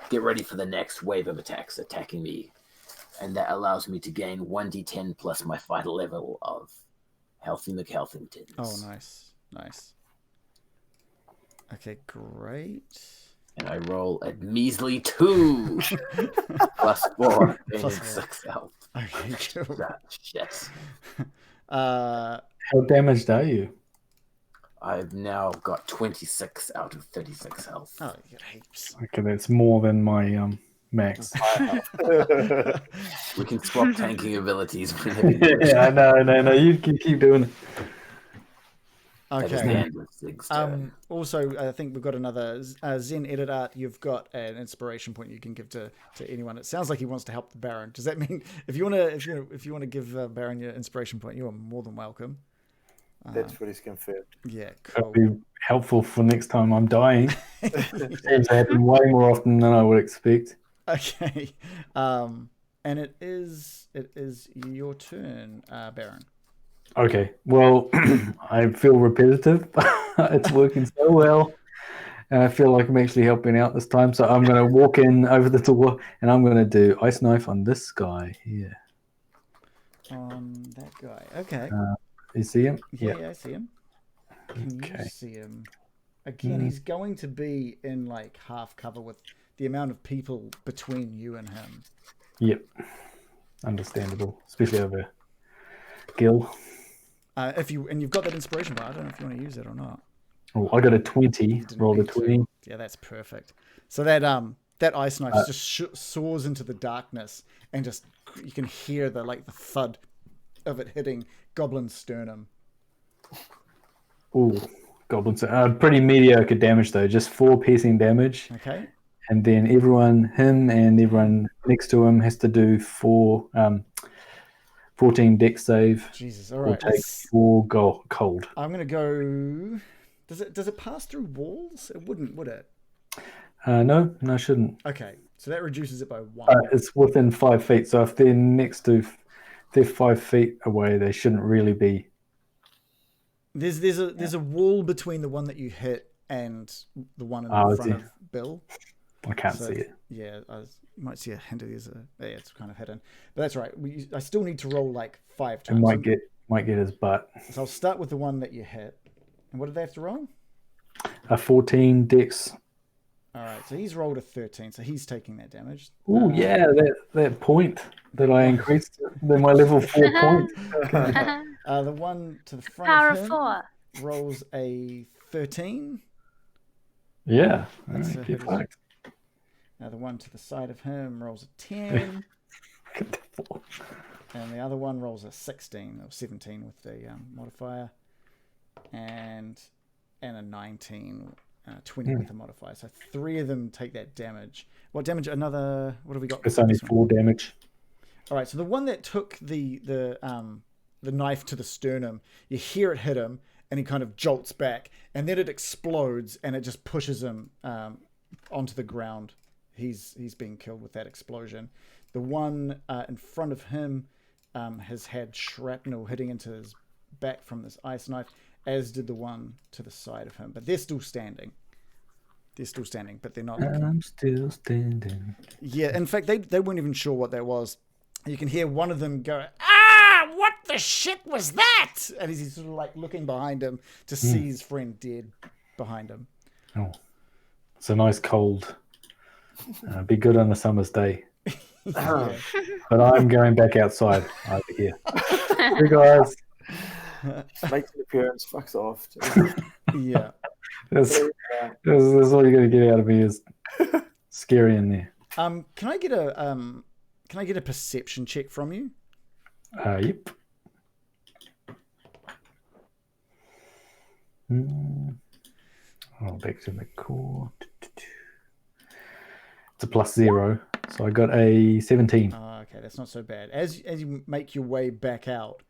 get ready for the next wave of attacks attacking me and that allows me to gain 1d10 plus my vital level of Healthy McHealthingtons. Oh, nice. Okay, great. And I roll a measly 2 plus 4, gaining 6 health. Okay, cool. Shit. How damaged are you? I've now got 26 out of 36 health. Oh, you got heaps. Okay, that's more than my max. We can swap tanking abilities whenever you wish. Yeah, no. You can keep doing it. Okay. Also, I think we've got another Zen Edit Art. You've got an inspiration point you can give to anyone. It sounds like he wants to help the Baron. Does that mean if you want to give Baron your inspiration point, you are more than welcome. That's what he's confirmed. Yeah, cool. That'd be helpful for next time I'm dying. Seems to happen way more often than I would expect. Okay, and it is your turn, Baron. Okay, well, I feel repetitive. It's working so well. And I feel like I'm actually helping out this time. So I'm going to walk in over the door and I'm going to do Ice Knife on this guy here. On that guy. Okay. You see him? Yeah, I see him. Can you see him? Again, he's going to be in like half cover with the amount of people between you and him. Yep. Understandable. Especially over Gil. You've got that inspiration bar. I don't know if you want to use it or not. Oh, I got a 20. Rolled a 20. Yeah, that's perfect. So that ice knife just soars into the darkness, and just you can hear the thud of it hitting Goblin's sternum. Ooh, Goblin's pretty mediocre damage though. Just 4 piercing damage. Okay. And then him and everyone next to him has to do 14 dex save. Jesus, all right. Or take 4 cold. I'm gonna go. Does it pass through walls? It wouldn't, would it? No, it shouldn't. Okay, so that reduces it by 1. It's within 5 feet. So if they're 5 feet away, they shouldn't really be. There's a wall between the one that you hit and the one in front of Bill. I can't see it. Yeah, you might see a hint of it's kind of hidden, but that's right. I still need to roll 5 times. It might get his butt. So I'll start with the one that you hit. And what did they have to roll? A 14 dex. All right, so he's rolled a 13, so he's taking that damage. Oh yeah, that point that I increased, my level 4 point. The one to the front Power of of him 4 rolls a 13. Yeah, That's get fucked. The one to the side of him rolls a 10. And the other one rolls a 16 or 17 with the modifier. And a 19, 20 with the modifier. So 3 of them take that damage. What damage? What have we got? It's only 4 damage. All right, so the one that took the knife to the sternum, you hear it hit him, and he kind of jolts back, and then it explodes, and it just pushes him onto the ground. He's being killed with that explosion. The one in front of him has had shrapnel hitting into his back from this ice knife, as did the one to the side of him. But they're still standing. But they're not. I'm still standing. Yeah, in fact, they weren't even sure what that was. You can hear one of them go, what the shit was that? And he's sort of looking behind him to see his friend dead behind him. Oh, it's a nice cold. Be good on a summer's day. Yeah. But I'm going back outside over here. Hey guys. Makes an appearance, fucks off. Yeah. That's all you're going to get out of me is scary in there. Can I get a perception check from you? Yep. Back to the core. It's a +0, so I got a 17. Oh, okay, that's not so bad. As you make your way back out,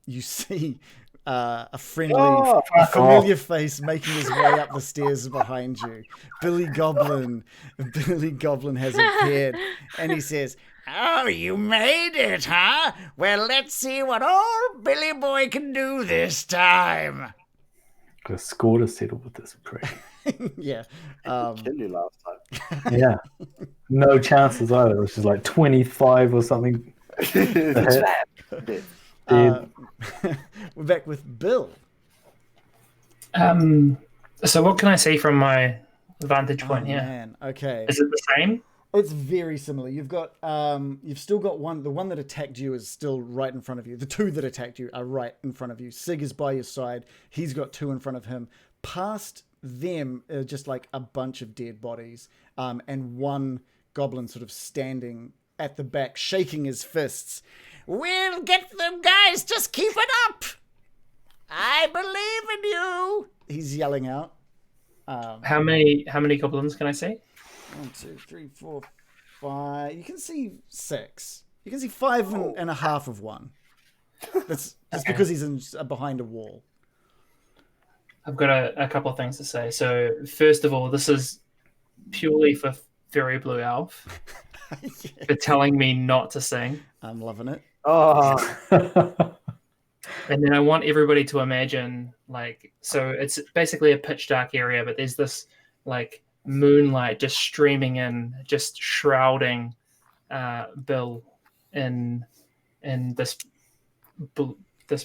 you see a familiar face making his way up the stairs behind you. Billy Goblin has appeared, and he says, "Oh, you made it, huh? Well, let's see what old Billy Boy can do this time." Got a score to settle with this prick. Yeah. Kill you last time. Yeah. no chances either. It was just like 25 or something. Dead. We're back with Bill. So what can I see from my vantage point here? Man, okay. Is it the same? It's very similar. You've got, you've still got one. The one that attacked you is still right in front of you. The two that attacked you are right in front of you. Sig is by your side. He's got two in front of him. Past them are just like a bunch of dead bodies, and one goblin sort of standing at the back, shaking his fists. We'll get them, guys. Just keep it up. I believe in you. He's yelling out. How many goblins can I see? 1, 2, 3, 4, 5. You can see 6. You can see 5 and a half of one. That's just because he's behind a wall. I've got a couple of things to say. So first of all, this is purely for Fairy Blue Elf for telling me not to sing. I'm loving it. Oh. And then I want everybody to imagine, like, so it's basically a pitch dark area, but there's this like moonlight just streaming in, just shrouding Bill in this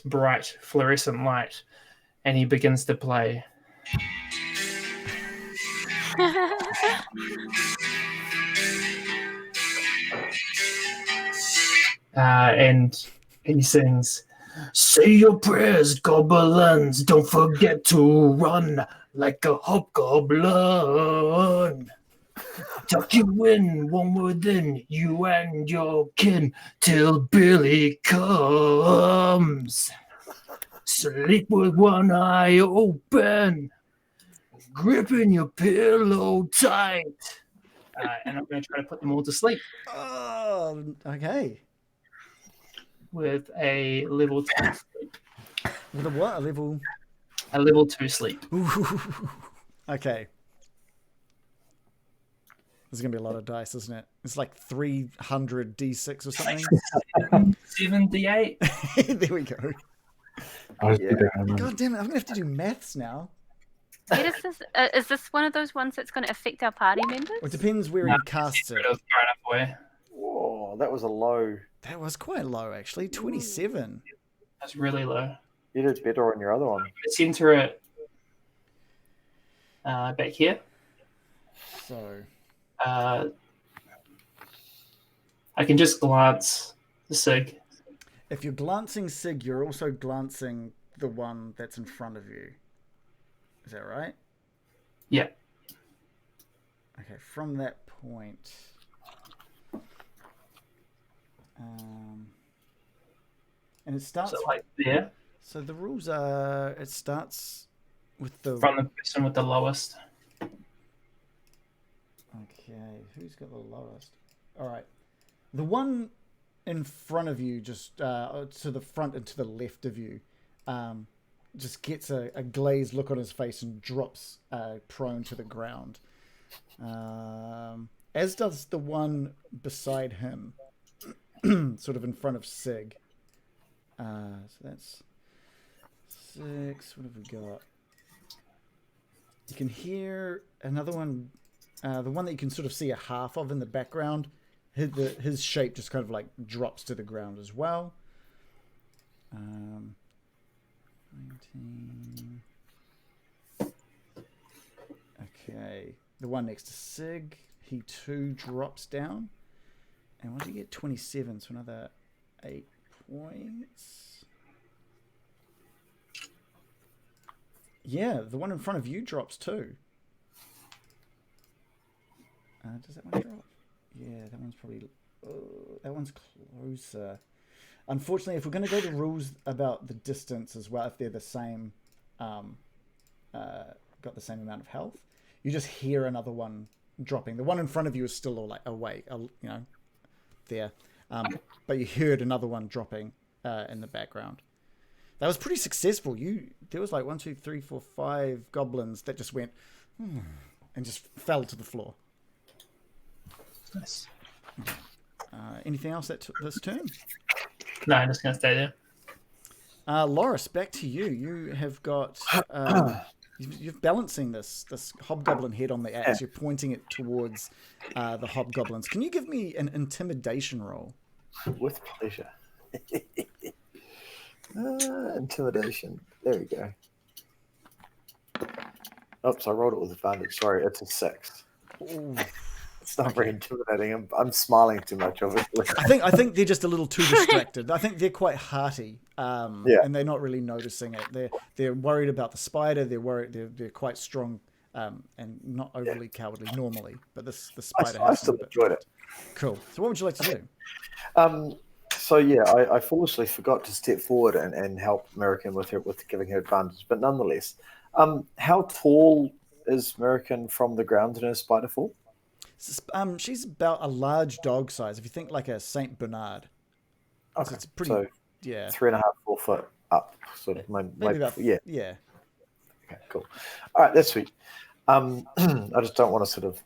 bright fluorescent light, and he begins to play. And he sings, "Say your prayers, goblins. Don't forget to run like a hobgoblin. Tuck you in, one within you and your kin, till Billy comes. Sleep with one eye open, gripping your pillow tight." And I'm going to try to put them all to sleep. Oh, okay. With a level 2 sleep. With a what? A level? A level 2 sleep. Ooh. Okay. There's going to be a lot of dice, isn't it? It's like 300 D6 or something. 7D8. There we go. God damn it, I'm going to have to do maths now. Is this one of those ones that's going to affect our party members? Well, it depends where he casts it. Whoa, that was a low. That was quite low, actually. 27. That's really low. You did better on your other one. Center it back here. So I can just glance the Sig. If you're glancing Sig, you're also glancing the one that's in front of you. Is that right? Yeah. Okay, from that point... and it starts... So like there? So the rules are... It starts with the... From the person with the lowest. Okay, who's got the lowest? All right. The one in front of you, just to the front and to the left of you, just gets a glazed look on his face and drops prone to the ground. As does the one beside him, sort of in front of Sig. So that's 6. What have we got? You can hear another one, the one that you can sort of see a half of in the background. His shape just kind of like drops to the ground as well. 19. Okay. The one next to Sig, he too drops down. And what did he get? 27, so another 8 points. Yeah, the one in front of you drops too. Does that one drop? Yeah, that one's probably... that one's closer. Unfortunately, if we're going to go to rules about the distance as well, if they're the same, got the same amount of health, you just hear another one dropping. The one in front of you is still all like awake, there. But you heard another one dropping in the background. That was pretty successful. There was like 1, 2, 3, 4, 5 goblins that just went and just fell to the floor. Nice. Anything else this turn? No, I'm just going to stay there. Loris, back to you. You have got You're balancing this hobgoblin head on the axe. You're pointing it towards the hobgoblins. Can you give me an intimidation roll? With pleasure. Intimidation. There we go. Oops, I rolled it with advantage. Sorry, it's a 6. Ooh. It's not very intimidating. I'm smiling too much, obviously. I think they're just a little too distracted. I think they're quite hearty, and they're not really noticing it. They're worried about the spider. They're worried. They're quite strong, and not overly cowardly normally. But the spider I still enjoyed it. Cool. So what would you like to do? I foolishly forgot to step forward and help American with giving her advantage. But nonetheless, how tall is American from the ground in her spider form? She's about a large dog size. If you think like a Saint Bernard. Okay. So it's pretty. So 3.5, 4 foot up. Sort of. Maybe about, yeah. Okay, cool. All right, that's sweet. I just don't want to sort of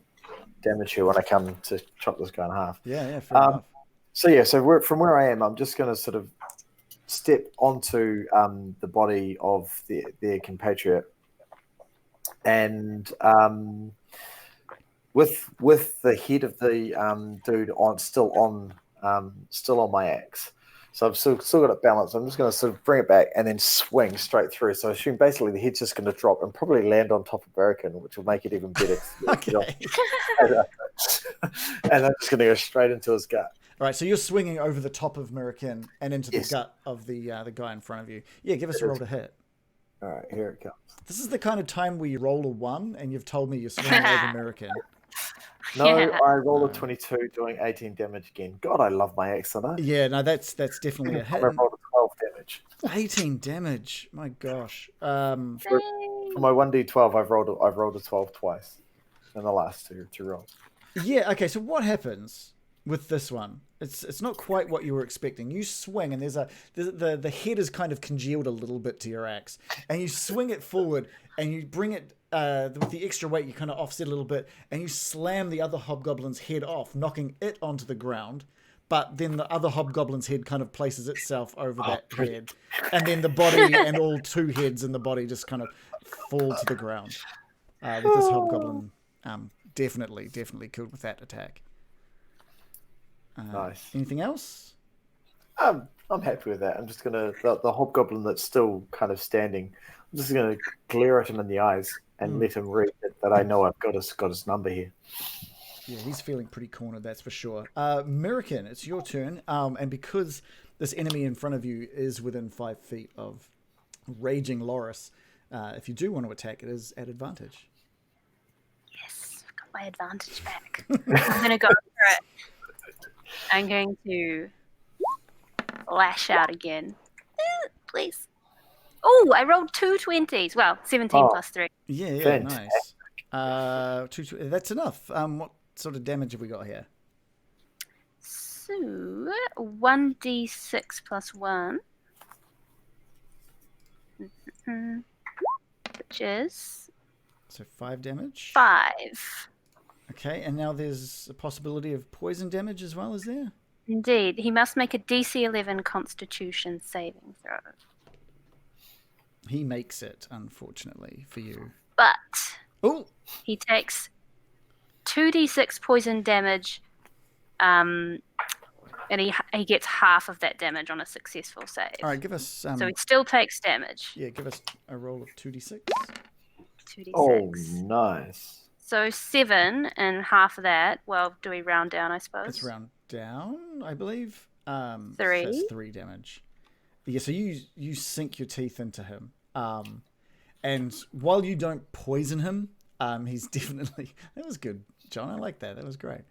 damage her when I come to chop this guy in half. Yeah, fair enough. So from where I am, I'm just going to sort of step onto the body of their compatriot, and with the head of the dude still on my axe. So I've still got it balanced. I'm just going to sort of bring it back and then swing straight through. So I assume basically the head's just going to drop and probably land on top of American, which will make it even better. Okay. And I'm just going to go straight into his gut. All right, so you're swinging over the top of American and into the gut of the guy in front of you. Yeah, give us a roll to hit. All right, here it comes. This is the kind of time where you roll a 1 and you've told me you're swinging over American. No, I rolled a 22, doing 18 damage again. God, I love my axe, don't I? Yeah, no, that's definitely a hit. I rolled a 12 damage. 18 damage. My gosh. For my 1d12, I've rolled a 12 twice in the last two rolls. Yeah. Okay. So what happens with this one? It's not quite what you were expecting. You swing, and the head is kind of congealed a little bit to your axe, and you swing it forward, and you bring it with the extra weight. You kind of offset a little bit, and you slam the other hobgoblin's head off, knocking it onto the ground. But then the other hobgoblin's head kind of places itself over that head, and then the body and all 2 heads in the body just kind of fall to the ground. With this hobgoblin, definitely killed with that attack. Nice. Anything else? I'm happy with that. I'm just gonna the hobgoblin that's still kind of standing. I'm just gonna glare at him in the eyes and let him read that I know I've got his number here. Yeah, he's feeling pretty cornered, that's for sure. American, it's your turn. And because this enemy in front of you is within 5 feet of raging Loris, if you do want to attack, it is at advantage. Yes, I've got my advantage back. I'm gonna go for it. I'm going to lash out again. Please. Oh, I rolled 2 20s. Well, 17 plus 3. Yeah, Fantastic. Nice. That's enough. What sort of damage have we got here? So, 1d6 plus 1. Which is... So 5 damage? 5. Okay, and now there's a possibility of poison damage as well, is there? Indeed. He must make a DC 11 Constitution saving throw. He makes it, unfortunately, for you. But he takes 2d6 poison damage, and he gets half of that damage on a successful save. All right, give us... so he still takes damage. Yeah, give us a roll of 2d6. 2d6. Oh, nice. So 7, and half of that, well, do we round down, I suppose? Let's round down, I believe. 3. That's 3 damage. Yeah, so you sink your teeth into him. And while you don't poison him, he's definitely... That was good, John. I like that. That was great.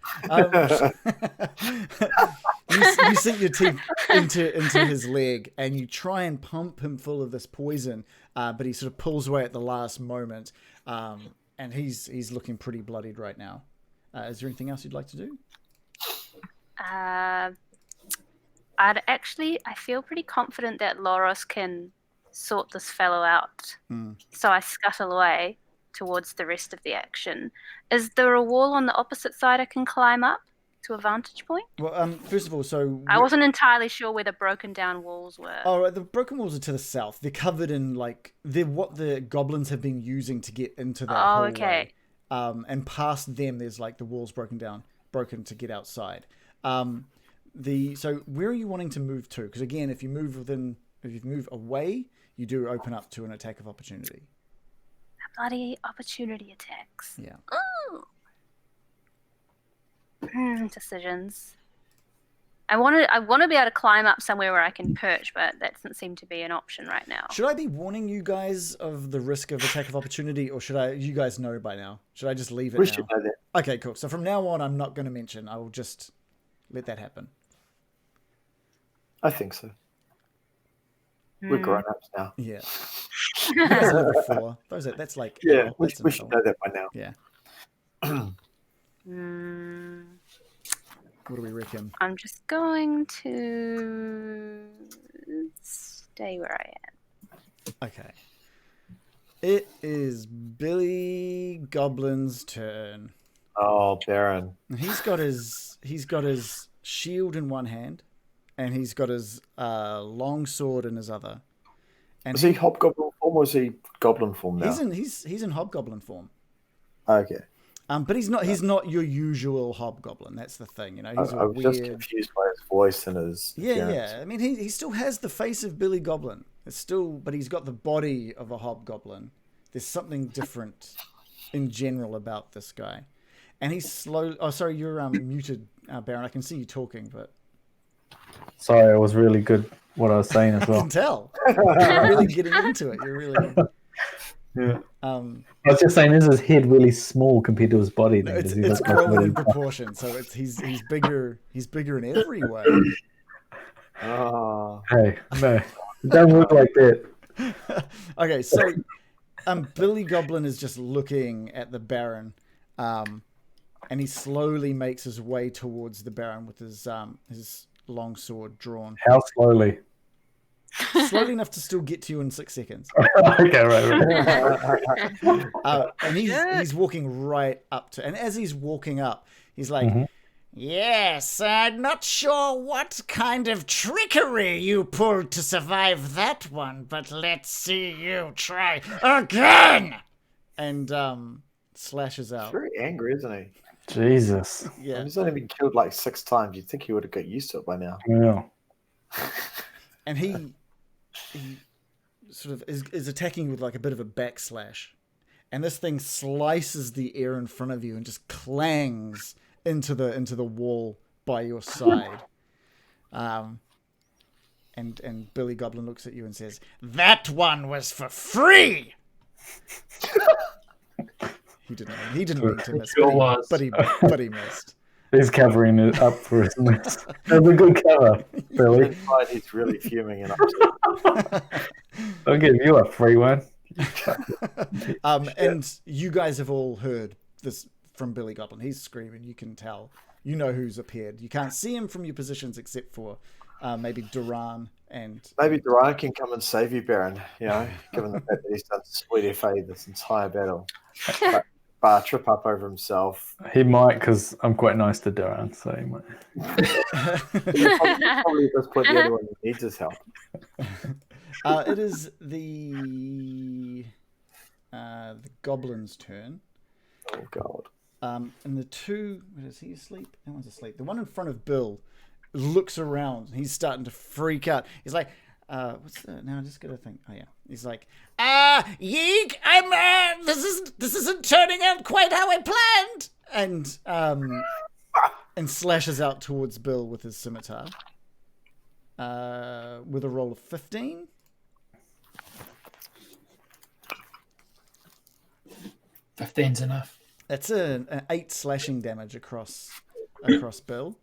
You sink your teeth into his leg, and you try and pump him full of this poison, but he sort of pulls away at the last moment. And he's looking pretty bloodied right now. Is there anything else you'd like to do? I feel pretty confident that Loros can sort this fellow out. So I scuttle away towards the rest of the action. Is there a wall on the opposite side I can climb up? to a vantage point? Well, first of all, so I wasn't entirely sure where the broken down walls were. Oh, right, the broken walls are to the south. They're covered in they're what the goblins have been using to get into that hallway. Okay. And past them, there's like the walls broken to get outside. So where are you wanting to move to? Because again, if you move away, you do open up to an attack of opportunity. Bloody opportunity attacks. Yeah. Ooh. Decisions. I want to be able to climb up somewhere where I can perch, but that doesn't seem to be an option right now. Should I be warning you guys of the risk of attack of opportunity, or you guys know by now? Should I just leave it now? We should know that. Okay, cool. So from now on, I'm not going to mention. I will just let that happen. I think so. We're grown-ups now. Yeah. That's level 4. That's like... Yeah, we that's should know that by now. Yeah. What do we reckon? I'm just going to stay where I am. Okay. It is Billy Goblin's turn. Oh, Baron. He's got his shield in one hand, and he's got his long sword in his other. And is he hobgoblin form or is he goblin form now? He's in hobgoblin form. Okay. But he's not your usual hobgoblin. That's the thing, He's I was just confused by his voice and his appearance. Yeah. I mean, he still has the face of Billy Goblin. But he's got the body of a hobgoblin. There's something different in general about this guy, and he's slow. Oh, sorry, you're muted, Baron. I can see you talking, but sorry, it was really good what I was saying as well. I can tell. You're really getting into it. You're really. Yeah. I was just saying, is his head really small compared to his body? Then? It's grown in proportion, so he's bigger. He's bigger in every way. Oh. Hey, no, don't look like that. Okay, so Billy Goblin is just looking at the Baron, and he slowly makes his way towards the Baron with his long sword drawn. How slowly? Slowly enough to still get to you in 6 seconds. Okay, right. And he's walking right up to, and as he's walking up, he's like, "Yes, I'm not sure what kind of trickery you pulled to survive that one, but let's see you try again!" And slashes out. He's very angry, isn't he? Jesus. Yeah. He's only been killed like 6 times. You'd think he would have got used to it by now. Yeah. And he sort of is attacking you with like a bit of a backslash. And this thing slices the air in front of you and just clangs into the wall by your side. And Billy Goblin looks at you and says, "That one was for free." He didn't mean to miss, but he missed. He's covering it up for his miss. That's a good cover, Billy. He's really fuming and upset. I'll give you a free one. And you guys have all heard this from Billy Goblin. He's screaming. You can tell. You know who's appeared. You can't see him from your positions except for maybe Duran and... Maybe Duran can come and save you, Baron, given the fact that he's done Sweet FA this entire battle. But trip up over himself. He might, because I'm quite nice to Duran, so he might. Probably at this point the other one who needs his help. It is the Goblin's turn. Oh, God. And the two... Is he asleep? That one's asleep. The one in front of Bill looks around. He's starting to freak out. He's like... what's that? Now I just gotta think. Oh yeah, he's like, Yeeg, I'm this isn't turning out quite how I planned, and slashes out towards Bill with his scimitar. With a roll of 15. Fifteen's enough. That's an 8 slashing damage across Bill.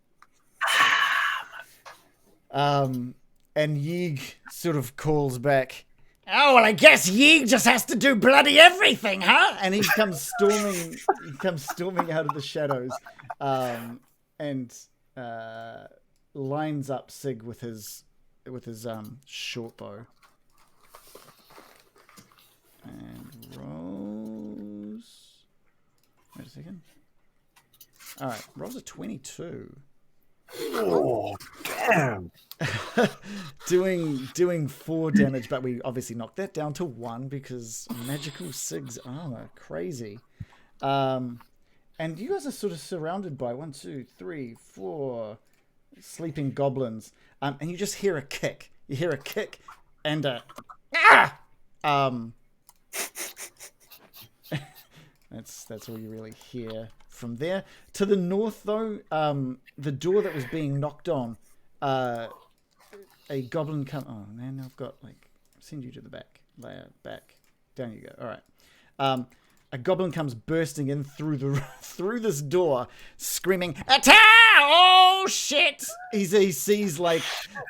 And Yeeg sort of calls back, "Oh, well, I guess Yeeg just has to do bloody everything, huh?" And he comes storming out of the shadows, and lines up Sig with his short bow. And rolls... Wait a second. All right, rolls a 22. Oh, damn. doing 4 damage, but we obviously knocked that down to 1 because magical Sig's armor. Crazy. And you guys are sort of surrounded by 1, 2, 3, 4 sleeping goblins. And you just hear a kick. You hear a kick and a That's all you really hear from there. To the north, though, the door that was being knocked on, a goblin come. Oh man, I've got send you to the back layer. Back, down you go. All right. A goblin comes bursting in through this door, screaming, "Attack! Oh shit!" He sees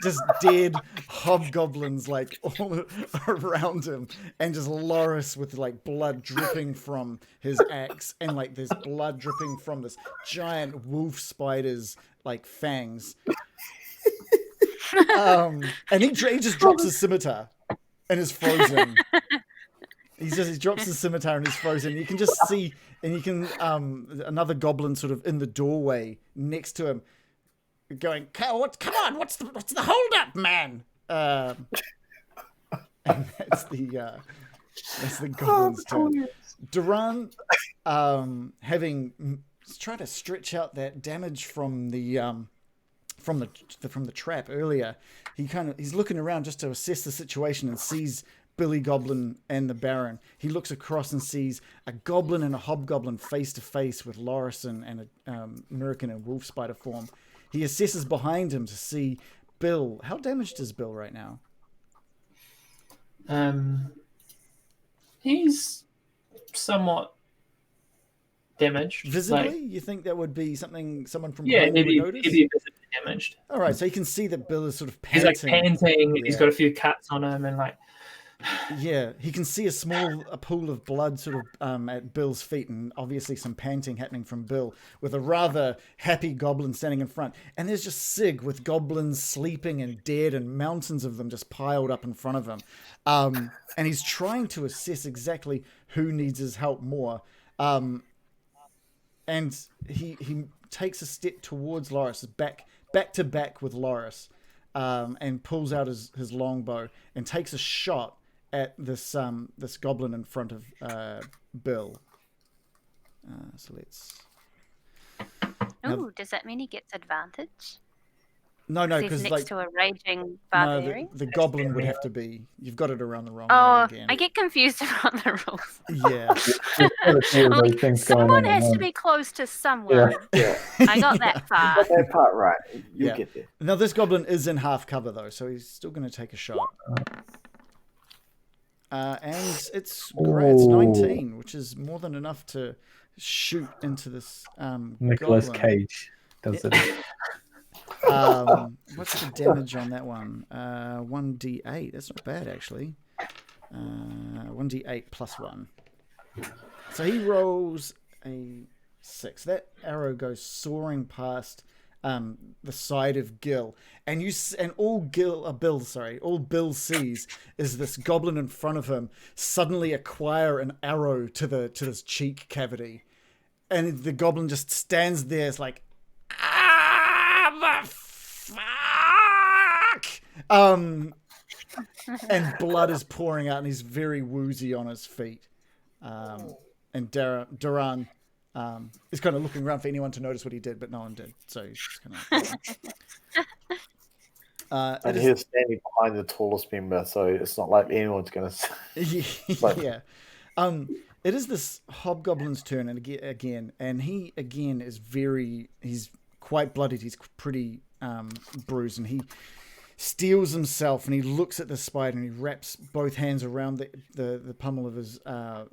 just dead hobgoblins all around him, and just Loris with blood dripping from his axe, and there's blood dripping from this giant wolf spider's fangs. And he just drops his scimitar and is frozen. He drops his scimitar and is frozen. You can just see, and you can another goblin sort of in the doorway next to him, going, "Come on, what's the hold up, man?" And that's the goblin's turn. Duran, having tried to stretch out that damage from the trap earlier, he's looking around just to assess the situation and sees Billy Goblin and the Baron. He looks across and sees a goblin and a hobgoblin face to face with Lorison and a Merkin in wolf spider form. He assesses behind him to see Bill. How damaged is Bill right now? He's somewhat damaged. Visibly? You think that would be someone from yeah, behind you would notice? He'd be visibly damaged. All right, so you can see that Bill is sort of panting. He's panting. Yeah. He's got a few cuts on him, and yeah, he can see a pool of blood sort of at Bill's feet, and obviously some panting happening from Bill, with a rather happy goblin standing in front. And there's just Sig with goblins sleeping and dead, and mountains of them just piled up in front of him. And he's trying to assess exactly who needs his help more. And he takes a step towards Loris, back to back with Loris, and pulls out his longbow and takes a shot at this goblin in front of Bill. So let's. Oh, does that mean he gets advantage? No, because he's next to a raging barbarian. No, the goblin would have to be. You've got it around the wrong way again. I get confused about the rules. Yeah. Someone has to be close to someone. Yeah. I got that far. Got that part right. You get there. Now this goblin is in half cover though, so he's still going to take a shot. And it's great. It's 19, which is more than enough to shoot into this Nicolas goblin. Cage does it. What's the damage on that one? 1d8. That's not bad, actually. 1d8 plus 1. So he rolls a 6. That arrow goes soaring past the side of Gil, and all Bill sees is this goblin in front of him suddenly acquire an arrow to this cheek cavity, and the goblin just stands there. It's like, fuck! And blood is pouring out, and he's very woozy on his feet. And Duran is kind of looking around for anyone to notice what he did, but no one did. So he's just kind of. And he was standing behind the tallest member, so it's not like anyone's going to. Yeah. It is this hobgoblin's turn, and again, and he again is he's quite bloodied. He's pretty bruised, and he steels himself, and he looks at the spider, and he wraps both hands around the pummel of his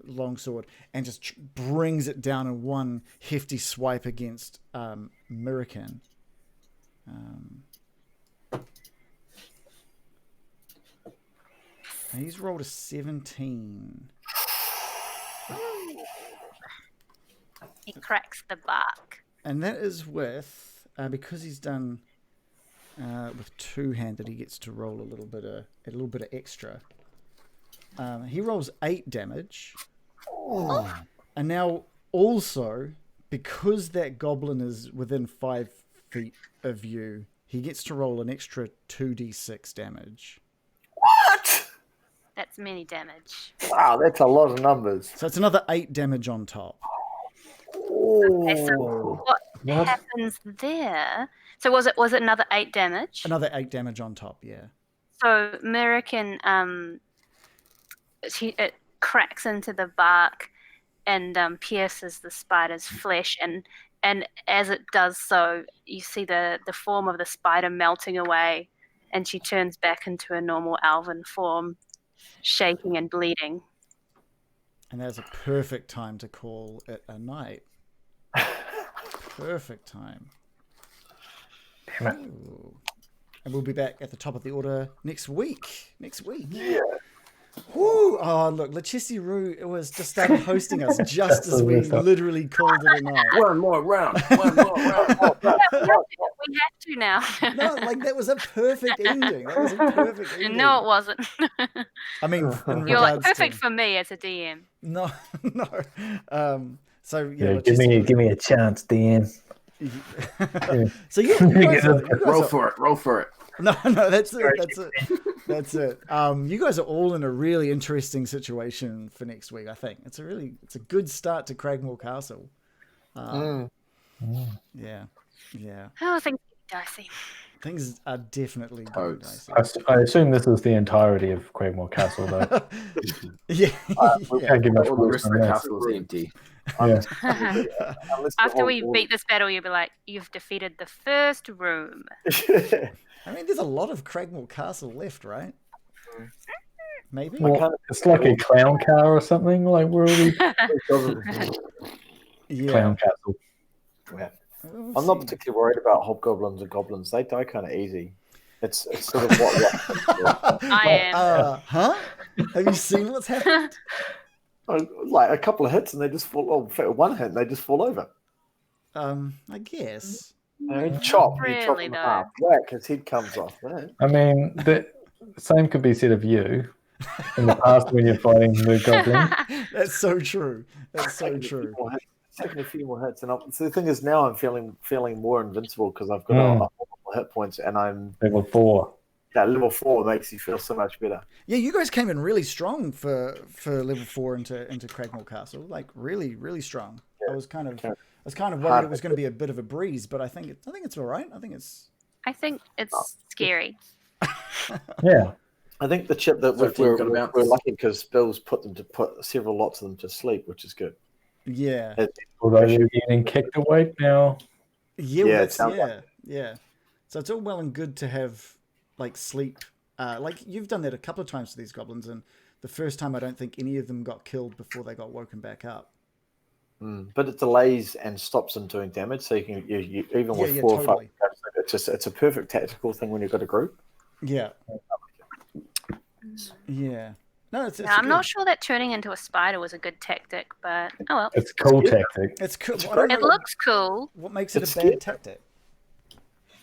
longsword, and just brings it down in one hefty swipe against Mirakin. He's rolled a 17. He cracks the bark. And that is with, because he's done with two-handed, he gets to roll a little bit of extra. He rolls 8 damage. Oh. And now also because that goblin is within 5 feet of you, he gets to roll an extra 2d6 damage. What? That's many damage. Wow, that's a lot of numbers. So it's another 8 damage on top. Okay, so what happens there? So was it another 8 damage? Another 8 damage on top, yeah. So American, it cracks into the bark and pierces the spider's flesh, and as it does so, you see the form of the spider melting away, and she turns back into a normal elven form, shaking and bleeding. And that's a perfect time to call it a night. Perfect time. Damn it. Ooh. And we'll be back at the top of the order next week. Yeah. Woo! Oh, look, Lachesi Rue was just started hosting us just as we literally called it a night. One more round. One more round. We have to now. No, like that was a perfect ending. That was a perfect ending. No, it wasn't. I mean, in You're like regards perfect to... for me as a DM. No. So Yeah, give me a chance, DM. So you guys Roll for it. No, that's it. You guys are all in a really interesting situation for next week. I think it's a good start to Cragmore Castle. Yeah. Oh, things are dicey. Things are definitely going dicey. I assume this is the entirety of Cragmore Castle, though. Yeah. We can't give much The more rest of the than that. castle is empty. Yeah. After we beat this battle, you'll be like, you've defeated the first room. I mean, there's a lot of Cragmore Castle left, right? Maybe. Well, it's like a clown car or something. Like where are we? Clown Castle. Yeah. I'm not particularly worried about hobgoblins or goblins. They die kind of easy. It's sort of what I am. Huh? Have you seen what's happened? Like a couple of hits and they just fall. Oh, in fact, one hit and they just fall over. I guess. Chop. Really, you chop him though. half. Whack, his head comes off. Right? I mean, the same could be said of you in the past when you're fighting the goblin. That's so true. That's so true. Taking a few more hits, and so the thing is, now I'm feeling more invincible because I've got a lot more hit points, and I'm level 4. That level 4 makes you feel so much better. Yeah, you guys came in really strong for level 4 into Cragmore Castle, like really, really strong. Yeah. I was kind of worried it was going to be a bit of a breeze, but I think it's all right. I think it's scary. Yeah. I think the chip that we're lucky because Bill's put several lots of them to sleep, which is good. Yeah. Although you're getting kicked awake now. Yeah. So it's all well and good to have like sleep. Like you've done that a couple of times to these goblins, and the first time I don't think any of them got killed before they got woken back up. But it delays and stops them doing damage, so you can even with 4 or 5. It's a perfect tactical thing when you've got a group. Yeah. Yeah. No, I'm not sure that turning into a spider was a good tactic, but oh well. It's a cool tactic. It's cool. It looks cool. What makes it a bad tactic?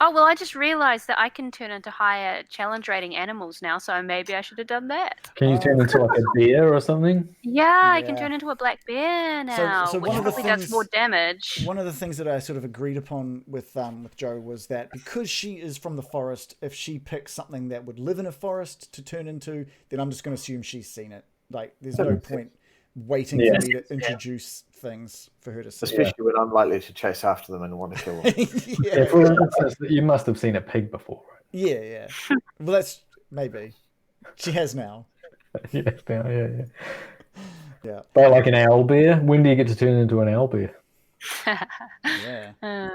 Oh, well, I just realized that I can turn into higher challenge rating animals now, so maybe I should have done that. Can you turn into like a bear or something? Yeah, I can turn into a black bear now, so which probably does more damage. One of the things that I sort of agreed upon with Joe was that because she is from the forest, if she picks something that would live in a forest to turn into, then I'm just going to assume she's seen it. Like, there's no point waiting for me to introduce things for her to see. Especially when I'm likely to chase after them and want to kill them. For instance, you must have seen a pig before, right? Yeah. Well, that's maybe. She has now. Yeah. But like an owl bear? When do you get to turn into an owl bear? Yeah. No.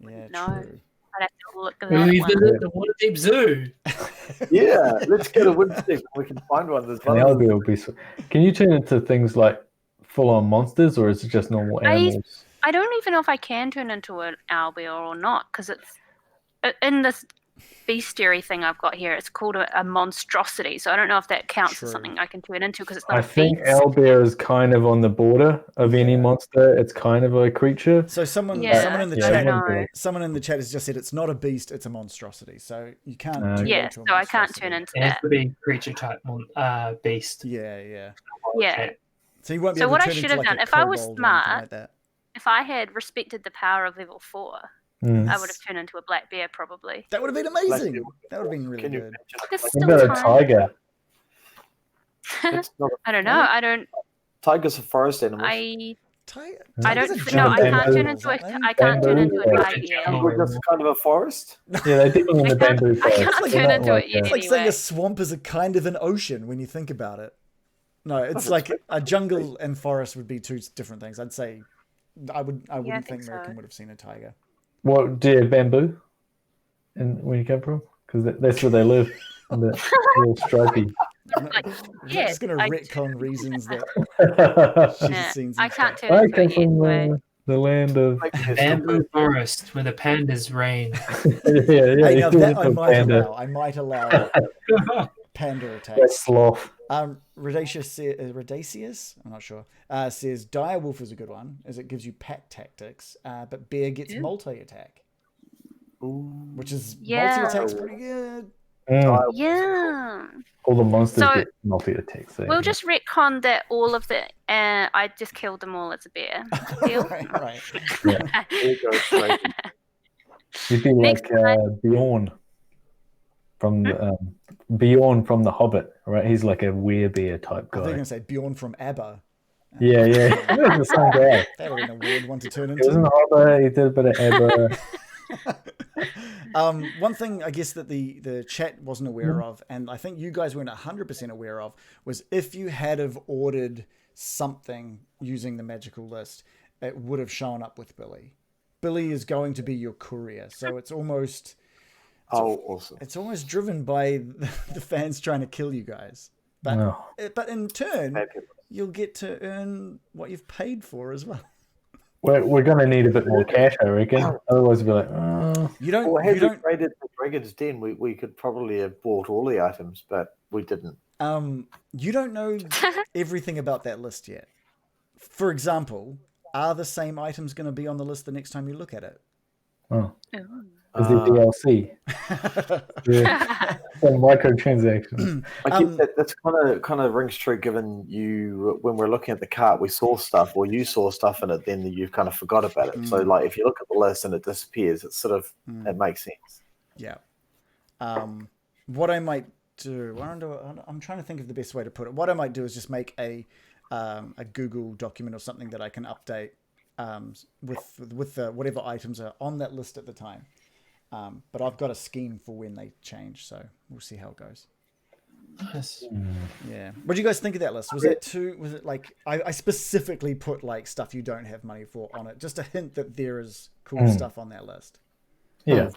True. I'd have to look at We that need one. to look at the Waterdeep Zoo. Yeah, let's go to Woodstick. We can find one. There's An owl bear will be. Can you turn into things like full-on monsters, or is it just normal animals? I don't even know if I can turn into an owlbear or not, because it's in this bestiary thing I've got here. It's called a monstrosity, so I don't know if that counts as something I can turn into because it's not. I think owlbear is kind of on the border of any monster. It's kind of a creature. So someone in the chat has just said it's not a beast, it's a monstrosity. So you can't. Turn into a monstrosity. I can't turn into it that. It has to be creature type beast. Yeah. Yeah. So you won't be able what to I turn should into have like done, a if I was kobold or anything smart, like that. if I had respected the power of level 4, I would have turned into a black bear probably. That would have been amazing. That would have been really good. There's What still about a time. tiger? It's not I don't know. I don't. Tiger's a forest animal. I Tiger, I tigers don't. are No, I giant can't turn animals, into a. aren't they? I can't turn into a Bamboo, tiger yet. That's kind of a forest. Yeah, they definitely in the bamboo I forest. can't They're turn not into like it yet. It's like saying Anyway. a swamp is a kind of an ocean when you think about it. No, it's like a jungle and forest would be two different things. I'd say I wouldn't think think so. American would have seen a tiger. What, do you have bamboo? And where you come from? Because that's where they live. And the little stripy. Like, We're yeah, just going to I- retcon reasons that she's Nah, seen some I can't stuff. turn I into come it yet. from Anyway. the land of. Bamboo forest where the pandas reign. yeah. Hey, now you that turn I into a might panda. allow. I might allow panda That's attacks. sloth. Radacius, I'm not sure, says direwolf is a good one, as it gives you pack tactics, but bear gets multi-attack, which is multi-attack's pretty good. Yeah. All the monsters So, get multi-attacks. So, We'll just retcon that all of the. I just killed them all as a bear. Deal? right. There you go, straight. You'd be Next like Bjorn from Bjorn from The Hobbit, right? He's like a werebear type I was guy. going to say Bjorn from ABBA. Yeah. The same guy. That would have been a weird one to turn He was in into. The Hobbit. He did a bit of ABBA. One thing I guess that the chat wasn't aware of, and I think you guys weren't 100% aware of, was if you had have ordered something using the magical list, it would have shown up with Billy. Billy is going to be your courier, so it's almost awesome. it's almost driven by the fans trying to kill you guys. But in turn, you'll get to earn what you've paid for as well. We're going to need a bit more cash, I reckon. Otherwise, we'll be like, oh. You don't. Well, had you we don't. raided the Dragon's Den, we could probably have bought all the items, but we didn't. You don't know everything about that list yet. For example, are the same items going to be on the list the next time you look at it? Oh. Is the DLC? Some microtransactions. I guess that's kind of rings true. Given you, when we're looking at the cart, we saw stuff, or you saw stuff in it, then you've kind of forgot about it. So, like, if you look at the list and it disappears, it's sort of it makes sense. Yeah. What I might do, I'm trying to think of the best way to put it. What I might do is just make a Google document or something that I can update with whatever items are on that list at the time. But I've got a scheme for when they change, so we'll see how it goes. Nice. Yeah. What do you guys think of that list? Was it like I specifically put like stuff you don't have money for on it, just a hint that there is cool stuff on that list. Yeah.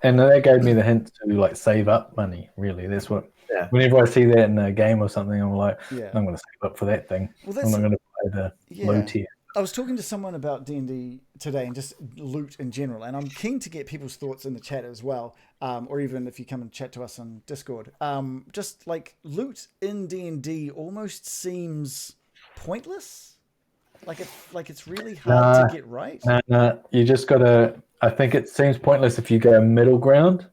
And that gave me the hint to like save up money, really. That's what whenever I see that in a game or something, I'm like, I'm gonna save up for that thing. I'm not gonna play the low tier. I was talking to someone about D&D today and just loot in general, and I'm keen to get people's thoughts in the chat as well, or even if you come and chat to us on Discord. Just like loot in D&D almost seems pointless, like it's really hard to get right. Nah, you just gotta. I think it seems pointless if you go middle ground.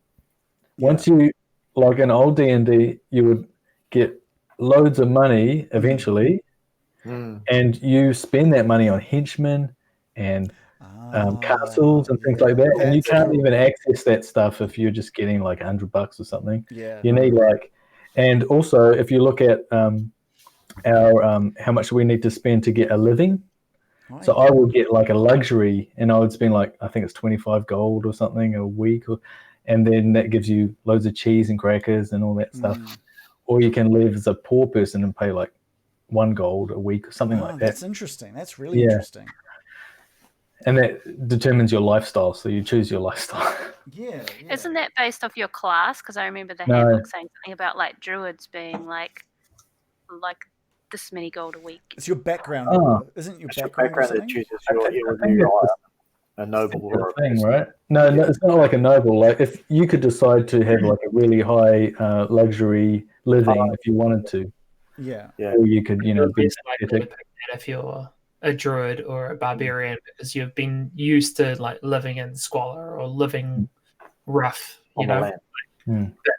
Once you like in old D&D, you would get loads of money eventually. And you spend that money on henchmen and castles and things like that, and you can't even access that stuff if you're just getting like $100 or something. You need and also if you look at our how much we need to spend to get a living. So I would get like a luxury, and I would spend like I think it's 25 gold or something a week, and then that gives you loads of cheese and crackers and all that stuff. Or you can live as a poor person and pay like 1 gold a week or something like that. That's interesting. That's really interesting. And that determines your lifestyle, so you choose your lifestyle. Yeah. Isn't that based off your class? Because I remember the handbook saying something about like druids being like this many gold a week. It's your background, isn't your background that chooses a noble or a thing, right? No, it's not like a noble. Like if you could decide to have like a really high luxury living if you wanted to. Yeah. Or you could, be if you're a druid or a barbarian because you've been used to like living in squalor or living rough, But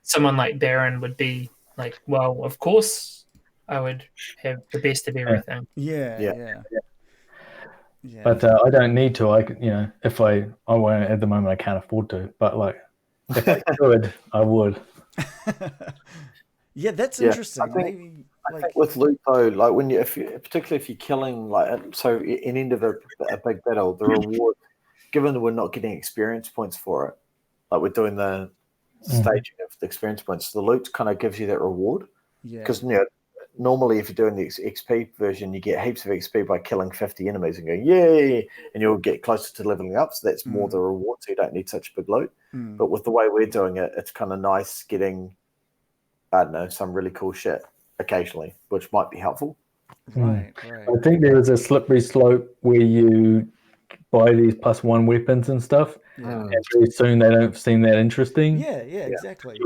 someone like Baron would be like, well, of course I would have the best of everything. Yeah. Yeah. But I don't need to. I could, if I won't at the moment. I can't afford to. But like, if I could, I would. Yeah, that's Yeah, interesting. I think, Maybe I think with loot though, like particularly if you're killing so in end of a big battle, the reward, given that we're not getting experience points for it, like we're doing the staging of the experience points, the loot kind of gives you that reward. Yeah. Because normally if you're doing the XP version, you get heaps of XP by killing 50 enemies and going yay, and you'll get closer to leveling up. So that's more the reward. So you don't need such a big loot. But with the way we're doing it, it's kind of nice getting, I don't know, some really cool shit occasionally, which might be helpful. Right. I think there is a slippery slope where you buy these +1 weapons and stuff, and very soon they don't seem that interesting. Yeah, exactly.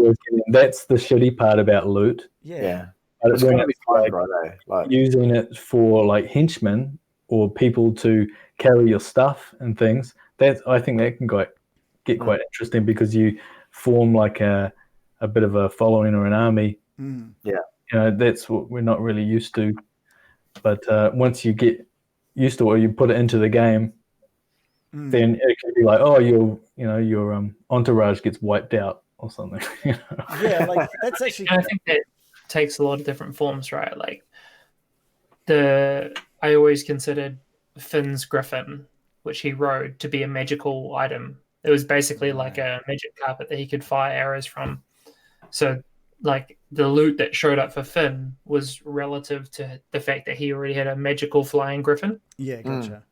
That's the shitty part about loot. Yeah. But It's when got to be it's fun, right? using it for like henchmen or people to carry your stuff and things, I think that can get quite interesting because you form like a bit of a following or an army. Yeah. That's what we're not really used to. But once you get used to it, or you put it into the game, then it can be like, oh, your entourage gets wiped out or something. Yeah, like that's actually. I think that takes a lot of different forms, right? Like I always considered Finn's griffin, which he rode, to be a magical item. It was basically like a magic carpet that he could fire arrows from. So, like, the loot that showed up for Finn was relative to the fact that he already had a magical flying griffin. Yeah, gotcha.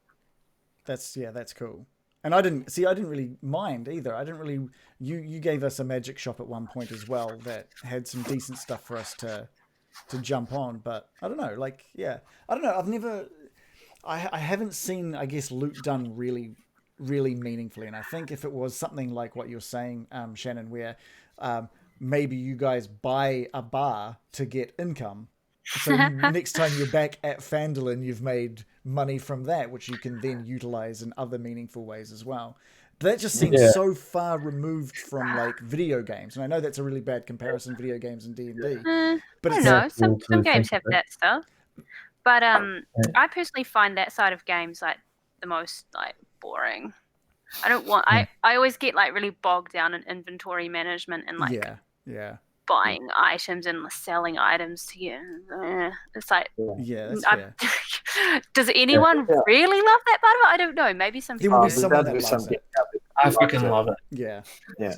That's cool. And I didn't really mind either. I didn't really. You gave us a magic shop at one point as well that had some decent stuff for us to jump on. But I don't know. Like, yeah, I don't know. I haven't seen, I guess, loot done really, really meaningfully. And I think if it was something like what you're saying, Shannon, where maybe you guys buy a bar to get income. So next time you're back at Phandelver, you've made money from that, which you can then utilize in other meaningful ways as well. But that just seems so far removed from like video games, and I know that's a really bad comparison, video games and D&D. But I don't know. Some games have that stuff, but I personally find that side of games like the most like boring. I don't want. I always get like really bogged down in inventory management and like buying items and selling items to you. It's like that's fair. Does anyone really love that part of it? I don't know. Maybe some people. There will be someone that loves it. I fucking love it. Yeah.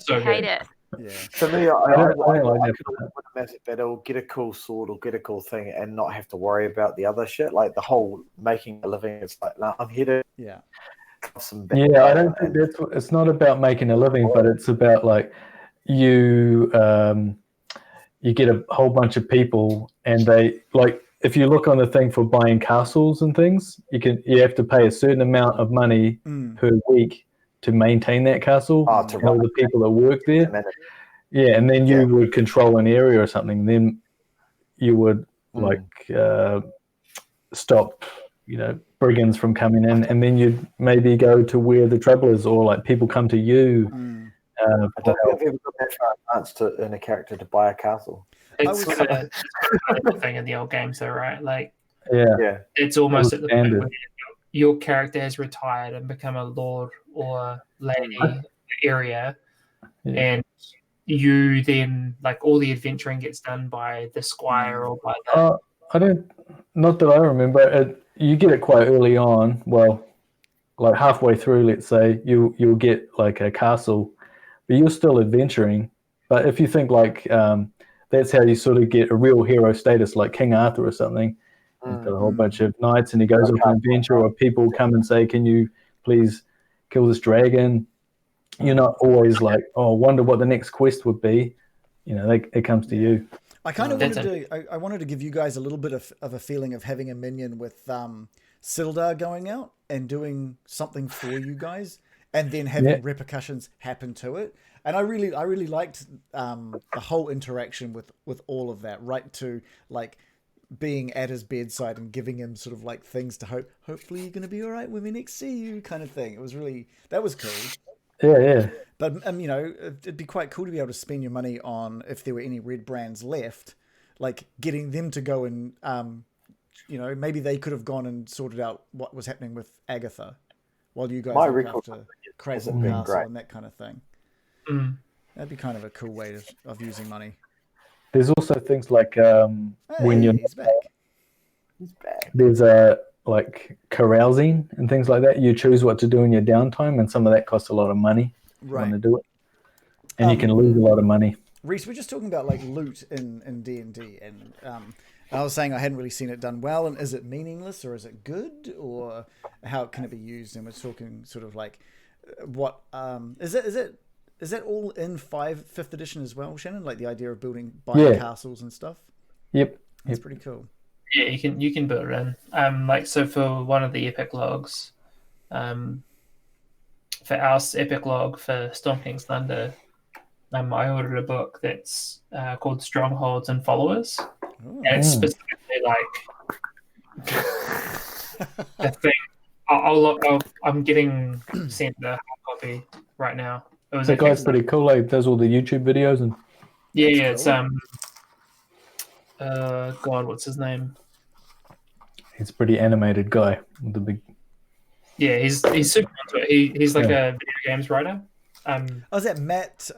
So hate it. Yeah. For me, I could win a massive battle, get a cool sword or get a cool thing, and not have to worry about the other shit. Like the whole making a living. It's like, no, I'm here to. I don't think it's not about making a living, but it's about like you get a whole bunch of people, and they like if you look on the thing for buying castles and things, you have to pay a certain amount of money per week to maintain that castle. To all the people that work there. Yeah, and then you would control an area or something. Then you would stop, brigands from coming in, and then you'd maybe go to where the trouble is, or like people come to you. I don't think I've ever got that far advanced in a character to buy a castle. It's a thing in the old games, though, right? Like, it's almost at the point where your character has retired and become a lord or lady area, and you then like all the adventuring gets done by the squire or by the. Not that I remember. You get it quite early on. Well, like halfway through, let's say you'll get like a castle, but you're still adventuring. But if you think like that's how you sort of get a real hero status, like King Arthur or something. He's got a whole bunch of knights, and he goes on an adventure, or people come and say, "Can you please kill this dragon?" You're not always like, "Oh, wonder what the next quest would be." It comes to you. I kind of I wanted to give you guys a little bit of a feeling of having a minion with Sildar going out and doing something for you guys, and then having repercussions happen to it. And I really liked the whole interaction with all of that, right to like being at his bedside and giving him sort of like things to hopefully you're going to be all right when we next see you kind of thing. That was cool. Yeah. But it'd be quite cool to be able to spend your money on, if there were any red brands left, like getting them to go and maybe they could have gone and sorted out what was happening with Agatha, while you guys My look record after Crazy hasn't been Castle great. and that kind of thing. That'd be kind of a cool way of using money. There's also things like when you're he's back. He's back. There's like carousing and things like that. You choose what to do in your downtime, and some of that costs a lot of money. If you want to do it, and you can lose a lot of money. Reese, we're just talking about like loot in D&D, and I was saying I hadn't really seen it done well. And is it meaningless, or is it good, or how can it be used? And we're talking sort of like what is it all in 5th edition as well, Shannon? Like the idea of buying castles and stuff. Yep, that's pretty cool. Yeah, you can build it in. Like so for one of the epic logs, for our epic log for Storm King's Thunder, I ordered a book that's called Strongholds and Followers. And it's specifically like the thing. I'm getting sent the hard copy right now. It was that guy's pretty cool. Like does all the YouTube videos and it's God, what's his name? He's a pretty animated guy with the big. Yeah, he's super into it. He's like a video games writer. Is that Matt?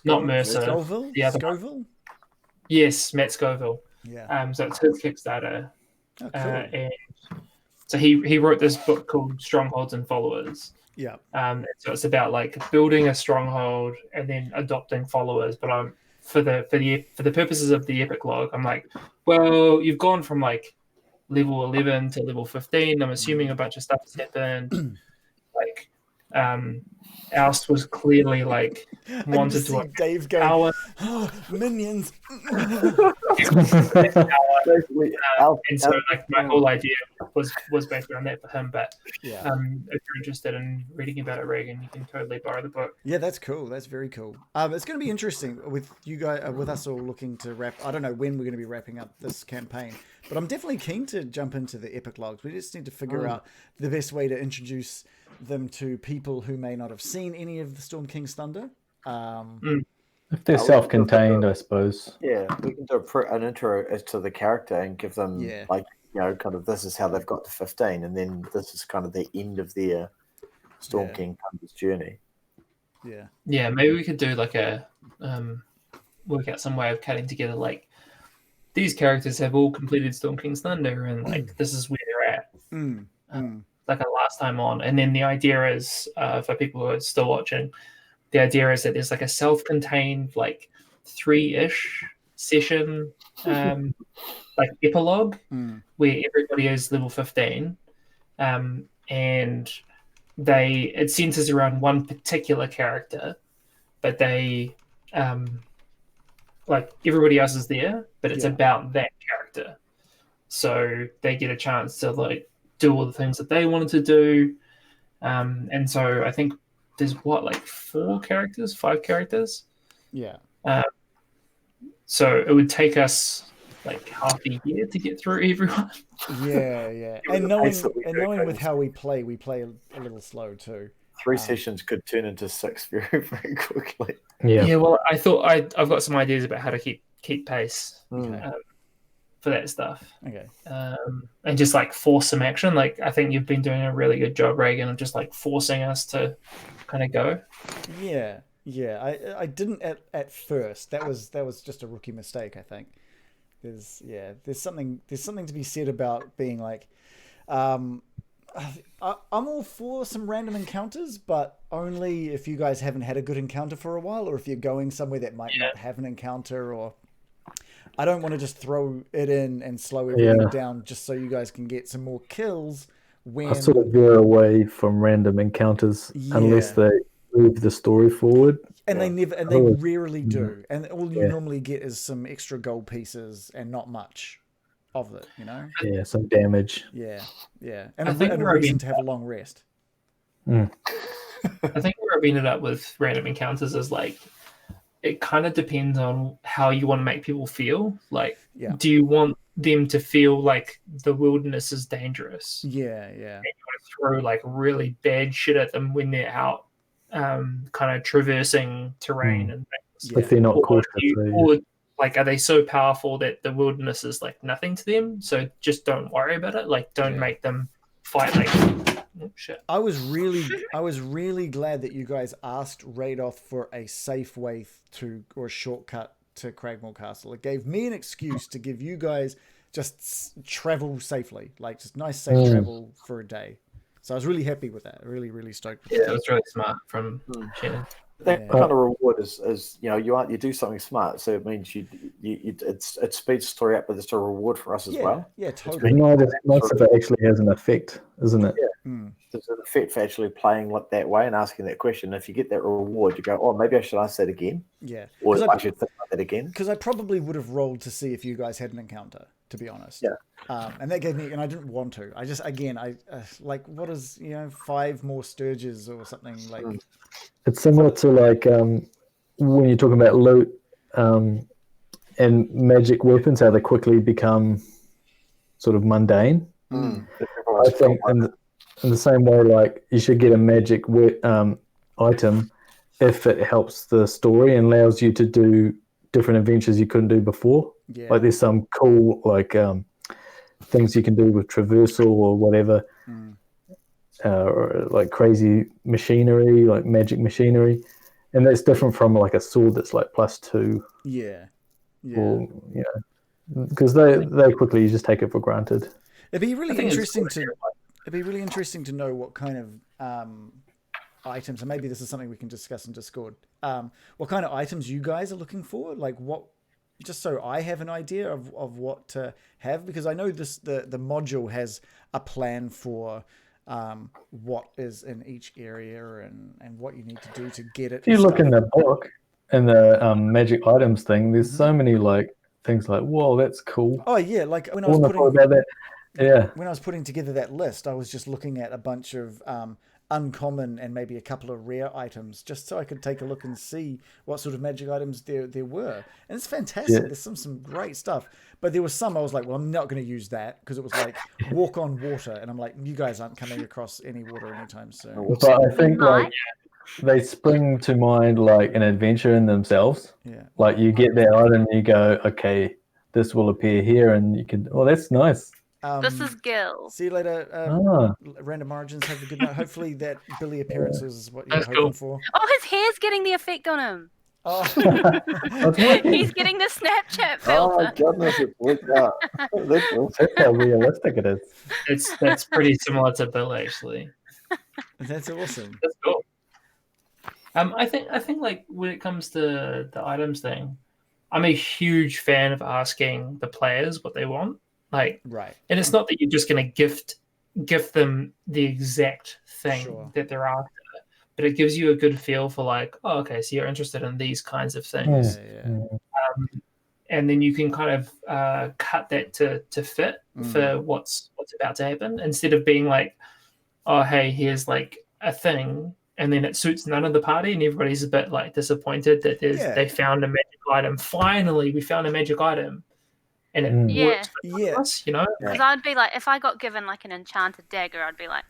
Not Mercer. Scoville? The other Scoville? one. Yes, Matt Scoville. Yeah. So it's his Kickstarter. Oh, cool. And so he wrote this book called Strongholds and Followers. Yeah. So it's about like building a stronghold and then adopting followers. But for the purposes of the epic log, I'm like, well, you've gone from like level 11 to level 15. I'm assuming a bunch of stuff has happened. Like, Oust was clearly like wanted to Dave go, oh, minions. And so like my whole idea was based around that for him. But if you're interested in reading about it, Reagan, you can totally borrow the book. Yeah, that's cool. That's very cool. It's going to be interesting with you guys, with us all looking to wrap. I don't know when we're going to be wrapping up this campaign, but I'm definitely keen to jump into the epic logs. We just need to figure out the best way to introduce them to people who may not have seen any of the Storm King's Thunder. If they're self-contained, I suppose. Yeah, we can do an intro as to the character and give them like, kind of this is how they've got to 15, and then this is kind of the end of their Storm King Thunder's journey. Yeah. Yeah, maybe we could do like a work out some way of cutting together like these characters have all completed Storm King's Thunder, and like this is where they're at. Like a last time on, and then the idea is for people who are still watching, the idea is that there's like a self-contained like 3-ish session like epilogue where everybody is level 15 and it centers around one particular character, but they like everybody else is there, but it's about that character, so they get a chance to like do all the things that they wanted to do. And so I think there's like 5 characters. Yeah. So it would take us like half a year to get through everyone. Yeah. And knowing with how we play a little slow too. 3 sessions could turn into 6 very, very quickly. Yeah. Well, I thought I've got some ideas about how to keep pace. For that stuff. Okay. And just like force some action. Like I think you've been doing a really good job, Reagan, of just like forcing us to kind of go. Yeah. I didn't at first. That was just a rookie mistake, I think. There's something to be said about being like I'm all for some random encounters, but only if you guys haven't had a good encounter for a while, or if you're going somewhere that might not have an encounter, or I don't want to just throw it in and slow everything down just so you guys can get some more kills. When I sort of veer away from random encounters unless they move the story forward. And they rarely do. And all you normally get is some extra gold pieces and not much of it, you know? Yeah, some damage. Yeah. And a reason to have a long rest. I think where I've ended up with random encounters is like, it kind of depends on how you want to make people feel. Like, do you want them to feel like the wilderness is dangerous? Yeah. And you want to throw like really bad shit at them when they're out, kind of traversing terrain and things. If they're not cautious. Or Like, are they so powerful that the wilderness is like nothing to them? So just don't worry about it. Like, don't make them fight like shit. I was really glad that you guys asked Radoth for a safe way to, or a shortcut to Cragmore Castle. It gave me an excuse to give you guys just travel safely, like just nice safe travel for a day. So I was really happy with that. Really, really stoked with that. It was really smart from Shannon. That kind of reward is you do something smart, so it means it speeds the story up, but it's a reward for us as well. Yeah, totally. Nice if it actually has an effect, isn't it? Yeah. There's an effect for actually playing like that way and asking that question. If you get that reward, you go, oh, maybe I should ask that again. Yeah. Or I should think about that again. Because I probably would have rolled to see if you guys had an encounter, to be honest. Yeah. And that gave me, and I didn't want to. I just, again, like, what is, 5 more Sturges or something like. It's similar to like when you're talking about loot and magic weapons, how they quickly become sort of mundane. I think in the same way, like you should get a magic item if it helps the story and allows you to do different adventures you couldn't do before. Yeah. Like there's some cool like things you can do with traversal or whatever. Or like crazy machinery, like magic machinery, and that's different from like a sword that's like +2. Yeah. Or, because they quickly, you just take it for granted. It'd be really interesting to know what kind of items, and maybe this is something we can discuss in Discord. What kind of items you guys are looking for, like what, just so I have an idea of what to have, because I know the module has a plan for what is in each area and what you need to do to get it. If you look in the book, in the magic items thing, there's so many like things like, whoa, that's cool. Oh yeah, like when I was putting together that list, I was just looking at a bunch of uncommon and maybe a couple of rare items, just so I could take a look and see what sort of magic items there were. And it's fantastic. Yeah. There's some great stuff. But there was some I was like, well, I'm not going to use that, because it was like walk on water, and I'm like, you guys aren't coming across any water anytime soon. But I think like they spring to mind like an adventure in themselves. Yeah. Like you get that item and you go, okay, this will appear here, and you can, oh, that's nice. This is Gil. See you later. Random Origins, have a good night. Hopefully that Billy appearance was what you were hoping for. Oh, his hair's getting the effect on him. Oh. He's getting the Snapchat filter. Oh my goodness, it's worked out. That's how realistic it is. That's pretty similar to Bill, actually. That's awesome. That's cool. I think like when it comes to the items thing, I'm a huge fan of asking the players what they want. Like, right. And it's not that you're just going to gift them the exact thing that they're after, but it gives you a good feel for like, oh, okay, so you're interested in these kinds of things. And then you can kind of cut that to fit for what's about to happen, instead of being like, oh, hey, here's like a thing, and then it suits none of the party, and everybody's a bit like disappointed that they found a magic item. Finally, we found a magic item. And it works for us, Because I'd be like, if I got given like an enchanted dagger, I'd be like,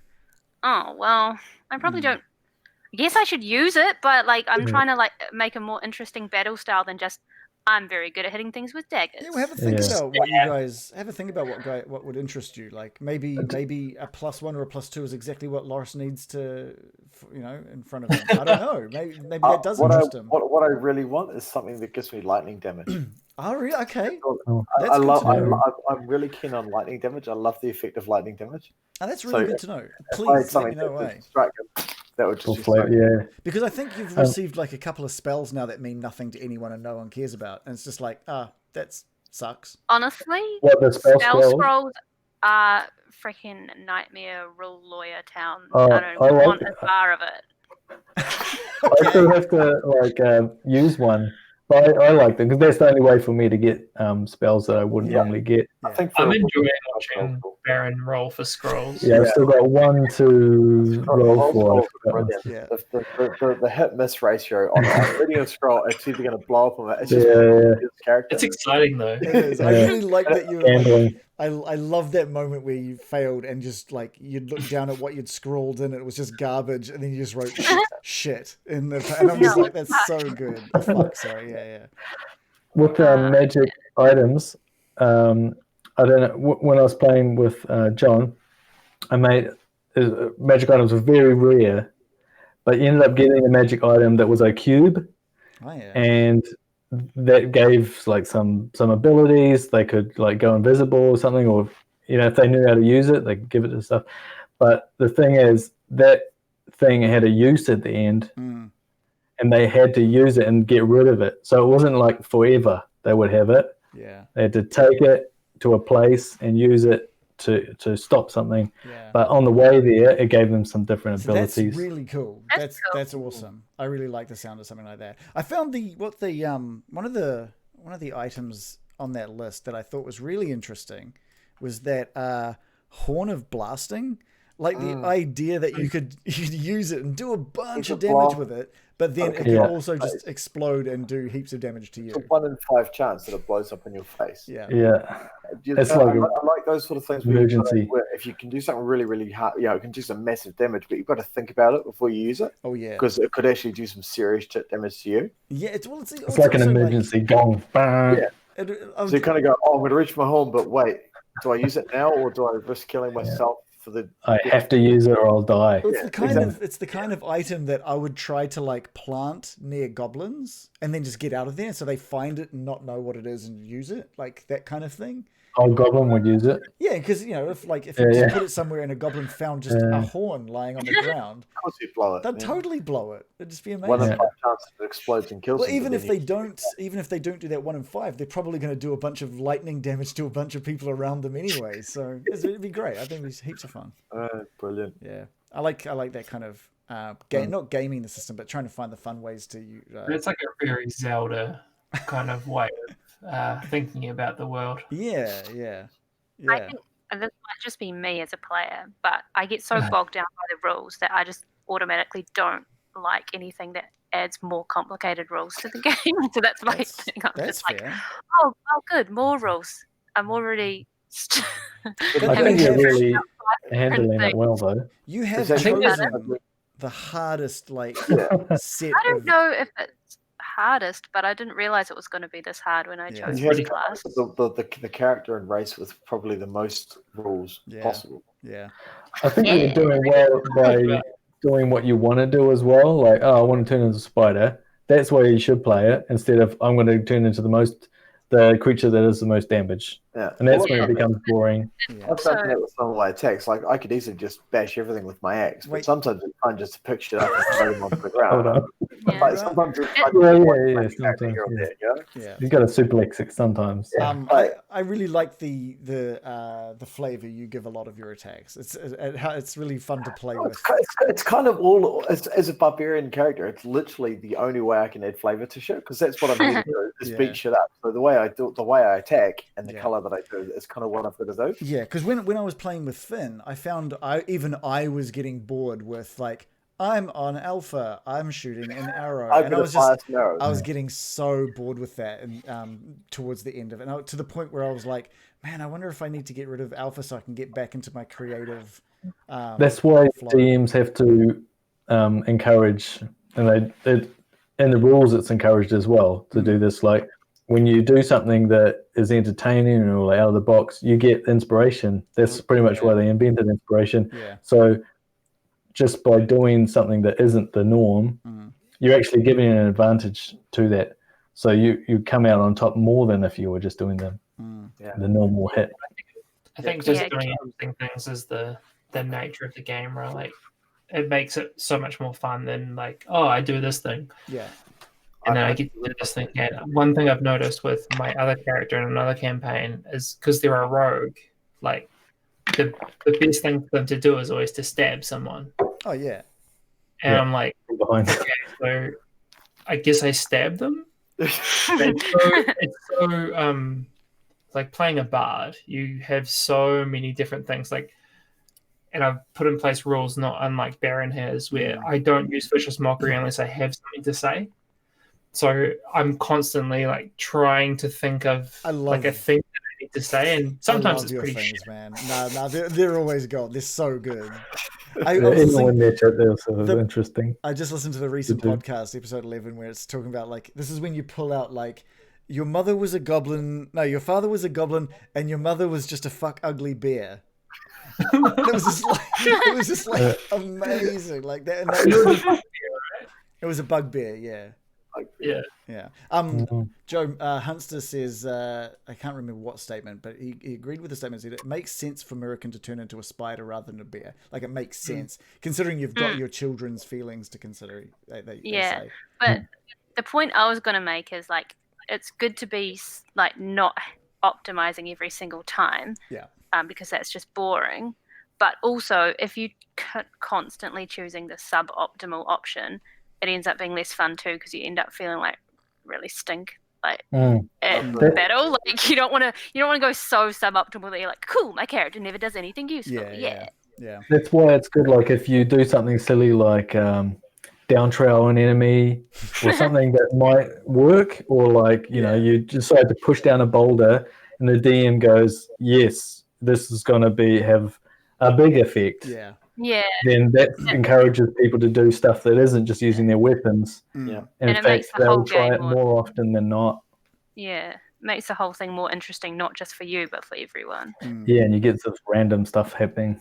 oh, well, I probably don't. I guess I should use it, but like I'm trying to like make a more interesting battle style than just I'm very good at hitting things with daggers. Yeah, well, have a think about what you guys have a think about what would interest you. Like maybe a +1 or a +2 is exactly what Loris needs to, in front of him. I don't know. Maybe that does interest him. What I really want is something that gives me lightning damage. Oh, really? Okay. I'm really keen on lightning damage. I love the effect of lightning damage. Oh, that's really good to know. Please let me know why. That would just Because I think you've received like a couple of spells now that mean nothing to anyone and no one cares about, and it's just like, that sucks. Honestly, the spell scrolls are freaking nightmare rule lawyer town. I don't want a bar of it. I still have to use one. But I like them because that's the only way for me to get spells that I wouldn't normally get. I think I'm enjoying watching Baron roll for scrolls. Yeah, I've still got 1 to roll for. The hit miss ratio on reading a scroll, it's either going to blow up on it. It's just character. It's exciting though. It is. I really like that you. I love that moment where you failed and just like you'd look down at what you'd scrawled and it was just garbage, and then you just wrote shit in the. And I'm just like, that's so good. Fuck, sorry, yeah. with magic items, I don't know. When I was playing with John, I made magic items were very rare, but you ended up getting a magic item that was a cube, and that gave like some abilities. They could like go invisible or something, or if they knew how to use it, they could give it to stuff. But the thing is, that thing had a use at the end, and they had to use it and get rid of it. So it wasn't like forever they would have it. Yeah, they had to take it to a place and use it to stop something. But on the way there, it gave them some different abilities. That's really cool. That's awesome. I really like the sound of something like that. I found one of the items on that list that I thought was really interesting was that horn of blasting. Like the idea that you could use it and do a bunch of damage with it, but then it could also just explode and do heaps of damage to you. It's a 1 in 5 chance that it blows up in your face. Yeah. It's I like those sort of things. Emergency. Where if you can do something really, really hard, it can do some massive damage, but you've got to think about it before you use it. Oh yeah, because it could actually do some serious damage to you. Yeah, it's like an emergency gong. Yeah. So you kind of go, I'm going to reach my horn, but wait, do I use it now or do I risk killing myself? I have to use it or I'll die. Well, it's the kind of item that I would try to like plant near goblins and then just get out of there so they find it and not know what it is and use it, like that kind of thing. Oh, goblin would use it. Yeah, because if you just put it somewhere and a goblin found just a horn lying on the ground, of course you'd blow it. They'd totally blow it. It'd just be amazing. 1 in 5 chance it explodes and kills. Well, even if they don't do that 1 in 5, they're probably going to do a bunch of lightning damage to a bunch of people around them anyway. So it'd be great. I think it's heaps of fun. Brilliant. Yeah, I like that kind of not gaming the system, but trying to find the fun ways to. It's like a very Zelda kind of way of thinking about the world. Yeah. I think this might just be me as a player, but I get so bogged down by the rules that I just automatically don't like anything that adds more complicated rules to the game. So that's my thing. I'm just like, oh, good, more rules. I'm already. I think you're really handling it well, though. You have chosen the hardest set. I don't know if it's hardest, but I didn't realize it was going to be this hard when I chose this class. The character and race with probably the most rules possible. Yeah, I think you're doing well by doing what you want to do as well. Like, I want to turn into a spider. That's why you should play it instead of I'm going to turn into the creature that is the most damage. Yeah. And that's when it becomes boring. I've done that with some of my attacks. Like, I could easily just bash everything with my axe, but sometimes it's fun just to pick shit up and throw them onto the ground. Sometimes it's fun You got to suplex it sometimes. I really like the flavor you give a lot of your attacks. It's really fun to play with. It's kind of all as a barbarian character. It's literally the only way I can add flavor to shit because that's what I'm going to do is beat shit up. So the way I attack and the color that I do is kind of what I've got to do. Yeah, because when I was playing with Finn, I found I was getting bored with like I'm on alpha, I'm shooting an arrow, and I was getting so bored with that, and towards the end of it, to the point where I was like, man, I wonder if I need to get rid of alpha so I can get back into my creative. That's why DMs have to encourage, and in the rules it's encouraged as well to do this. Like when you do something that is entertaining or out of the box, you get inspiration. That's pretty much why they invented inspiration. Yeah. So just by doing something that isn't the norm, you're actually giving an advantage to that. So you come out on top more than if you were just doing the normal hit. I think just doing interesting things is the nature of the game, right? Like it makes it so much more fun than like, oh, I do this thing. Yeah. And then I get to do this thing again. One thing I've noticed with my other character in another campaign is because they're a rogue, like the best thing for them to do is always to stab someone. Oh yeah. And I'm like, okay, so I guess I stab them. it's so like playing a bard. You have so many different things. Like, and I've put in place rules not unlike Baron has, where I don't use vicious mockery unless I have something to say. So I'm constantly like trying to think of like a thing that I need to say, and sometimes it's pretty shit. Man. No, they're always gold. They're so good. Interesting. I just listened to the recent podcast, episode 11, where it's talking about like this is when you pull out like your mother was a goblin. No, your father was a goblin, and your mother was just a fuck ugly bear. And it was just like amazing, like that. And it was a bugbear, yeah. Yeah. Joe Hunster says, I can't remember what statement, but he agreed with the statement. Said it makes sense for Mirakin to turn into a spider rather than a bear. Like, it makes sense considering you've got your children's feelings to consider. They say. But the point I was going to make is like it's good to be like not optimizing every single time. Yeah. Because that's just boring. But also, if you constantly choosing the suboptimal option, it ends up being less fun too because you end up feeling like really stink at battle. Like you don't want to go so suboptimal that you're like, cool, my character never does anything useful. Yeah. That's why it's good. Like if you do something silly like down trail an enemy or something that might work, or like you know you decide to push down a boulder and the DM goes, yes, this is going to have a big effect. Yeah. Then that encourages people to do stuff that isn't just using their weapons. Yeah. And in fact, they'll try it more often than not. Yeah. Makes the whole thing more interesting, not just for you, but for everyone. Yeah, and you get this random stuff happening.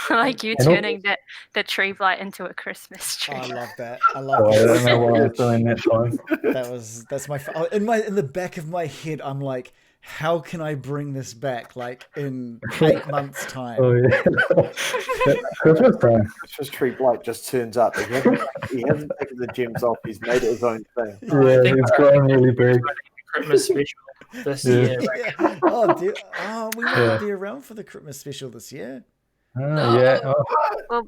Like you turning the tree blight into a Christmas tree. Oh, I love that. I love that. I don't know what I was doing that time. That's my in the back of my head. I'm like, how can I bring this back? Like in 8 months' time. Oh yeah, Christmas time. Christmas tree blight just turns up. He hasn't taken the gems off. He's made it his own thing. Yeah, he's growing really big. Christmas special this year. Yeah. Oh, we might be around for the Christmas special this year. Yeah. Well,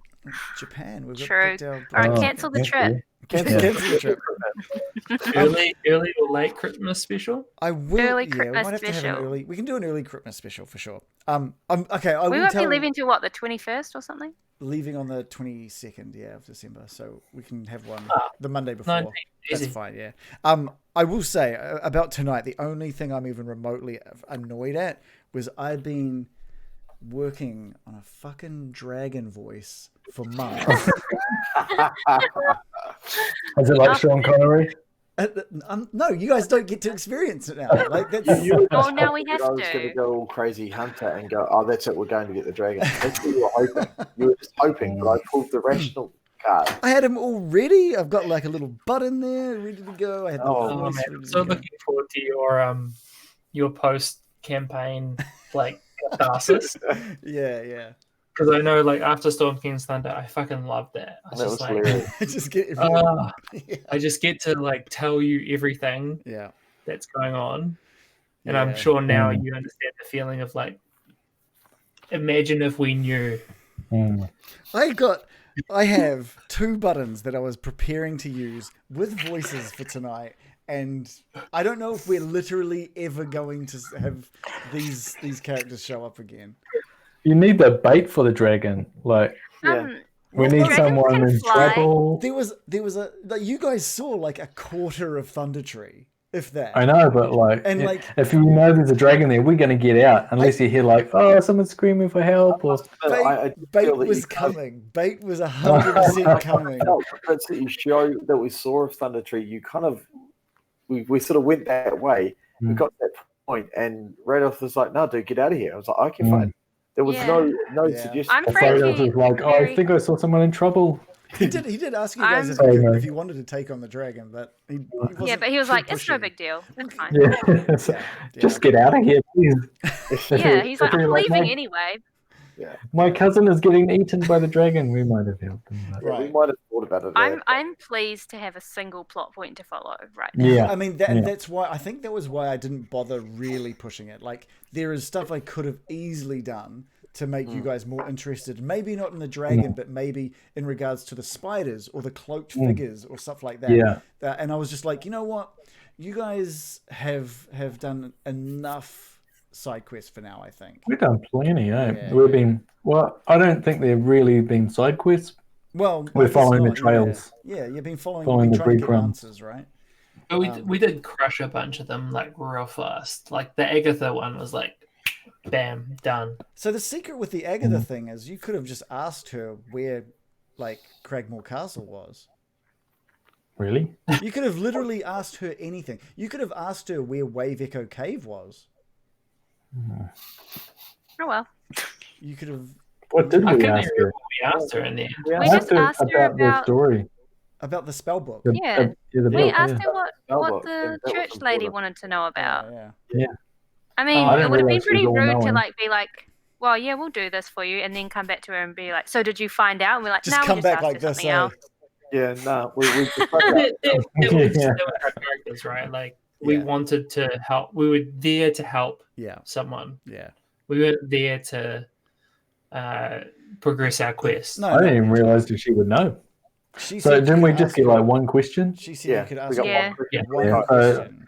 Japan. We've got true. All right, cancel the trip. Cancel the trip. Early or late Christmas special? I will. Early we Christmas might have to have an special. early. We can do an early Christmas special for sure. Okay. We won't be leaving till what, the 21st or something? Leaving on the 22nd, of December, so we can have one the Monday before. That's fine, yeah. I will say about tonight, the only thing I'm even remotely annoyed at was I've been working on a fucking dragon voice for months. Is it like Sean Connery? No, you guys don't get to experience it now. Like that's. Now we have I was going to go all crazy hunter and go, oh, that's it, we're going to get the dragon. That's what you were hoping. You were just hoping, but I pulled the rational card. I had him all ready. I've got like a little button there ready to go. I had man. So looking forward to your post campaign like catharsis. Yeah. Because I know, like after Storm King's Thunder, I fucking loved that. I was just like, I just get to like tell you everything that's going on, and I'm sure now you understand the feeling of like, imagine if we knew. I have 2 buttons that I was preparing to use with voices for tonight, and I don't know if we're literally ever going to have these characters show up again. You need the bait for the dragon. Like, we need someone in trouble. There was you guys saw like a quarter of Thunder Tree, if that. I know, but if you know there's a dragon there, we're going to get out unless you hear like, oh, someone's screaming for help. Or Bait was coming. Bait was 100% coming. That's that you show that we saw of Thunder Tree. You kind of we sort of went that way. We got to that point, and Radolf was like, "No, dude, get out of here." I was like, "Okay, fine." There was no suggestion. I'm Frankie. Like, oh, I think I saw someone in trouble. He did ask you guys if you wanted to take on the dragon, but he wasn't but he was like, "It's no big deal. It's fine." Just get out of here, please. Yeah, he's like, "I'm leaving anyway." Yeah. My cousin is getting eaten by the dragon. We might have helped him. Right. We might have thought about it. I'm pleased to have a single plot point to follow right now. Yeah. I mean, that's why I think that was why I didn't bother really pushing it. Like, there is stuff I could have easily done to make you guys more interested. Maybe not in the dragon, but maybe in regards to the spiders or the cloaked figures or stuff like that. Yeah. And I was just like, you know what? You guys have done enough side quests for now, I think. We've done plenty, We've been I don't think they've really been side quests. Well, we're following the trails. Yeah, you've been following the trying to get breadcrumbs. answers, right? But we did crush a bunch of them like real fast. Like the Agatha one was like, bam, done. So the secret with the Agatha thing is you could have just asked her where like Cragmore Castle was. Really? You could have literally asked her anything. You could have asked her where Wave Echo Cave was. Oh well. You could have. What did I we couldn't ask remember her? what we asked her in the end. We I just asked her about the story. About the spell book. Yeah. The We book, asked her Spell what book, the that was church lady important. wanted to know about. Yeah. I mean, I it didn't would have been realise she was pretty rude to all-knowing. like be like, "Well, yeah, we'll do this for you," and then come back to her and be like, "So did you find out?" And we're like, Just "No, come we just back asked like her this. something else." Yeah, no, we just That was our characters, right? Like we wanted to help. We were there to help someone. Yeah. We weren't there to progress our quest. No, I didn't even realize that she would know. She So said you didn't we could just ask get her- like one question? She said you could we ask got her one question. one question.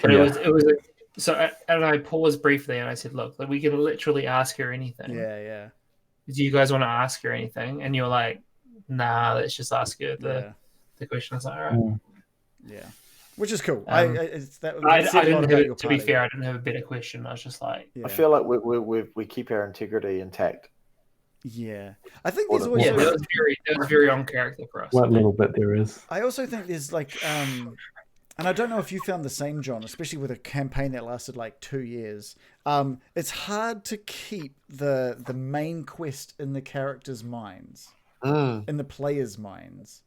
But it was so, and I paused briefly and I said, "Look, like we can literally ask her anything. Yeah. Do you guys want to ask her anything?" And you're like, "Nah, let's just ask her the question." I was like, "All right." Yeah, which is cool. I didn't have, to be fair, I didn't have a better question. I was just like, I feel like we keep our integrity intact. Yeah, I think there's always that was very on character for us. What little bit there is. I also think there's like, and I don't know if you found the same, John, especially with a campaign that lasted like 2 years. It's hard to keep the main quest in the characters' minds, in the players' minds.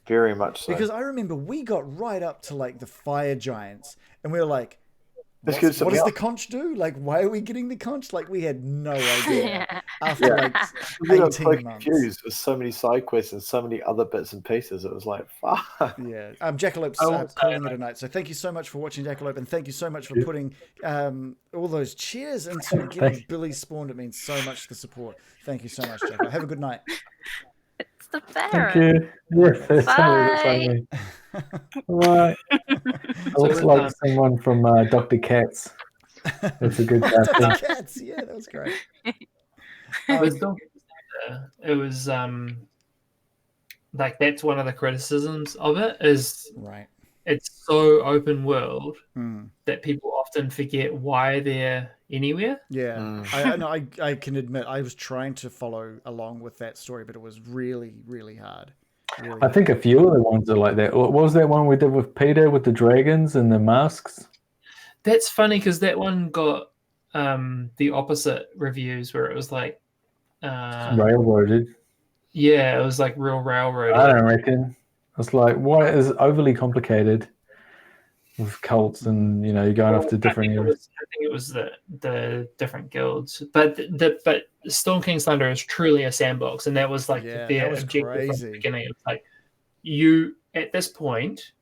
Very much so. Because I remember we got right up to like the fire giants, and we were like, what does the conch do? Like, why are we getting the conch? Like, we had no idea after like 18 months. Confused with so many side quests and so many other bits and pieces. It was like, fuck. Yeah. Jackalope's calling it a night. So thank you so much for watching, Jackalope, and thank you so much for putting all those cheers into getting Billy spawned. It means so much the support. Thank you so much, Jackalope. Have a good night. It's the Baron. Thank you. Yes, that's Bye. Right. It looks like someone from Dr. Katz. That's a good Dr. Katz, yeah, that was great. It was like that's one of the criticisms of it is it's so open world that people often forget why they're anywhere. Yeah, I can admit I was trying to follow along with that story, but it was really, really hard. I think a few of the ones are like that. What was that one we did with Peter with the dragons and the masks? That's funny because that one got the opposite reviews where it was like railroaded. Yeah, it was like real railroaded. I don't reckon. It's like what is overly complicated with cults and you're going off to different areas. I think it was the different guilds, but Storm King's Thunder is truly a sandbox, and that was like their objective from the beginning. It's like you at this point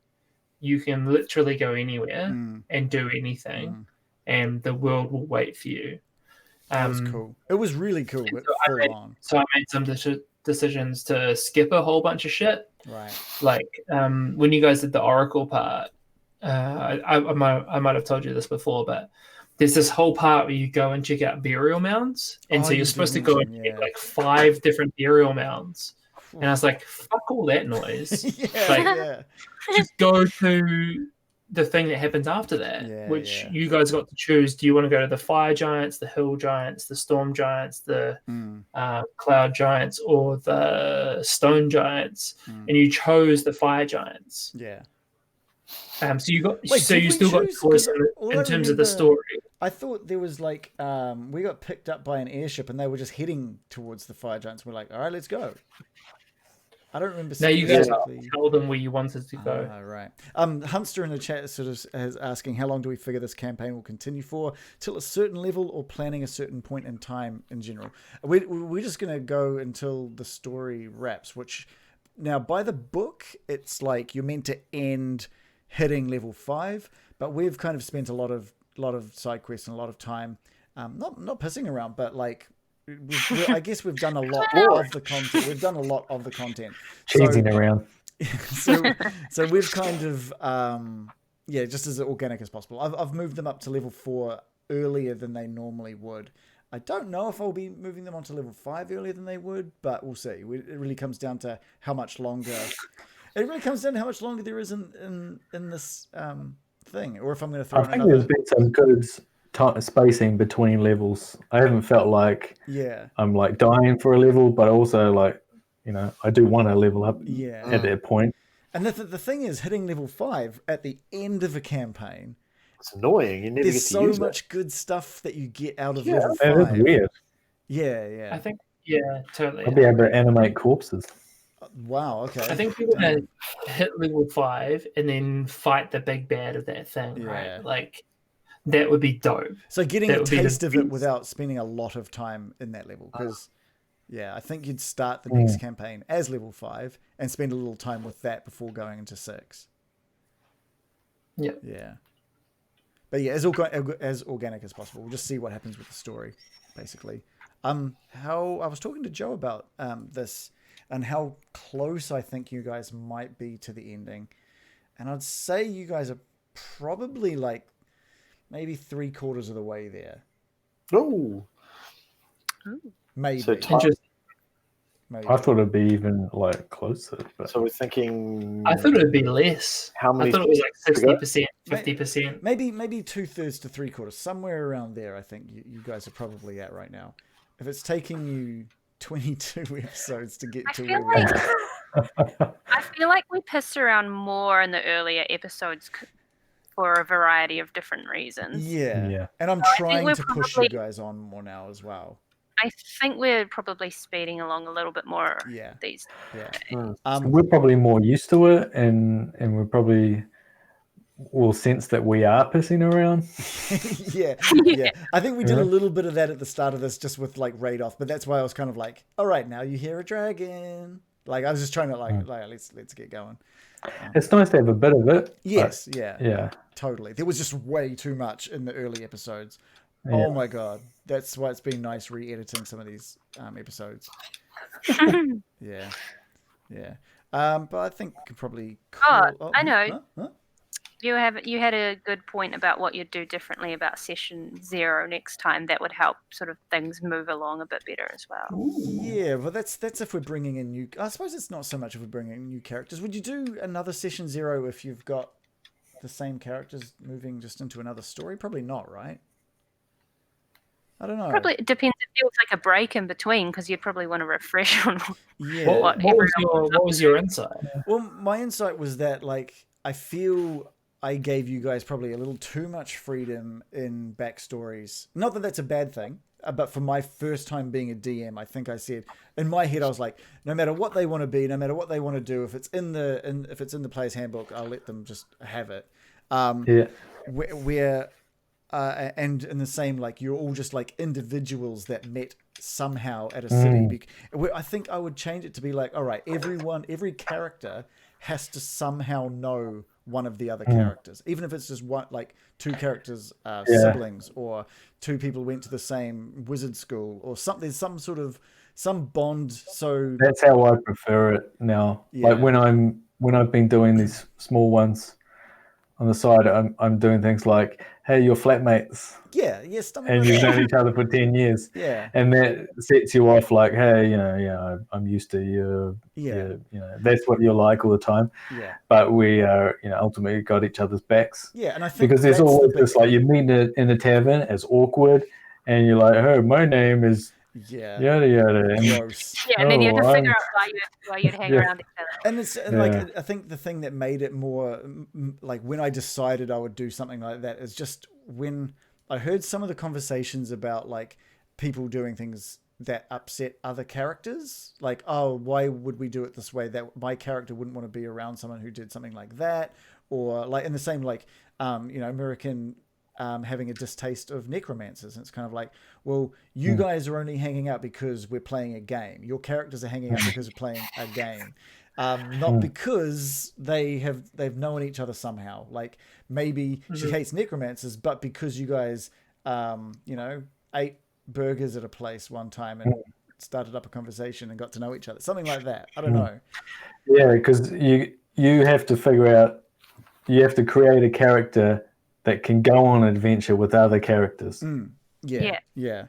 you can literally go anywhere and do anything, and the world will wait for you. That was cool. It was really cool, but so I made some decisions to skip a whole bunch of shit. Right. Like when you guys did the Oracle part, I might have told you this before, but there's this whole part where you go and check out burial mounds, and so you're supposed to go and check like 5 different burial mounds. And I was like, fuck all that noise. Just go to the thing that happens after that, which you guys got to choose. Do you want to go to the fire giants, the hill giants, the storm giants, the cloud giants, or the stone giants? And you chose the fire giants. Yeah. So you got. You still got choice in terms of the story. I thought there was like we got picked up by an airship and they were just heading towards the fire giants. We're like, all right, let's go. I don't remember. No, you guys tell them where you wanted to go. Right. Hunster in the chat sort of is asking, how long do we figure this campaign will continue for? Till a certain level, or planning a certain point in time in general? We're just going to go until the story wraps. Which now, by the book, it's like you're meant to end hitting level 5, but we've kind of spent a lot of side quests and a lot of time, not pissing around, but like. I guess we've done a lot of the content. We've done a lot of the content. Cheesing around. So we've kind of, just as organic as possible. I've moved them up to level 4 earlier than they normally would. I don't know if I'll be moving them on to level 5 earlier than they would, but we'll see. It really comes down to how much longer. It really comes down to how much longer there is in this thing, or if I'm going to throw. I think there's been some good spacing between levels. I haven't felt like I'm like dying for a level, but also like I do want to level up at that point. And the thing is, hitting level 5 at the end of a campaign, it's annoying. You never there's get to so use much good stuff that you get out of Yeah, level That 5. is weird. Yeah. I think, yeah, totally. I'll be able to animate corpses. Wow, okay. I think you're going to hit level 5 and then fight the big bad of that thing, Yeah. right? Like, that would be dope. So getting That a would be the taste of it best. without spending a lot of time in that level, because I think you'd start the next campaign as level 5 and spend a little time with that before going into 6. Yeah. But yeah, as organic as possible. We'll just see what happens with the story, basically. How I was talking to Joe about this and how close I think you guys might be to the ending, and I'd say you guys are probably like maybe 3/4 of the way there. Oh, maybe. So maybe. I thought it'd be even like closer. But... So we're thinking. I thought it would be less. How many? I thought it was like 60%, go? 50%. Maybe 2/3 to 3/4, somewhere around there. I think you guys are probably at right now. If it's taking you 22 episodes to get to where we are. I feel like we pissed around more in the earlier episodes for a variety of different reasons. Yeah. And I'm trying to push you guys on more now as well. I think we're probably speeding along a little bit more these days. We're probably more used to it, and we probably will sense that we are pissing around. yeah. I think we did a little bit of that at the start of this, just with like Radoff, but that's why I was kind of like, all right, now you hear a dragon. Like I was just trying to like let's get going. It's nice to have a bit of it. Yes, yeah, totally. There was just way too much in the early episodes. Yeah. Oh my god, that's why it's been nice re-editing some of these episodes. yeah. But I think we could probably. I know. Huh? You had a good point about what you'd do differently about session 0 next time. That would help sort of things move along a bit better as well. Yeah, well, that's if we're bringing in new. I suppose it's not so much if we're bringing in new characters. Would you do another session 0 if you've got the same characters moving just into another story? Probably not, right? I don't know. Probably it depends. It feels like a break in between because you'd probably want to refresh on what was your insight? Well, my insight was that like I feel I gave you guys probably a little too much freedom in backstories. Not that that's a bad thing, but for my first time being a DM, I think I said in my head I was like, no matter what they want to be, no matter what they want to do, if it's in the player's handbook, I'll let them just have it. And in the same, like you're all just like individuals that met somehow at a city. I think I would change it to be like, all right, every character has to somehow know one of the other characters, even if it's just one, like two characters, siblings, or two people went to the same wizard school, or something, some bond. So that's how I prefer it now. Like when I've been doing these small ones on the side, I'm doing things like, hey, you're flatmates. And you've known each other for 10 years. And that sets you off like, hey, I'm used to you. That's what you're like all the time. But we are, ultimately got each other's backs. And I think because there's always this like you meet in the tavern as awkward, and you're like, oh, my name is yada yada. Gross. And then you have to figure out why you'd hang around each other. Like I think the thing that made it more like when I decided I would do something like that is just when I heard some of the conversations about like people doing things that upset other characters, like, oh, why would we do it this way? That my character wouldn't want to be around someone who did something like that, or like in the same like American having a distaste of necromancers. And it's kind of like, well, you guys are only hanging out because we're playing a game. Your characters are hanging out because we're playing a game. Not because they've known each other somehow. Like maybe she hates necromancers, but because you guys, ate burgers at a place one time and started up a conversation and got to know each other. Something like that. I don't know. Yeah, because you have to figure out, you have to create a character that can go on an adventure with other characters.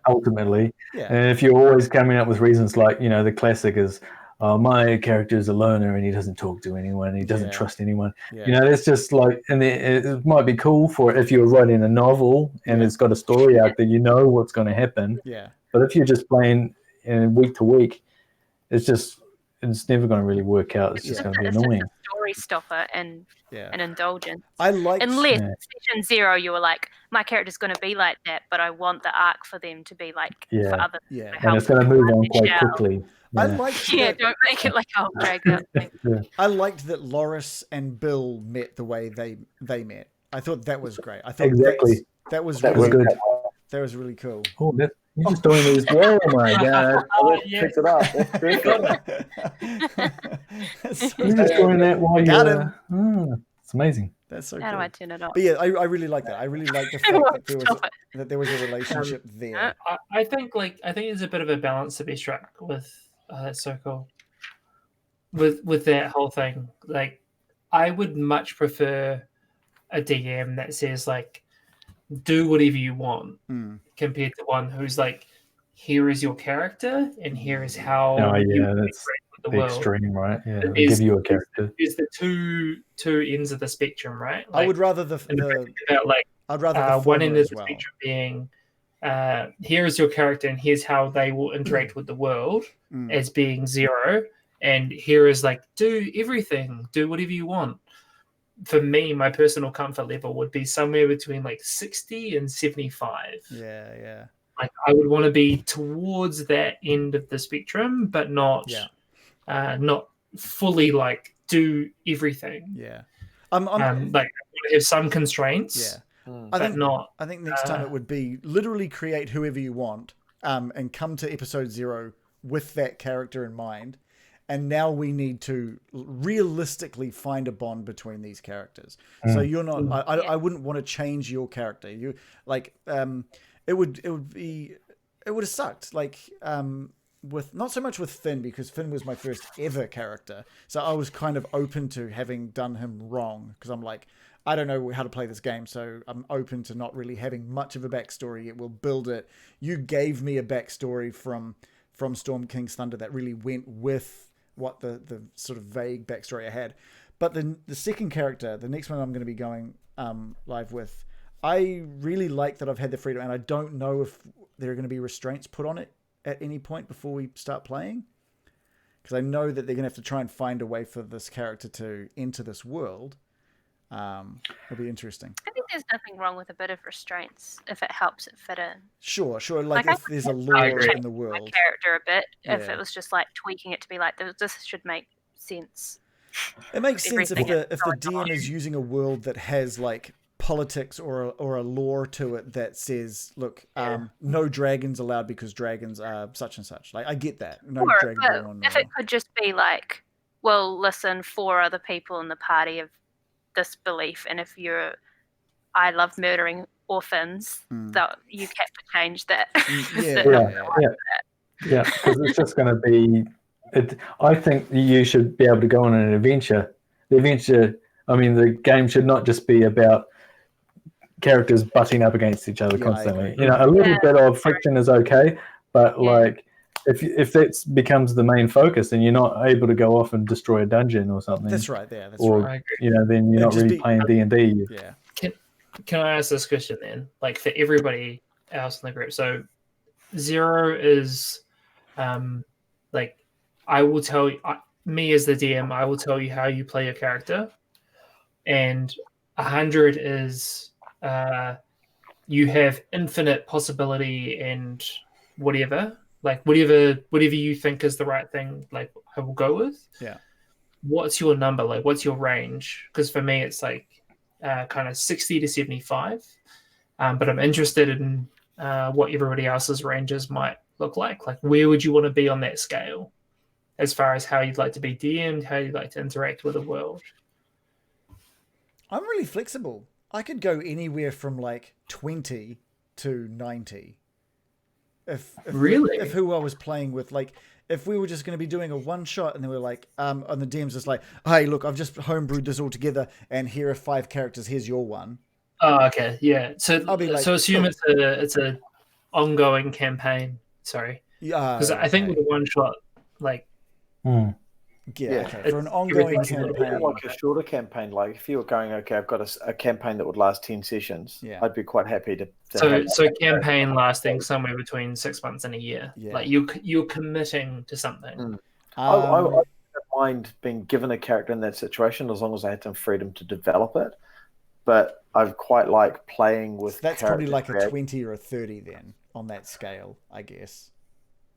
Ultimately. And if you're always coming up with reasons like, the classic is, my character is a loner and he doesn't talk to anyone, he doesn't trust anyone. That's just like, and it might be cool for if you're writing a novel and it's got a story arc that you know what's going to happen. But if you're just playing week to week, it's never going to really work out. It's just going to be annoying. story stopper and an indulgence. I like unless session 0 you were like, my character's going to be like that, but I want the arc for them to be like for other. And it's going to move on quite quickly. I liked that, don't make it like a whole dragged out thing. I liked that Loris and Bill met the way they met. I thought that was great. I thought that was really good. That was really cool. Oh, you're just doing these. Oh my god! Picked it up. That's perfect. You're just doing that while you got him. It's amazing. That's so How cool. do I turn it off? But yeah, I really like that. I really like the fact that there was a relationship there. I think there's a bit of a balance to be struck with. That's so cool. With that whole thing, like I would much prefer a DM that says like, do whatever you want, compared to one who's like, here is your character and here is how. Oh yeah, that's the the world. Extreme, right? Yeah, they give you a character. There's the two ends of the spectrum, right? Like, I would rather I'd rather the one end of the well. spectrum being, here is your character and here's how they will interact with the world as being 0, and here is like, do everything, do whatever you want. For me, my personal comfort level would be somewhere between like 60 and 75. Yeah. Like I would want to be towards that end of the spectrum, but not not fully like do everything. Yeah. Like I want to have some constraints. Yeah. I think next time it would be literally create whoever you want, and come to episode 0 with that character in mind. And now we need to realistically find a bond between these characters. So you're not. I wouldn't want to change your character. You like. It would have sucked. Like with not so much with Finn, because Finn was my first ever character. So I was kind of open to having done him wrong, because I'm like, I don't know how to play this game, so I'm open to not really having much of a backstory. It will build it. You gave me a backstory from Storm King's Thunder that really went with what the sort of vague backstory I had. But the second character, the next one I'm going to be going live with, I really like that I've had the freedom, and I don't know if there are going to be restraints put on it at any point before we start playing, because I know that they're going to have to try and find a way for this character to enter this world. It'll be interesting. I think there's nothing wrong with a bit of restraints if it helps it fit in. Sure. Like if there's a lore in the world. My character a bit, if it was just like tweaking it to be like, this should make sense. It makes sense if the DM is using a world that has like politics or a lore to it that says, look, no dragons allowed because dragons are such and such. Like I get that. No dragons going on. If it could just be like, well, listen, 4 other people in the party have this belief, and if I love murdering orphans, that you have to change that. Yeah, because it's just going to be. I think you should be able to go on an adventure. The game should not just be about characters butting up against each other constantly. A little bit of friction is okay, but like if that becomes the main focus and you're not able to go off and destroy a dungeon or something, that's right. Yeah, that's right. Then you're not really playing D&D. Yeah. Can I ask this question then? Like for everybody else in the group, so 0 is, like I will tell you, me as the DM, I will tell you how you play your character, and 100 is you have infinite possibility and whatever. Like whatever you think is the right thing, like I will go with. Yeah. What's your number? Like what's your range? Because for me it's like kind of 60 to 75. But I'm interested in what everybody else's ranges might look like. Like where would you want to be on that scale? As far as how you'd like to be DM'd, how you'd like to interact with the world. I'm really flexible. I could go anywhere from like 20 to 90. If who I was playing with, like if we were just going to be doing a one shot and then we're like, and the DM's just like, hey, look, I've just homebrewed this all together and here are 5 characters. Here's your one. Oh, okay. Yeah. So I'll be like, so assume it's a ongoing campaign. Sorry. Yeah. Because I think with a one shot, like. Yeah, okay. For an ongoing campaign. Like a shorter campaign, like if you were going, okay, I've got a campaign that would last 10 sessions, I'd be quite happy to so campaign lasting somewhere between 6 months and a year. Yeah. Like you're committing to something. I mind being given a character in that situation as long as I had some freedom to develop it. But I quite like playing with. So that's probably like creation. a 20 or a 30 then on that scale, I guess.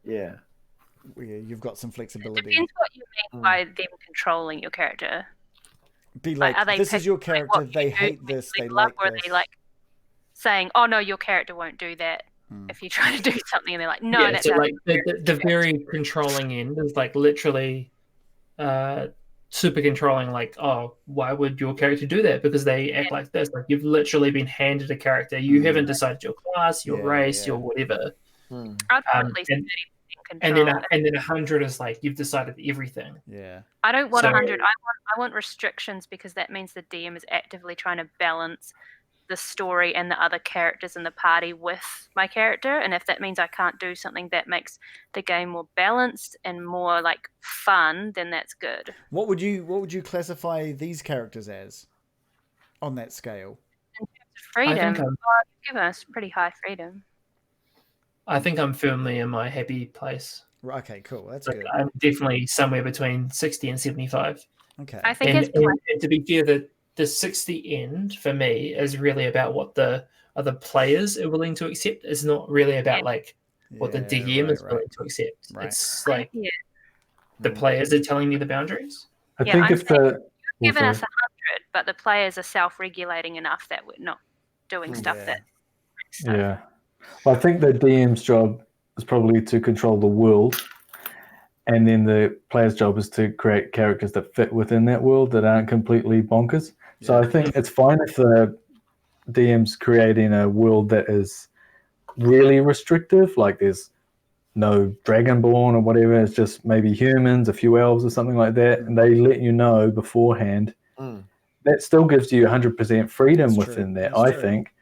Yeah. Where you've got some flexibility. It depends what you mean by them controlling your character. Be like, are they this is your character, they hate this, they like or this. are they like saying, oh no, your character won't do that if you try to do something, and they're like, no, that's so like the very controlling end is like literally super controlling, like, oh, why would your character do that? Because they act like this. Like you've literally been handed a character. You haven't decided your class, your race, your whatever. I'd put at least 30% control. And then 100 is like you've decided everything. Yeah. I don't want 100. I want restrictions, because that means the DM is actively trying to balance the story and the other characters in the party with my character, and if that means I can't do something that makes the game more balanced and more like fun, then that's good. What would you classify these characters as on that scale? In terms of freedom, give us pretty high freedom. I think I'm firmly in my happy place. Okay, cool. That's like, good. I'm definitely somewhere between 60 and 75. Okay. I think and to be fair, the 60 end for me is really about what the other players are willing to accept. It's not really about like what the DM is willing to accept. Right. It's like the players are telling me the boundaries. I think if the given us 100, but the players are self-regulating enough that we're not doing stuff that. Yeah, well, I think the DM's job is probably to control the world. And then the player's job is to create characters that fit within that world that aren't completely bonkers. Yeah. So I think it's fine if the DM's creating a world that is really restrictive, like there's no dragonborn or whatever, it's just maybe humans, a few elves or something like that, and they let you know beforehand. That still gives you 100% freedom within that, I think,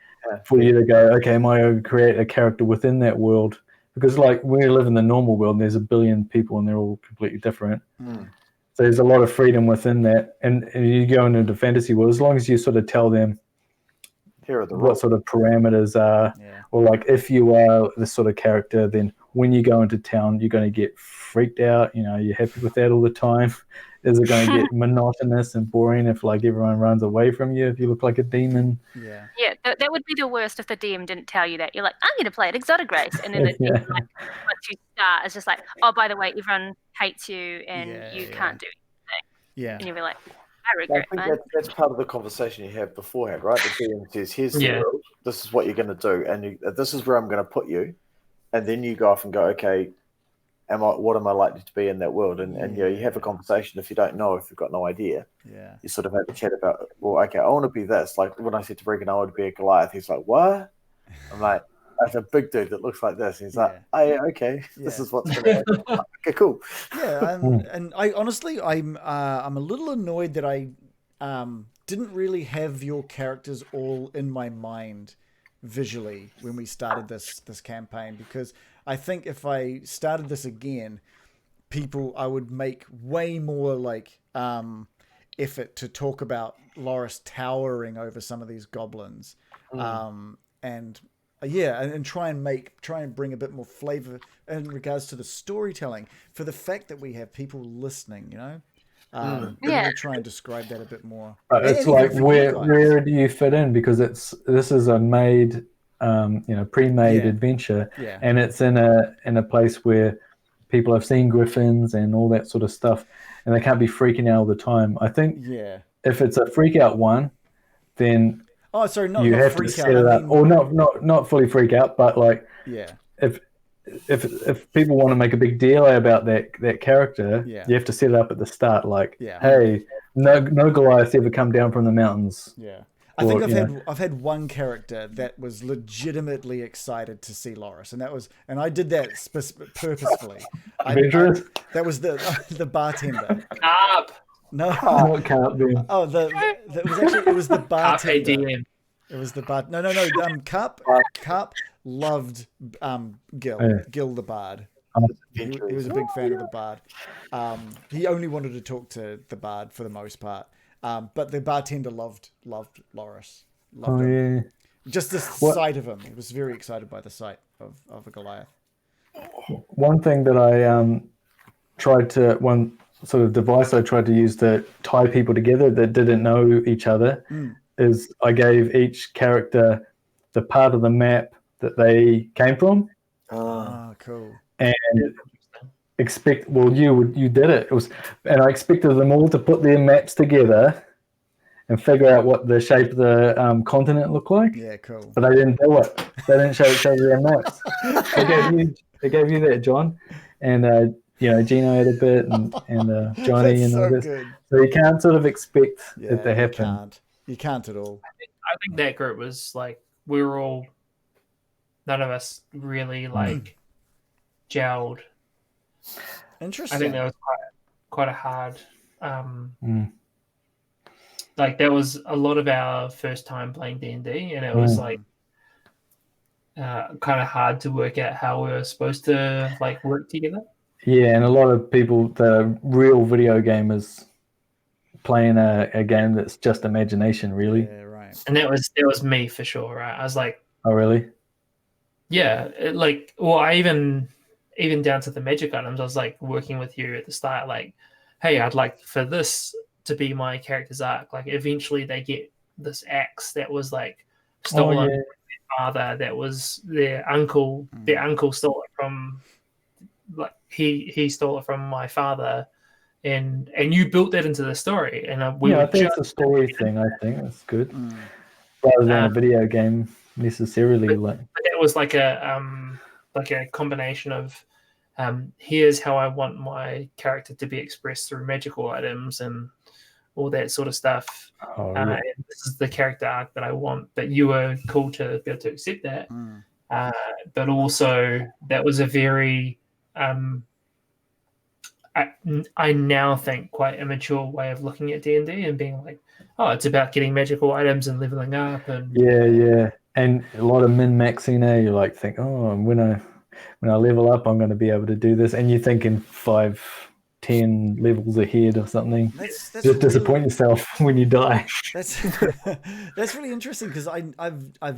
for you to go, okay, am I going to create a character within that world? Because like we live in the normal world and there's a billion people and they're all completely different. So there's a lot of freedom within that. And you go into the fantasy world, as long as you sort of tell them what sort of parameters are, or like if you are this sort of character, then when you go into town, you're going to get freaked out. You know, you're happy with that all the time. Is it going to get monotonous and boring if like everyone runs away from you if you look like a demon? Yeah, that would be the worst if the DM didn't tell you that. You're like, I'm going to play at Exotic Race. And then the DM, like, once you start, it's just like, oh, by the way, everyone hates you and you can't do anything. Yeah. And you'll be like, I regret it. That's part of the conversation you have beforehand, right? The DM says, here's the world, this is what you're going to do, and this is where I'm going to put you. And then you go off and go, okay, what am I likely to be in that world? And you know, you have a conversation. If you don't know, if you've got no idea, you sort of have a chat about, well, okay, I want to be this. Like when I said to Regan, I want to be a Goliath. He's like, what? I'm like, that's a big dude that looks like this. And he's like, oh yeah, okay, this is what's going to happen. Okay, cool. Yeah, and I honestly, I'm a little annoyed that I didn't really have your characters all in my mind visually when we started this campaign, because I think if I started this again, I would make way more like effort to talk about Loris towering over some of these goblins, and try and bring a bit more flavor in regards to the storytelling for the fact that we have people listening, you know. We'll try and describe that a bit more. But it's like where do you fit in, because this is a made pre-made adventure, and it's in a place where people have seen griffins and all that sort of stuff, and they can't be freaking out all the time. I think if it's a freak out one, then not have freak to set it up, or not fully freak out, but like if people want to make a big deal about that character, you have to set it up at the start, like hey, no Goliaths ever come down from the mountains. I think I've had one character that was legitimately excited to see Loris, and I did that purposefully. That was the bartender. Carp. No, not Carp. Oh, it was the bartender. It was the bard. No. Carp loved Gil the bard. He was a big fan of the bard. He only wanted to talk to the bard for the most part. But the bartender loved Loris. Loved him. Yeah. Just the sight of him. He was very excited by the sight of a Goliath. One thing that I sort of device I tried to use to tie people together that didn't know each other is I gave each character the part of the map that they came from. Cool. And you did it. And I expected them all to put their maps together and figure out what the shape of the continent looked like. Yeah, cool. But they didn't do it. They didn't show each other their maps. They gave you that, John, and Gino had a bit, and Johnny and all this. Good. So you can't sort of expect it to happen. You can't at all. I think that group was like we were all. None of us really like gelled. Interesting. I think that was quite a hard. Like that was a lot of our first time playing D&D, and it was like kind of hard to work out how we were supposed to like work together. Yeah, and a lot of people, the real video gamers, playing a game that's just imagination, really. Yeah, right. And that was me for sure, right? I was like, oh, really? Yeah, I even down to the magic items, I was like working with you at the start, like, hey, I'd like for this to be my character's arc. Like, eventually they get this axe that was like stolen from their father, that was their uncle. Their uncle stole it from, like, he stole it from my father, and you built that into the story. And I think it's a story thing. I think that's good, rather than a video game. Necessarily, but that was like a combination of here's how I want my character to be expressed through magical items and all that sort of stuff. And this is the character arc that I want. But you were cool to be able to accept that. But also that was a very I now think quite immature way of looking at D&D and being like, oh, it's about getting magical items and leveling up and and a lot of min-maxing. You like think, oh, when I level up, I'm going to be able to do this, and you're thinking 5-10 levels ahead or something. That's just disappoint yourself when you die. That's really interesting because I've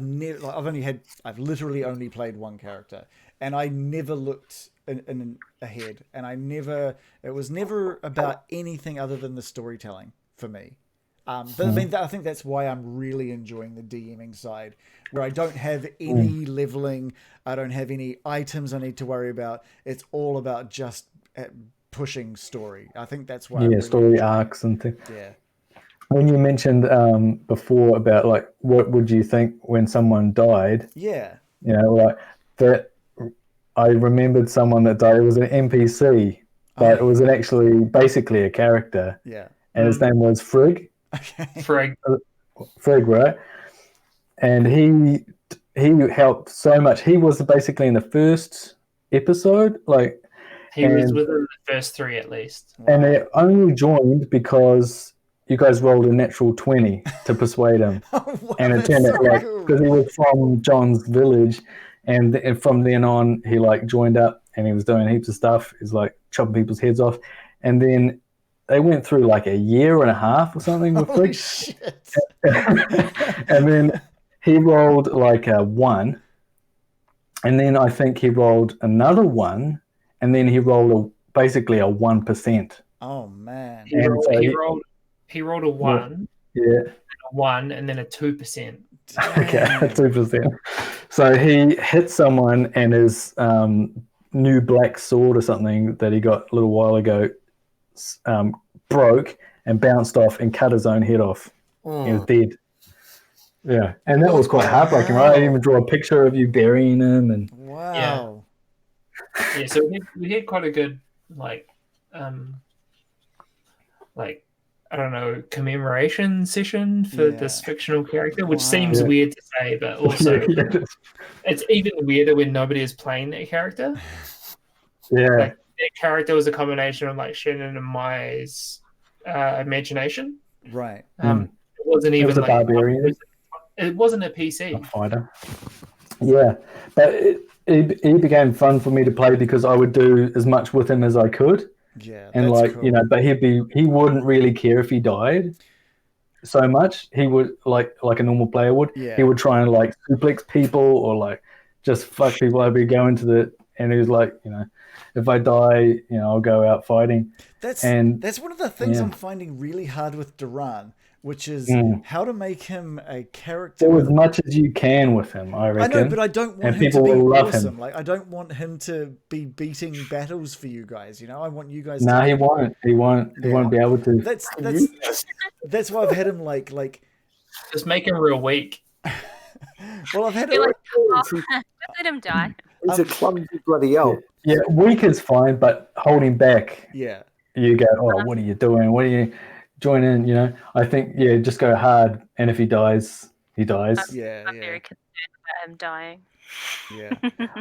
literally only played one character, and I never looked ahead, and it was never about anything other than the storytelling for me. But I mean, I think that's why I'm really enjoying the DMing side, where I don't have any leveling, I don't have any items I need to worry about. It's all about just pushing story. I think that's why. Yeah, story arcs and things. Yeah. When you mentioned before about like what would you think when someone died? Yeah. Like that. I remembered someone that died. It was an NPC, but it was actually basically a character. Yeah. And his name was Frigg. Okay. Frigg, right? And he helped so much. He was basically in the first episode, like he was within the first 3 at least. Wow. And they only joined because you guys rolled a natural 20 to persuade him. And it turned out like because he was from John's village, and from then on he like joined up and he was doing heaps of stuff. He's like chopping people's heads off, and then they went through like a year and a half or something with Frigg. Shit. And then he rolled like a 1. And then I think he rolled another 1. And then he rolled basically a 1%. Oh, man. He rolled a 1. Yeah. A 1 and then a 2%. Okay, 2%. So he hit someone and his new black sword or something that he got a little while ago broke and bounced off and cut his own head off. He was dead. Yeah, and that was quite heartbreaking, right? I even draw a picture of you burying him, and wow. Yeah, so we had quite a good like I don't know, commemoration session for this fictional character, which seems weird to say, but also it's even weirder when nobody is playing that character. Yeah. Like, that character was a combination of like Shannon and Mai's imagination. Right. It wasn't even a barbarian. It wasn't a PC. A fighter. Yeah. But it became fun for me to play because I would do as much with him as I could. Yeah. And like, cool. But he wouldn't really care if he died so much. He would like a normal player would. Yeah. He would try and like suplex people or like just fuck people. I'd be going to and he was like, if I die, I'll go out fighting. That's one of the things I'm finding really hard with Duran, which is how to make him a character. Do as much as you can with him, I reckon. I know, but I don't want him to be awesome. Like, I don't want him to be beating battles for you guys. I want you guys. No, he won't. He won't be able to. That's why I've had him like. Just make him real weak. Well, I've had it. Let him die. He's a clumsy bloody elf. Yeah, weak is fine, but holding back. Yeah. You go, oh, what are you doing? What are you join in? I think, just go hard. And if he dies, he dies. I'm very concerned about him dying. Yeah.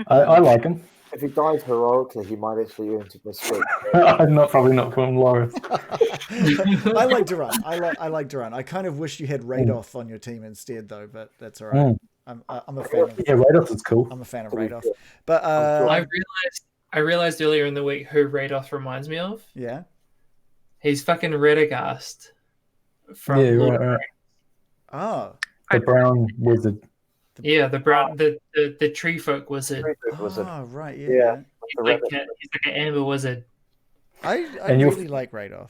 I like him. If he dies heroically, he might actually earn some respect. Probably not from Lawrence. I like Duran. I like Duran. I kind of wish you had Radoff on your team instead, though. But that's all right. I'm a fan of. Yeah, Radoff is cool. I'm a fan of Radoff. But I realized earlier in the week who Radoff reminds me of. Yeah. He's fucking Radagast from Lord of the Rings. Oh. The brown wizard. The brown, the tree folk wizard. Oh, right, yeah. He's like an amber wizard. I really like Radoff.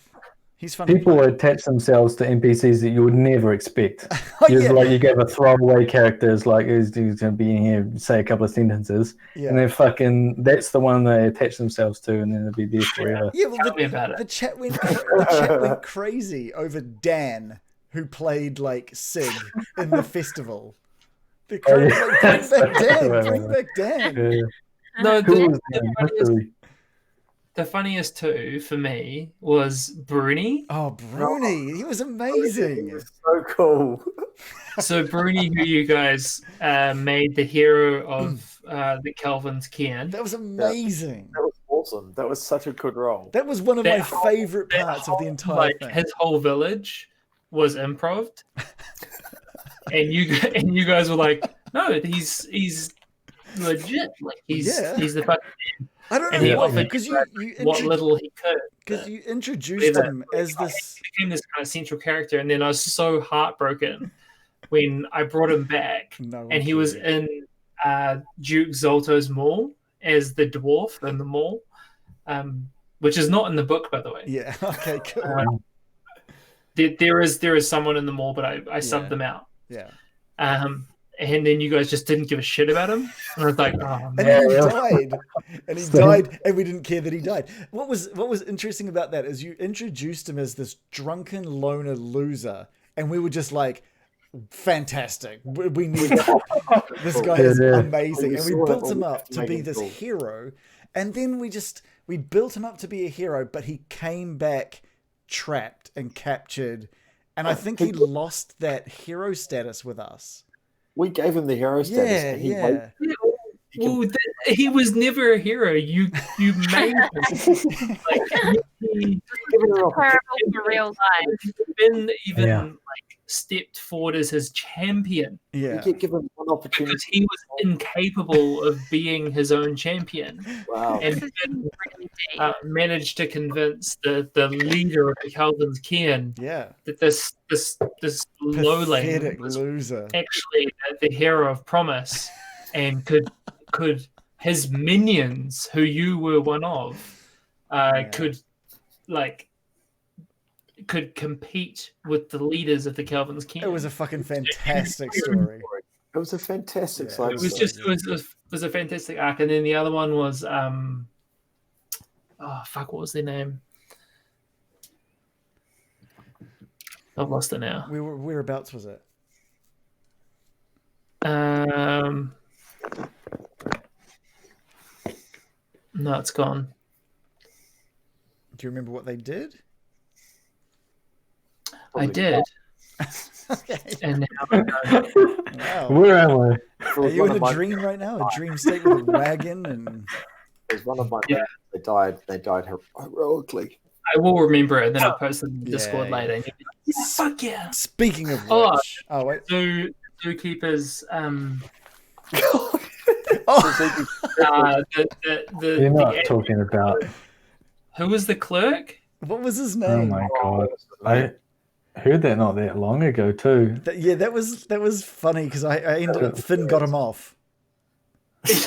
He's fun. People attach themselves to NPCs that you would never expect. Like you gave a throwaway characters like he's going to be in here, say a couple of sentences, and then fucking that's the one they attach themselves to, and then they'll be there forever. Yeah, well, the chat went crazy over Dan, who played like Sig in the festival. Bring back Dan. Yeah. No, the funniest two for me was Bruni. Oh, Bruni. He was amazing. He was so cool. So Bruni, who you guys made the hero of the Kelvin's Cairn. That was amazing. That was awesome. That was such a good role. That was one of my favorite parts of the entire thing. His whole village was improv. and you guys were like, no, he's legit. Like he's the fucking man. I don't know because you what little he could. Because you introduced him as this. He became this kind of central character, and then I was so heartbroken when I brought him back, and he was in Duke Zolto's mall as the dwarf in the mall, which is not in the book, by the way. Yeah. Okay. Cool. There is someone in the mall, but I subbed them out. Yeah. And then you guys just didn't give a shit about him. And I was like, oh, man. And he died. And he died, and we didn't care that he died. What was interesting about that is you introduced him as this drunken loner loser, and we were just like, fantastic. We need this guy is amazing. And we built him up to be this hero. And then we built him up to be a hero, but he came back trapped and captured. And I think he lost that hero status with us. We gave him the hero status. He was never a hero. You made him. He comparable to real life. Been even stepped forward as his champion. Yeah, you give him one opportunity because he was incapable of being his own champion. Wow! And managed to convince the leader of the Kelvin's Cairn that this lowling was loser actually the hero of promise, and could his minions, who you were one of, could compete with the leaders of the Kelvin's Cairn. It was a fucking fantastic story. It was a fantastic side. It was a fantastic arc, and then the other one was what was their name? I've lost it now. Whereabouts was it? No, it's gone. Do you remember what they did? I did. Okay. And now wow. Where am I? Are you in a dream right now? A dream state with a wagon and. There's one of my friends. They died heroically. I will remember it, and then I'll post it in the Discord later. And you'll be like, fuck yeah! Speaking of which, wait. Zookeepers. You're not talking about. Who was the clerk? What was his name? Oh my god! I heard that not that long ago too. That was funny because I ended up Finn got him off.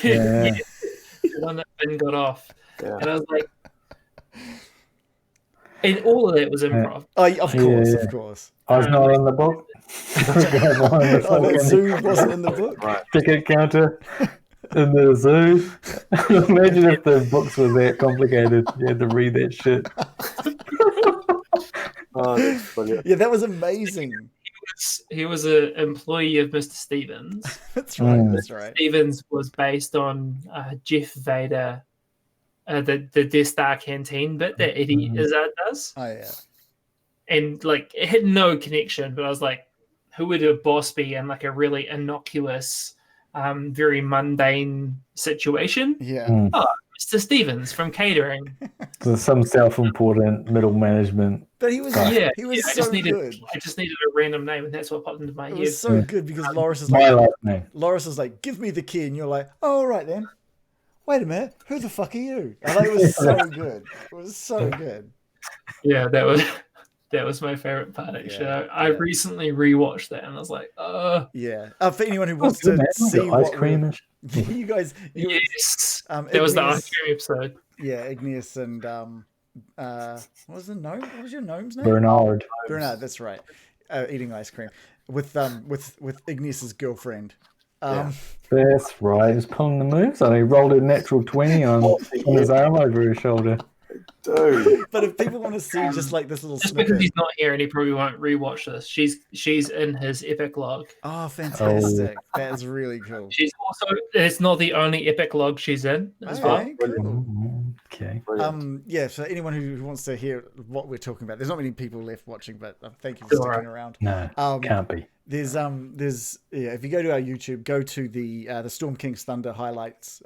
Yeah. the one that Finn got off. Yeah. And I was like, and all of that was improv. Oh, of course. I was not in the book. The zoo wasn't in the book. Right. Ticket counter in the zoo. Imagine if the books were that complicated. You had to read that shit. Oh, that's brilliant. Yeah, that was amazing. He was an employee of Mr. Stevens. That's right. That's right. Stevens was based on Jeff Vader, the Death Star canteen bit that Eddie Izzard does. Oh yeah. And like it had no connection, but I was like, who would a boss be in like a really innocuous, very mundane situation? Yeah. Oh, Mr. Stevens from catering. So some self-important middle management. But he was he was I so just needed good. I just needed a random name, and that's what popped into my It head. was so good because Loris is My like, last name. Loris is like, give me the key, and you're like, oh, all right then. Wait a minute, who the fuck are you? And it was so good. It was so good. Yeah, that was my favorite part. Actually, I recently rewatched that, and I was like, yeah. For anyone who wants to see ice cream, you guys, yes, that Igneous, was the ice cream episode. Yeah, Igneous and what was the gnome? What was your gnome's name? Bernard. Bernard, that's right. Eating ice cream with Igneous's girlfriend. That's right. He's pulling the moves on. He rolled a natural 20 on his arm over his shoulder. Dude. But if people want to see just like this little Just snippet, because he's not here and he probably won't rewatch this. She's in his epic log. Oh, fantastic! That is really cool. She's also it's not the only epic log she's in as well. Cool. Okay. Yeah. So anyone who wants to hear what we're talking about, there's not many people left watching, but thank you for sticking around. No, can't be. There's if you go to our YouTube, go to the Storm King's Thunder highlights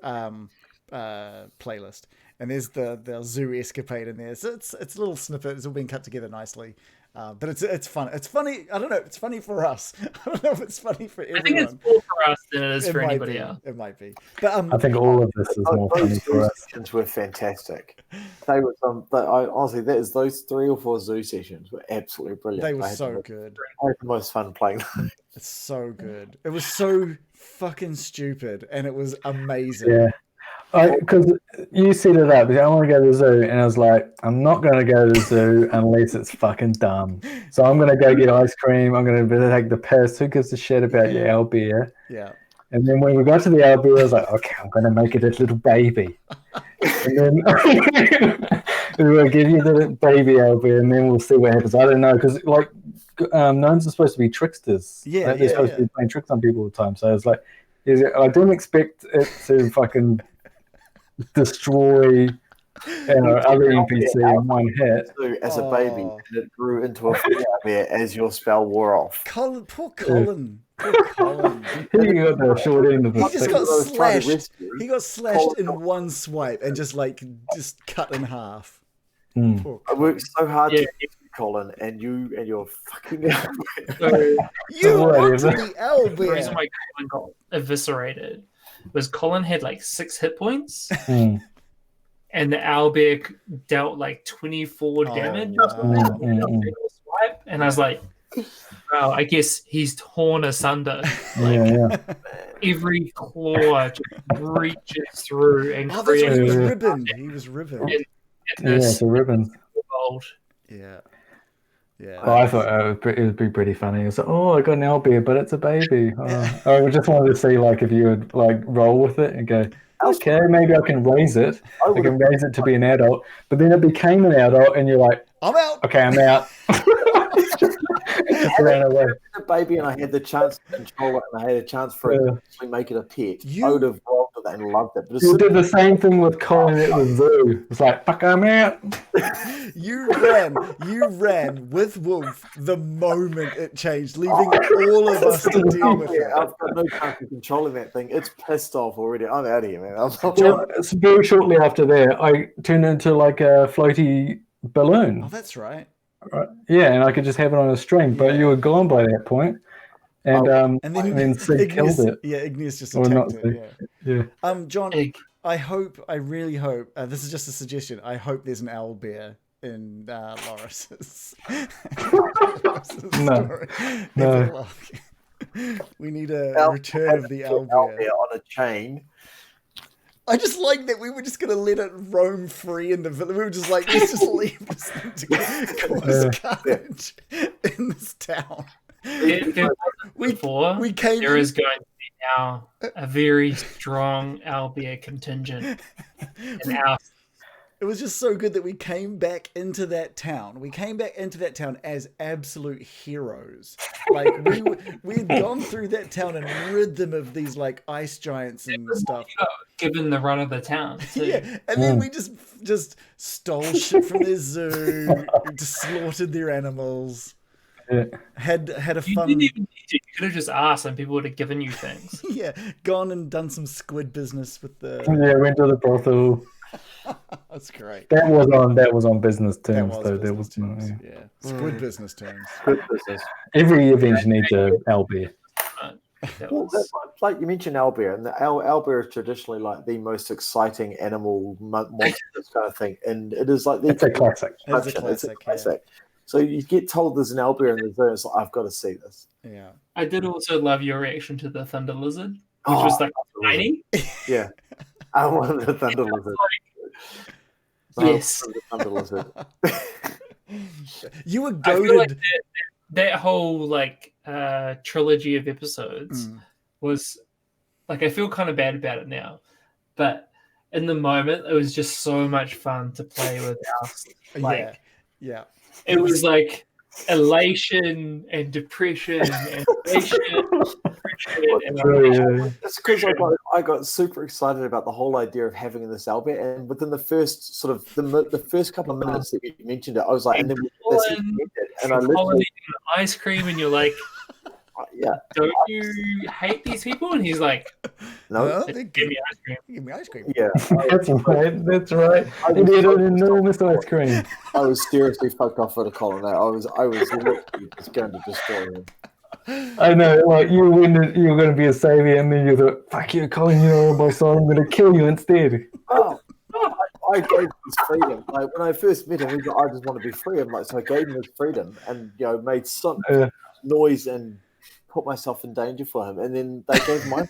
playlist. And there's the zoo escapade in there. So it's a little snippet. It's all been cut together nicely. But it's fun. It's funny. I don't know. It's funny for us. I don't know if it's funny for everyone. I think it's more for us than it is for anybody else. It might be. But I think all of this is more funny for us. Sessions were fantastic. They were honestly, those 3 or 4 zoo sessions were absolutely brilliant. They were so good. I had the most fun playing them. It's so good. It was so fucking stupid, and it was amazing. Yeah. Because you set it up, I want to go to the zoo, and I was like, I'm not going to go to the zoo unless it's fucking dumb. So I'm going to go get ice cream. I'm going to take the piss. Who gives a shit about your owlbear? Yeah. And then when we got to the owlbear, I was like, okay, I'm going to make it a little baby. And then we'll give you the baby owlbear, and then we'll see what happens. I don't know, because like gnomes are supposed to be tricksters. Yeah, right? They're supposed to be playing tricks on people all the time. So I was like, I didn't expect it to fucking destroy other NPC in one hit. As a baby, and it grew into a bear as your spell wore off. Poor Colin. He got the short end of the stick. He just got slashed. He got slashed in one swipe and just cut in half. I worked so hard to get you, Colin, and your fucking you wanted the owlbear. The reason why Colin got eviscerated was Colin had like 6 hit points, and the owlbear dealt like 24 damage. And I was like, "Wow, I guess he's torn asunder. Every claw just reaches through and creates." He was ribboned. It's a ribbon. Yeah. Oh, I thought it would be pretty funny. It's like, I got an owlbear, but it's a baby. I just wanted to see like if you would like roll with it and go, okay, maybe I can raise it. I can raise it to be an adult. But then it became an adult, and you're like, I'm out. Okay, I'm out. Just ran away. A baby, and I had the chance to control it, and I had a chance for it to actually make it a pet. I would have rolled with that and loved it. But you did the same thing with Colin at the zoo. It's like, fuck, I'm out. You ran with Wolf the moment it changed, leaving all of us to deal with it. I've got no chance of controlling that thing. It's pissed off already. I'm out of here, man. So very shortly after that, I turned into like a floaty balloon. Oh, that's right. Yeah, and I could just have it on a string, but you were gone by that point. And then Sig killed it. Yeah, Igneous just attacked it. Yeah. John, I really hope, this is just a suggestion, I hope there's an owlbear in Loris's story. No. We need a return of the owlbear. On a chain I just like that we were just going to let it roam free in the village. We were just like, let's just leave this thing to cause carnage in this town. We came there is going to be now a very strong owlbear contingent in our. It was just so good that we came back into that town. We came back into that town as absolute heroes. Like we had gone through that town and rid them of these like ice giants and stuff. Given the run of the town, too. Yeah, and then we just stole shit from their zoo, just slaughtered their animals. Yeah. Had a fun. You didn't even need to. You could have just asked, and people would have given you things. Yeah, gone and done some squid business with the. Yeah, went to the brothel. That's great. That was on business terms, though. That was terms. Yeah, squid business terms. Squid business. Every event needs a owlbear. Well, like you mentioned owlbear, and the owlbear is traditionally like the most exciting animal monster kind of thing, and it is like it's a classic. It's a classic. Yeah. So you get told there's an owlbear in the zoo, it's like, I've got to see this. Yeah. I did also love your reaction to the thunder lizard, which was like tiny. Yeah. I wanted the thunder lizard. Yes. The thunder lizard. You were goaded. Like that whole like trilogy of episodes was like, I feel kind of bad about it now, but in the moment it was just so much fun to play with us. Like, yeah. It was like elation and depression and elation. It's because I got super excited about the whole idea of having this owlbear, and within the first sort of the first couple of minutes that you mentioned it, I was like, and then I literally ice cream, and you're like, yeah, don't you hate these people? And he's like, no, give me ice cream. Give me ice cream. Yeah, that's right. That's right. I did an enormous ice cream. I was seriously fucked off for the collar. I was literally just going to destroy him. I know, like you were going to be a savior, and then you thought, "Fuck you, Colin! You're my son. I'm going to kill you instead." Oh, I gave him his freedom. Like when I first met him, he was like, "I just want to be free." I'm like, so I gave him his freedom, and made some noise and put myself in danger for him. And then they gave my.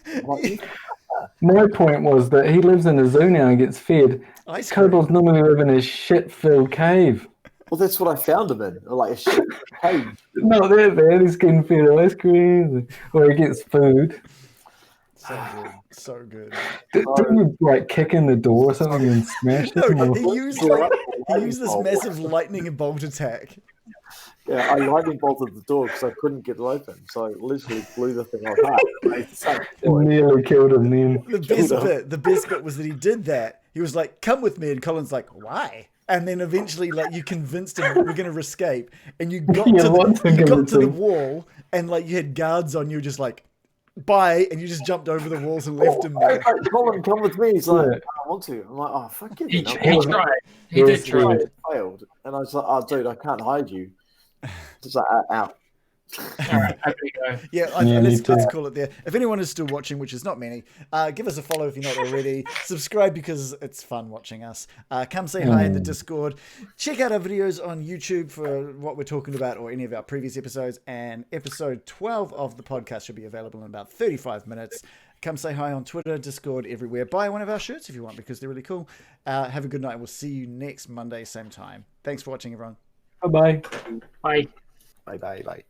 My point was that he lives in a zoo now and gets fed. Kobolds normally live in a shit-filled cave. Well, that's what I found him in, like a shit cave. Not that bad. He's getting fed ice cream, or he gets food. So good. Didn't you like kick in the door or something and smash it? No, he used this massive lightning bolt attack. Yeah, I lightning bolted the door because I couldn't get it open, so I literally blew the thing apart. Nearly killed him then. The best bit was that he did that. He was like, "Come with me," and Colin's like, "Why?" And then eventually, like, you convinced him we're going to escape, and you got to the wall, and like you had guards on you, just like, bye, and you just jumped over the walls and left him there. Colin, come with me. He's like, I don't want to. I'm like, oh, fuck it. He tried. He did try. It failed. And I was like, oh, dude, I can't hide you. Just like, out. All right, happy to go. Yeah, let's call it there. If anyone is still watching, which is not many, give us a follow if you're not already. Subscribe because it's fun watching us. Come say hi in the Discord. Check out our videos on YouTube for what we're talking about or any of our previous episodes. And episode 12 of the podcast should be available in about 35 minutes. Come say hi on Twitter, Discord, everywhere. Buy one of our shirts if you want because they're really cool. Have a good night. We'll see you next Monday, same time. Thanks for watching, everyone. Bye-bye. Bye. Bye-bye.